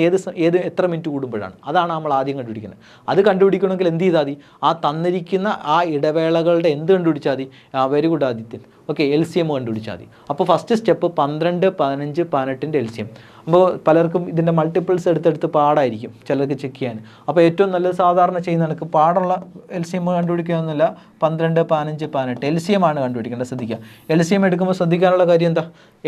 എത്ര മിനിറ്റ് കൂടുമ്പോഴാണ്? അതാണ് നമ്മൾ ആദ്യം കണ്ടുപിടിക്കുന്നത്. അത് കണ്ടുപിടിക്കണമെങ്കിൽ എന്ത് ചെയ്താൽ മതി? ആ തന്നിരിക്കുന്ന ആ ഇടവേളകളുടെ എന്ത് കണ്ടുപിടിച്ചാൽ മതി? Very good Adithyan. Okay, LCM കണ്ടുപിടിച്ചാൽ മതി. അപ്പോൾ ഫസ്റ്റ് സ്റ്റെപ്പ് 12 15 18ൻ്റെ LCM. അപ്പോൾ പലർക്കും ഇതിൻ്റെ മൾട്ടിപ്പിൾസ് എടുത്തെടുത്ത് പാടായിരിക്കും ചിലർക്ക് ചെക്ക് ചെയ്യാൻ. അപ്പോൾ ഏറ്റവും നല്ലത് സാധാരണ ചെയ്യുന്ന കണക്ക് പാടുള്ള LCM കണ്ടുപിടിക്കുകയെന്നില്ല, 12 15 18 LCM ആണ് കണ്ടുപിടിക്കേണ്ടത്. ശ്രദ്ധിക്കുക, LCM എടുക്കുമ്പോൾ ശ്രദ്ധിക്കാനുള്ള കാര്യം എന്താ?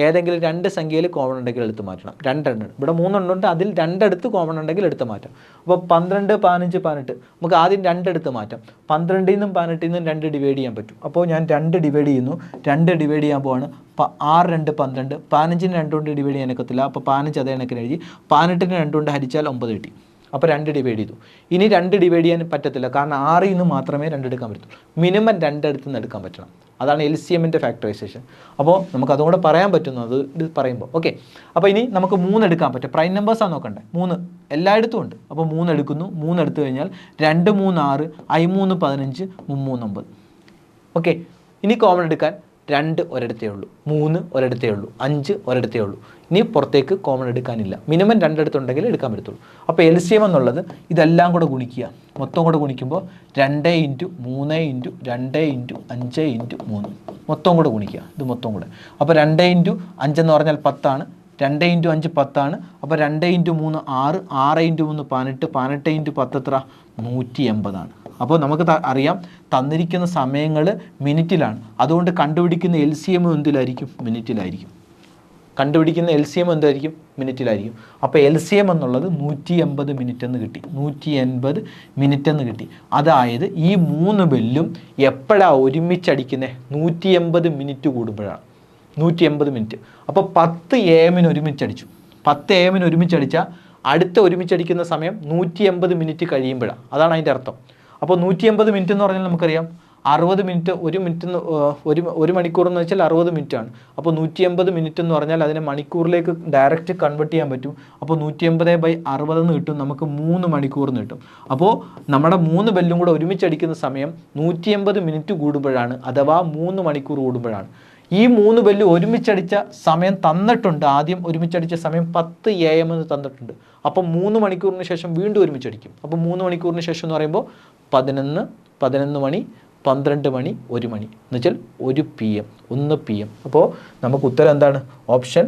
ഏതെങ്കിലും 2 സംഖ്യയിൽ കോമൺ ഉണ്ടെങ്കിൽ എടുത്ത് മാറ്റണം. 2 എണ്ണം, ഇവിടെ 3 എണ്ണം ഉണ്ട്, അതിൽ 2 എടുത്ത് കോമൺ ഉണ്ടെങ്കിൽ എടുത്ത് മാറ്റാം. അപ്പോൾ 12 15 18 നമുക്ക് ആദ്യം 2 എടുത്ത് മാറ്റാം. 12ൽ നിന്നും 18ൽ നിന്നും 2 ഡിവൈഡ് ചെയ്യാൻ പറ്റും. അപ്പോൾ ഞാൻ 2 ഡിവൈഡ് ചെയ്യുന്നു. 2 ഡിവൈഡ് ചെയ്യാൻ പോവാണ്. 6 2 12, 15ന് 2 കൊണ്ട് ഡിവൈഡ് ചെയ്യാൻ ഒക്കത്തില്ല. അപ്പോൾ 15 അതേ കണക്കിന് എഴുതി. 18ന് 2 കൊണ്ട് ഹരിച്ചാൽ 9 കിട്ടി. അപ്പോൾ 2 ഡിവൈഡ് ചെയ്തു. ഇനി 2 ഡിവൈഡ് ചെയ്യാൻ പറ്റത്തില്ല, കാരണം 6ൽ നിന്ന് മാത്രമേ 2 എടുക്കാൻ പറ്റത്തുള്ളൂ. മിനിമം 2 അടുത്ത് നിന്ന് എടുക്കാൻ പറ്റണം. അതാണ് LCMൻ്റെ ഫാക്ടറൈസേഷൻ. അപ്പോൾ നമുക്ക് അതുകൊണ്ട് പറയാൻ പറ്റുന്നത് ഇത് പറയുമ്പോൾ. ഓക്കെ, അപ്പോൾ ഇനി നമുക്ക് 3 എടുക്കാൻ പറ്റും. പ്രൈം നമ്പേഴ്സാണ് നോക്കണ്ടേ. 3 എല്ലായിടത്തും ഉണ്ട്. അപ്പോൾ 3 എടുക്കുന്നു. 3 എടുത്തു കഴിഞ്ഞാൽ 2 3 6, I 3 15, 3 9. ഓക്കെ, ഇനി കോമൺ എടുക്കാൻ 2 ഒരിടത്തേ ഉള്ളൂ, 3 ഒരിടത്തേ ഉള്ളൂ, 5 ഒരിടത്തേ ഉള്ളൂ. ഇനി പുറത്തേക്ക് കോമൺ എടുക്കാനില്ല. മിനിമം 2 അടുത്തുണ്ടെങ്കിൽ എടുക്കാൻ പറ്റത്തുള്ളൂ. അപ്പോൾ LCM എന്നുള്ളത് ഇതെല്ലാം കൂടെ ഗുണിക്കുക. മൊത്തം കൂടെ ഗുണിക്കുമ്പോൾ 2 × 3 × 2 × 5 × 3 മൊത്തം കൂടെ ഗുണിക്കുക. ഇത് മൊത്തം കൂടെ. അപ്പോൾ 2 × 5 എന്ന് പറഞ്ഞാൽ 10 ആണ്. 2 × 5 10 ആണ്. അപ്പോൾ 2 × 3 6, 6 × 3 18, 18 × 10 എത്ര? 180 ആണ്. അപ്പോൾ നമുക്ക് അറിയാം തന്നിരിക്കുന്ന സമയങ്ങൾ മിനിറ്റിലാണ്. അതുകൊണ്ട് കണ്ടുപിടിക്കുന്ന LCM എന്തിലായിരിക്കും? മിനിറ്റിലായിരിക്കും. കണ്ടുപിടിക്കുന്ന LCM എന്തായിരിക്കും? മിനിറ്റിലായിരിക്കും. അപ്പോൾ LCM എന്നുള്ളത് 180 മിനിറ്റ് എന്ന് കിട്ടി. 180 മിനിറ്റ് എന്ന് കിട്ടി. അതായത് ഈ 3 ബെല്ലും എപ്പോഴാണ് ഒരുമിച്ചടിക്കുന്നത്? 180 മിനിറ്റ് കൂടുമ്പോഴാണ്. 180 മിനിറ്റ്. അപ്പോൾ 10 AM ഒരുമിച്ചടിച്ചു. 10 AM ഒരുമിച്ചടിച്ചാൽ അടുത്ത ഒരുമിച്ചടിക്കുന്ന സമയം 180 മിനിറ്റ് കഴിയുമ്പോഴാണ്. അതാണ് അതിൻ്റെ അർത്ഥം. അപ്പോൾ 180 മിനിറ്റ് എന്ന് പറഞ്ഞാൽ നമുക്കറിയാം 60 മിനിറ്റ്, 1 മിനിറ്റ് 1 മണിക്കൂർ എന്ന് വെച്ചാൽ 60 മിനിറ്റ് ആണ്. അപ്പോൾ 180 മിനിറ്റ് എന്ന് പറഞ്ഞാൽ അതിനെ മണിക്കൂറിലേക്ക് ഡയറക്റ്റ് കൺവേർട്ട് ചെയ്യാൻ പറ്റും. അപ്പോൾ 180/60 എന്ന് കിട്ടും, നമുക്ക് 3 മണിക്കൂർ എന്ന് കിട്ടും. അപ്പോൾ നമ്മുടെ 3 ബെല്ലും കൂടെ ഒരുമിച്ചടിക്കുന്ന സമയം 180 മിനിറ്റ് കൂടുമ്പോഴാണ്, അഥവാ 3 മണിക്കൂർ കൂടുമ്പോഴാണ്. ഈ 3 ബെല്ല് ഒരുമിച്ചടിച്ച സമയം തന്നിട്ടുണ്ട്. ആദ്യം ഒരുമിച്ചടിച്ച സമയം 10 AM എന്ന് തന്നിട്ടുണ്ട്. അപ്പോൾ 3 മണിക്കൂറിന് ശേഷം വീണ്ടും ഒരുമിച്ചടിക്കും. അപ്പോൾ 3 മണിക്കൂറിന് ശേഷം എന്ന് പറയുമ്പോൾ 11, 11 മണി, 12 മണി, 1 മണി എന്ന് വെച്ചാൽ 1 PM, 1 PM. അപ്പോൾ നമുക്ക് ഉത്തരം എന്താണ്? ഓപ്ഷൻ.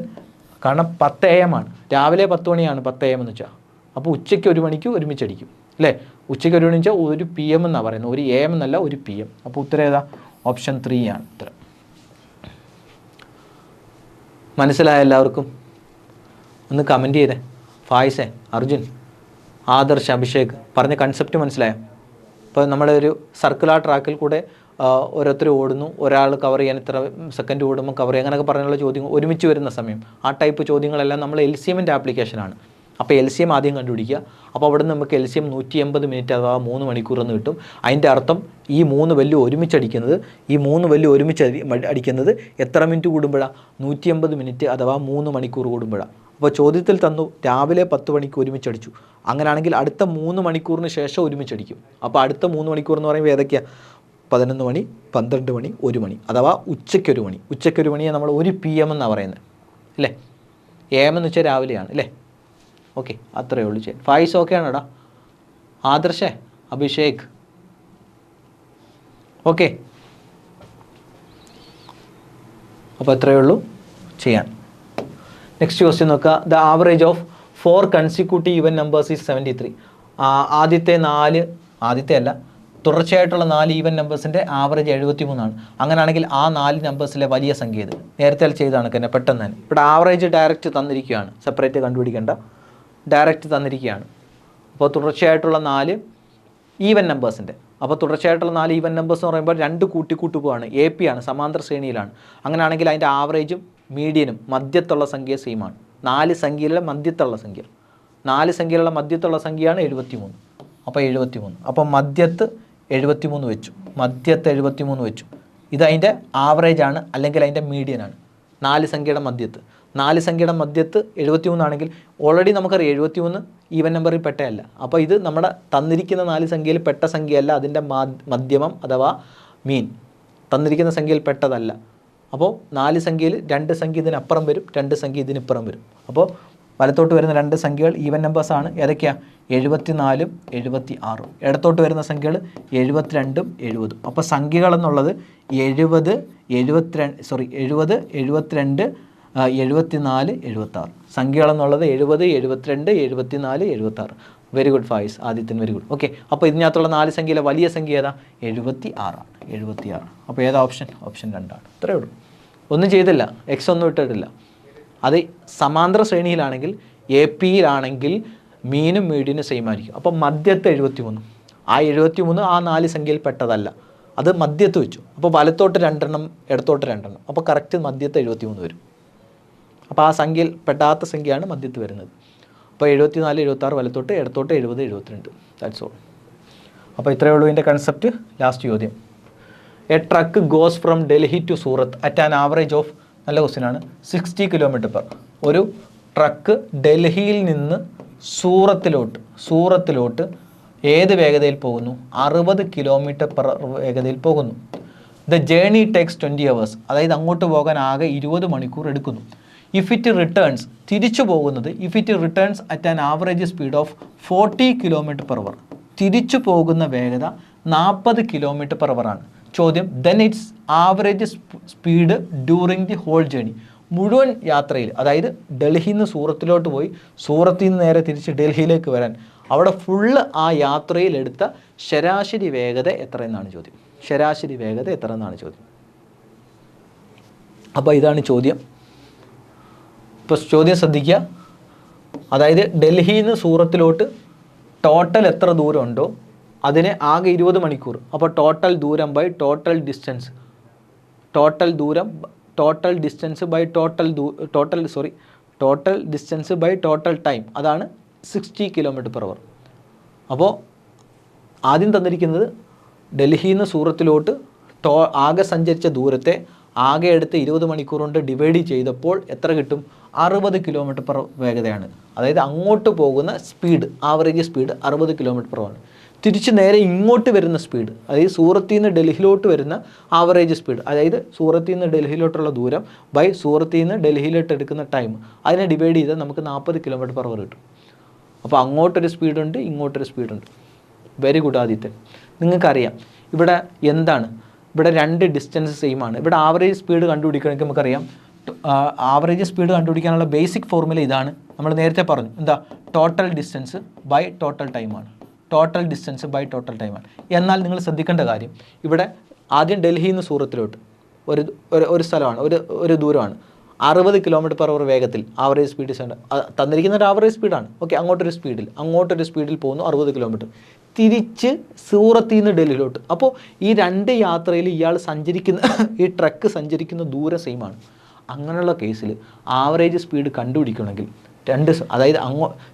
കാരണം 10 AM ആണ്, രാവിലെ 10 മണിയാണ് 10 AM എന്ന് വെച്ചാൽ. അപ്പോൾ ഉച്ചയ്ക്ക് 1 മണിക്ക് ഒരുമിച്ചടിക്കും അല്ലേ? ഉച്ചയ്ക്ക് 1 മണി വെച്ചാൽ 1 PM എന്നാണ് പറയുന്നത്, 1 AM എന്നല്ല, 1 PM. അപ്പോൾ ഉത്തരം ഏതാ? ഓപ്ഷൻ 3 ആണ് ഉത്തരം. മനസ്സിലായ എല്ലാവർക്കും? ഒന്ന് കമൻറ്റ് ചെയ്തേ. ഫായിസേ, അർജുൻ, ആദർശ്, അഭിഷേക് പറഞ്ഞ കൺസെപ്റ്റ് മനസ്സിലായോ? ഇപ്പോൾ നമ്മളൊരു സർക്കുലർ ട്രാക്കിൽ കൂടെ ഓരോരുത്തർ ഓടുന്നു, ഒരാൾ കവർ ചെയ്യാൻ ഇത്ര സെക്കൻഡ് ഓടുമ്പോൾ കവർ ചെയ്യുക, അങ്ങനെയൊക്കെ പറഞ്ഞുള്ള ചോദ്യങ്ങൾ ഒരുമിച്ച് വരുന്ന സമയം, ആ ടൈപ്പ് ചോദ്യങ്ങളെല്ലാം നമ്മൾ LCMൻ്റെ ആപ്ലിക്കേഷനാണ്. അപ്പോൾ LCM ആദ്യം കണ്ടുപിടിക്കുക. അപ്പോൾ അവിടെ നിന്ന് നമുക്ക് LCM 180 മിനിറ്റ് അഥവാ 3 മണിക്കൂർ എന്ന് കിട്ടും. അതിൻ്റെ അർത്ഥം ഈ 3 ബെല്ല് ഒരുമിച്ചടിക്കുന്നത്, ഈ 3 ബെല്ല് ഒരുമിച്ച് അടിക്കുന്നത് എത്ര മിനിറ്റ് കൂടുമ്പോഴാണ്? 180 മിനിറ്റ് അഥവാ 3 മണിക്കൂർ കൂടുമ്പോഴാണ്. അപ്പോൾ ചോദ്യത്തിൽ തന്നു രാവിലെ 10 മണിക്ക് ഒരുമിച്ചടിച്ചു. അങ്ങനെയാണെങ്കിൽ അടുത്ത 3 മണിക്കൂറിന് ശേഷം ഒരുമിച്ചടിക്കും. അപ്പോൾ അടുത്ത 3 മണിക്കൂർ എന്ന് പറയുമ്പോൾ ഏതൊക്കെയാണ്? 11 മണി 12 മണി 1 മണി അഥവാ ഉച്ചയ്ക്കൊരു മണി. ഉച്ചയ്ക്കൊരു മണിയെ നമ്മൾ 1 PM എന്നാണ് പറയുന്നത് അല്ലേ. AM എന്ന് വെച്ചാൽ രാവിലെയാണ് അല്ലേ. ഓക്കെ, അത്രയേ ഉള്ളൂ ചെയ്യാൻ. ഫായിസ് ഓക്കെ ആണോടാ? ആദർശേ, അഭിഷേക് ഓക്കെ. അപ്പോൾ എത്രയേ ഉള്ളൂ ചെയ്യാൻ. നെക്സ്റ്റ് ക്വസ്റ്റ്യൻ നോക്കുക. The average of 4 consecutive even numbers is 73. ആദ്യത്തെ അല്ല, തുടർച്ചയായിട്ടുള്ള 4 ഈവൻ നമ്പേഴ്സിൻ്റെ ആവറേജ് 73 അങ്ങനെയാണെങ്കിൽ ആ 4 നമ്പേഴ്സിലെ വലിയ സംഖ്യ ഇത്. നേരത്തെ ചെയ്താണ് തന്നെ പെട്ടെന്ന് തന്നെ. ഇവിടെ ആവറേജ് ഡയറക്റ്റ് തന്നിരിക്കുകയാണ്, സെപ്പറേറ്റ് കണ്ടുപിടിക്കേണ്ട, ഡയറക്റ്റ് തന്നിരിക്കുകയാണ്. അപ്പോൾ തുടർച്ചയായിട്ടുള്ള 4 ഈവൻ നമ്പേഴ്സിൻ്റെ, അപ്പോൾ തുടർച്ചയായിട്ടുള്ള 4 ഈവൻ നമ്പേഴ്സ് എന്ന് പറയുമ്പോൾ 2 കൂട്ടിക്കൂട്ടുകയാണ്, AP ആണ്, സമാന്തര ശ്രേണിയിലാണ്. അങ്ങനെയാണെങ്കിൽ അതിൻ്റെ ആവറേജും മീഡിയനും മധ്യത്തുള്ള സംഖ്യ സെയിമാണ്. 4 സംഖ്യയിലെ മധ്യത്തുള്ള സംഖ്യ, 4 സംഖ്യയിലുള്ള മധ്യത്തുള്ള സംഖ്യയാണ് 73. അപ്പോൾ 73, അപ്പോൾ മധ്യത്ത് 73 വെച്ചു, മധ്യത്ത് 73 വെച്ചു. ഇതതിൻ്റെ ആവറേജാണ് അല്ലെങ്കിൽ അതിൻ്റെ മീഡിയനാണ്. 4 സംഖ്യയുടെ മധ്യത്ത്, 4 സംഖ്യയുടെ മധ്യത്ത് 73 ആണെങ്കിൽ ഓൾറെഡി നമുക്കറിയാം 73 ഈവൻ നമ്പറിൽ പെട്ടയല്ല. അപ്പോൾ ഇത് നമ്മുടെ തന്നിരിക്കുന്ന 4 സംഖ്യയിൽ പെട്ട സംഖ്യയല്ല, അതിൻ്റെ മധ്യമം അഥവാ മീൻ തന്നിരിക്കുന്ന സംഖ്യയിൽ പെട്ടതല്ല. അപ്പോൾ 4 സംഖ്യയിൽ 2 സംഖ്യ ഇതിനപ്പുറം വരും, 2 സംഖ്യ ഇതിനിപ്പുറം വരും. അപ്പോൾ വലത്തോട്ട് വരുന്ന 2 സംഖ്യകൾ ഈവൻ നമ്പേഴ്സാണ്. ഏതൊക്കെയാണ്? 74ഉം 76ഉം. ഇടത്തോട്ട് വരുന്ന സംഖ്യകൾ 72ഉം 70ഉം. അപ്പോൾ സംഖ്യകളെന്നുള്ളത് 70, 72, 74, 76. സംഖ്യകളെന്നുള്ളത് 70, 72, 74, 76. Very good Faiz, Adithyan very good. Okay, അപ്പോൾ ഇതിനകത്തുള്ള 4 സംഖ്യയിലെ വലിയ സംഖ്യ ഏതാ? 76 ആണ്. 76. അപ്പോൾ ഏതാ ഓപ്ഷൻ? ഓപ്ഷൻ 2 ആണ്. ഇത്രയേ ഉള്ളൂ, ഒന്നും ചെയ്തില്ല, എക്സ് ഒന്നും ഇട്ടിട്ടില്ല. അത് സമാന്തര ശ്രേണിയിലാണെങ്കിൽ, APയിലാണെങ്കിൽ മീനും മീഡിയനും സെയിം ആയിരിക്കും. അപ്പോൾ മധ്യത്ത് 73, ആ 73 ആ 4 സംഖ്യയിൽ പെട്ടതല്ല, അത് മധ്യത്ത് വെച്ചു. അപ്പോൾ വലത്തോട്ട് 2 ഇടത്തോട്ട് 2. അപ്പോൾ കറക്റ്റ് മധ്യത്ത് 73 വരും. അപ്പോൾ ആ സംഖ്യയിൽ പെട്ടാത്ത സംഖ്യയാണ് മധ്യത്ത് വരുന്നത്. അപ്പോൾ 74, 76 വലത്തോട്ട്, ഇടത്തോട്ട് 70, 72. That's all. അപ്പോൾ ഇത്രയേ ഉള്ളൂ ഇതിൻ്റെ കൺസെപ്റ്റ്. ലാസ്റ്റ് ചോദ്യം. A truck goes from Delhi to Surat at an average of, നല്ല ക്വസ്റ്റ്യനാണ്, 60 km/h. ഒരു ട്രക്ക് ഡൽഹിയിൽ നിന്ന് സൂറത്തിലോട്ട് ഏത് വേഗതയിൽ പോകുന്നു? 60 km/h വേഗതയിൽ പോകുന്നു. ദ ജേണി ടേക്സ് 20 hours, അതായത് അങ്ങോട്ട് പോകാൻ ആകെ 20 മണിക്കൂർ എടുക്കുന്നു. ഇഫ് ഇറ്റ് റിട്ടേൺസ്, തിരിച്ചു പോകുന്നത്, if it returns at an average speed of 40 km/h, തിരിച്ചു പോകുന്ന വേഗത 40 km/h ആണ്. ചോദ്യം, then its average speed during the whole journey, മുഴുവൻ യാത്രയിൽ, അതായത് ഡൽഹിയിൽ നിന്ന് സൂറത്തിലോട്ട് പോയി സൂറത്തിൽ നിന്ന് നേരെ തിരിച്ച് ഡൽഹിയിലേക്ക് വരാൻ അവിടെ ഫുള്ള് ആ യാത്രയിൽ എടുത്ത ശരാശരി വേഗത എത്ര എന്നാണ് ചോദ്യം. ശരാശരി വേഗത എത്ര എന്നാണ് ചോദ്യം. അപ്പോൾ ഇതാണ് ചോദ്യം. ഇപ്പോൾ ചോദ്യം ശ്രദ്ധിക്കുക. അതായത് ഡൽഹിയിൽ നിന്ന് സൂറത്തിലോട്ട് ടോട്ടൽ എത്ര ദൂരമുണ്ടോ അതിന് ആകെ 20 മണിക്കൂർ. അപ്പോൾ ടോട്ടൽ ദൂരം by total distance, total distance by total distance by total time, അതാണ് 60 km/h. അപ്പോൾ ആദ്യം തന്നിരിക്കുന്നത് ഡൽഹിയിൽ നിന്ന് സൂറത്തിലോട്ട് ആകെ സഞ്ചരിച്ച ദൂരത്തെ ആകെ എടുത്ത് 20 മണിക്കൂർ കൊണ്ട് ഡിവൈഡ് ചെയ്തപ്പോൾ എത്ര കിട്ടും? 60 km/h വേഗതയാണ്. അതായത് അങ്ങോട്ട് പോകുന്ന സ്പീഡ്, ആവറേജ് സ്പീഡ് 60 km/h ആണ്. തിരിച്ച് നേരെ ഇങ്ങോട്ട് വരുന്ന സ്പീഡ്, അതായത് സൂറത്തിൽ നിന്ന് ഡൽഹിയിലോട്ട് വരുന്ന ആവറേജ് സ്പീഡ്, അതായത് സൂറത്തിൽ നിന്ന് ഡൽഹിയിലോട്ടുള്ള ദൂരം ബൈ സൂറത്തിൽ നിന്ന് ഡൽഹിയിലോട്ട് എടുക്കുന്ന ടൈം, അതിനെ ഡിവൈഡ് ചെയ്താൽ നമുക്ക് 40 km/h കിട്ടും. അപ്പോൾ അങ്ങോട്ടൊരു സ്പീഡുണ്ട്, ഇങ്ങോട്ടൊരു സ്പീഡുണ്ട്. Very good Adithyan. നിങ്ങൾക്കറിയാം ഇവിടെ എന്താണ്, ഇവിടെ 2 ഡിസ്റ്റൻസ് സെയിം ആണ്. ഇവിടെ ആവറേജ് സ്പീഡ് കണ്ടുപിടിക്കണമെങ്കിൽ നമുക്കറിയാം, ആവറേജ് സ്പീഡ് കണ്ടുപിടിക്കാനുള്ള ബേസിക് ഫോർമുല ഇതാണ്. നമ്മൾ നേരത്തെ പറഞ്ഞു, എന്താ? ടോട്ടൽ ഡിസ്റ്റൻസ് ബൈ ടോട്ടൽ ടൈമാണ്. ടോട്ടൽ ഡിസ്റ്റൻസ് ബൈ ടോട്ടൽ ടൈമാണ്. എന്നാൽ നിങ്ങൾ ശ്രദ്ധിക്കേണ്ട കാര്യം, ഇവിടെ ആദ്യം ഡൽഹിയിൽ നിന്ന് സൂറത്തിലോട്ട് ഒരു സ്ഥലമാണ്, ഒരു ദൂരമാണ്, 60 km/h വേഗത്തിൽ ആവറേജ് സ്പീഡ് തന്നിരിക്കുന്ന ഒരു ആവറേജ് സ്പീഡാണ്. ഓക്കെ, അങ്ങോട്ടൊരു സ്പീഡിൽ പോകുന്നു 60 km. തിരിച്ച് സൂറത്തിൽ നിന്ന് ഡൽഹിയിലോട്ട്. അപ്പോൾ ഈ 2 യാത്രയിൽ ഇയാൾ ഈ ട്രക്ക് സഞ്ചരിക്കുന്ന ദൂരം സെയിമാണ്. അങ്ങനെയുള്ള കേസിൽ ആവറേജ് സ്പീഡ് കണ്ടുപിടിക്കണമെങ്കിൽ അതായത്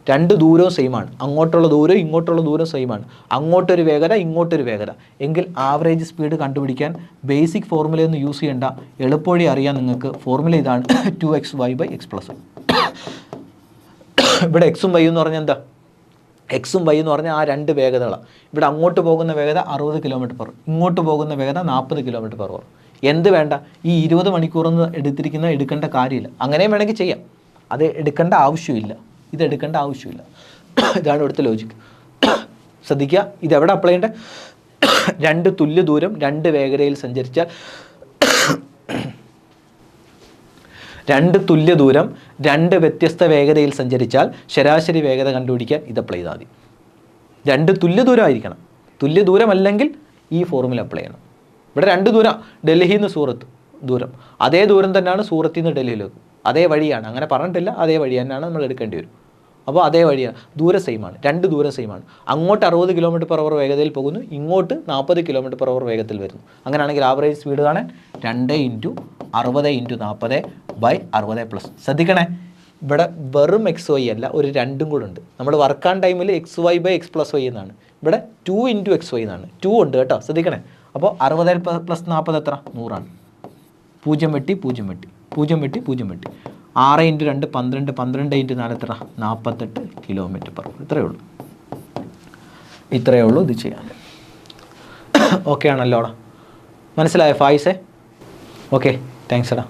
2 ദൂരവും സെയിമാണ്. അങ്ങോട്ടുള്ള ദൂരം ഇങ്ങോട്ടുള്ള ദൂരം സെയിമാണ്. അങ്ങോട്ടൊരു വേഗത ഇങ്ങോട്ടൊരു വേഗത എങ്കിൽ ആവറേജ് സ്പീഡ് കണ്ടുപിടിക്കാൻ ബേസിക് ഫോർമുലയൊന്നും യൂസ് ചെയ്യേണ്ട, എളുപ്പവഴി അറിയാം നിങ്ങൾക്ക്. ഫോർമുല ഇതാണ്, 2xy/x+1. ഇവിടെ എക്സും വൈ എന്ന് പറഞ്ഞാൽ എന്താ? എക്സും വൈ എന്ന് പറഞ്ഞാൽ ആ രണ്ട് വേഗതകളാണ്. ഇവിടെ അങ്ങോട്ട് പോകുന്ന വേഗത 60 km/h, ഇങ്ങോട്ട് പോകുന്ന വേഗത 40 km/h. എന്ത് വേണ്ട, ഈ 20 മണിക്കൂറെന്ന് എടുക്കേണ്ട കാര്യമില്ല. അങ്ങനെയും വേണമെങ്കിൽ ചെയ്യാം, അത് എടുക്കേണ്ട ആവശ്യമില്ല, ഇത് എടുക്കേണ്ട ആവശ്യമില്ല. ഇതാണ് ഇവിടുത്തെ ലോജിക്ക്. ശ്രദ്ധിക്കുക, ഇതെവിടെ അപ്ലൈ ചെയ്യേണ്ടത്? രണ്ട് തുല്യ ദൂരം രണ്ട് വേഗതയിൽ സഞ്ചരിച്ചാൽ, രണ്ട് തുല്യ ദൂരം രണ്ട് വ്യത്യസ്ത വേഗതയിൽ സഞ്ചരിച്ചാൽ ശരാശരി വേഗത കണ്ടുപിടിക്കാൻ ഇത് അപ്ലൈ ചെയ്താൽ മതി. രണ്ട് തുല്യ ദൂരം ആയിരിക്കണം. തുല്യ ദൂരം അല്ലെങ്കിൽ ഈ ഫോർമുല അപ്ലൈ ചെയ്യണം. ഇവിടെ രണ്ട് ദൂരം, ഡൽഹിയിൽ നിന്ന് സൂറത്ത് ദൂരം, അതേ ദൂരം തന്നെയാണ് സൂറത്തിൽ നിന്ന് ഡൽഹിയിലേക്ക്, അതേ വഴിയാണ്, അങ്ങനെ പറഞ്ഞിട്ടില്ല, അതേ വഴി തന്നെയാണ് നമ്മൾ എടുക്കേണ്ടി വരും. അപ്പോൾ അതേ വഴിയാണ്, ദൂരം സെയിമാണ്, രണ്ട് ദൂരം സെയിമാണ്. അങ്ങോട്ട് 60 km/h വേഗതയിൽ പോകുന്നു, ഇങ്ങോട്ട് 40 km/h വേഗത്തിൽ വരുന്നു. അങ്ങനെയാണെങ്കിൽ ആവറേജ് സ്പീഡ് കാണാൻ 2 × 60 × 40/60+. ശ്രദ്ധിക്കണേ, ഇവിടെ വെറും എക്സ് വൈ അല്ല, ഒരു രണ്ടും കൂടെ ഉണ്ട്. നമ്മൾ വർക്ക് ആൻ ടൈമിൽ XY/X+Y എന്നാണ്, ഇവിടെ 2 × XY എന്നാണ്, 2 ഉണ്ട് കേട്ടോ, ശ്രദ്ധിക്കണേ. അപ്പോൾ 60 + 40 എത്ര? 100 ആണ്. 0 വെട്ടി 0 വെട്ടി 0 വെട്ടി 0 വെട്ടി 6 × 2 12, 12 × 4 എത്ര? 48 km/h. ഇത്രയേ ഉള്ളൂ ഇത് ചെയ്യാൻ. ഓക്കെ ആണല്ലോ അവിടെ, മനസ്സിലായോ ഫായിസേ? ഓക്കെ, താങ്ക്സ് എടാ.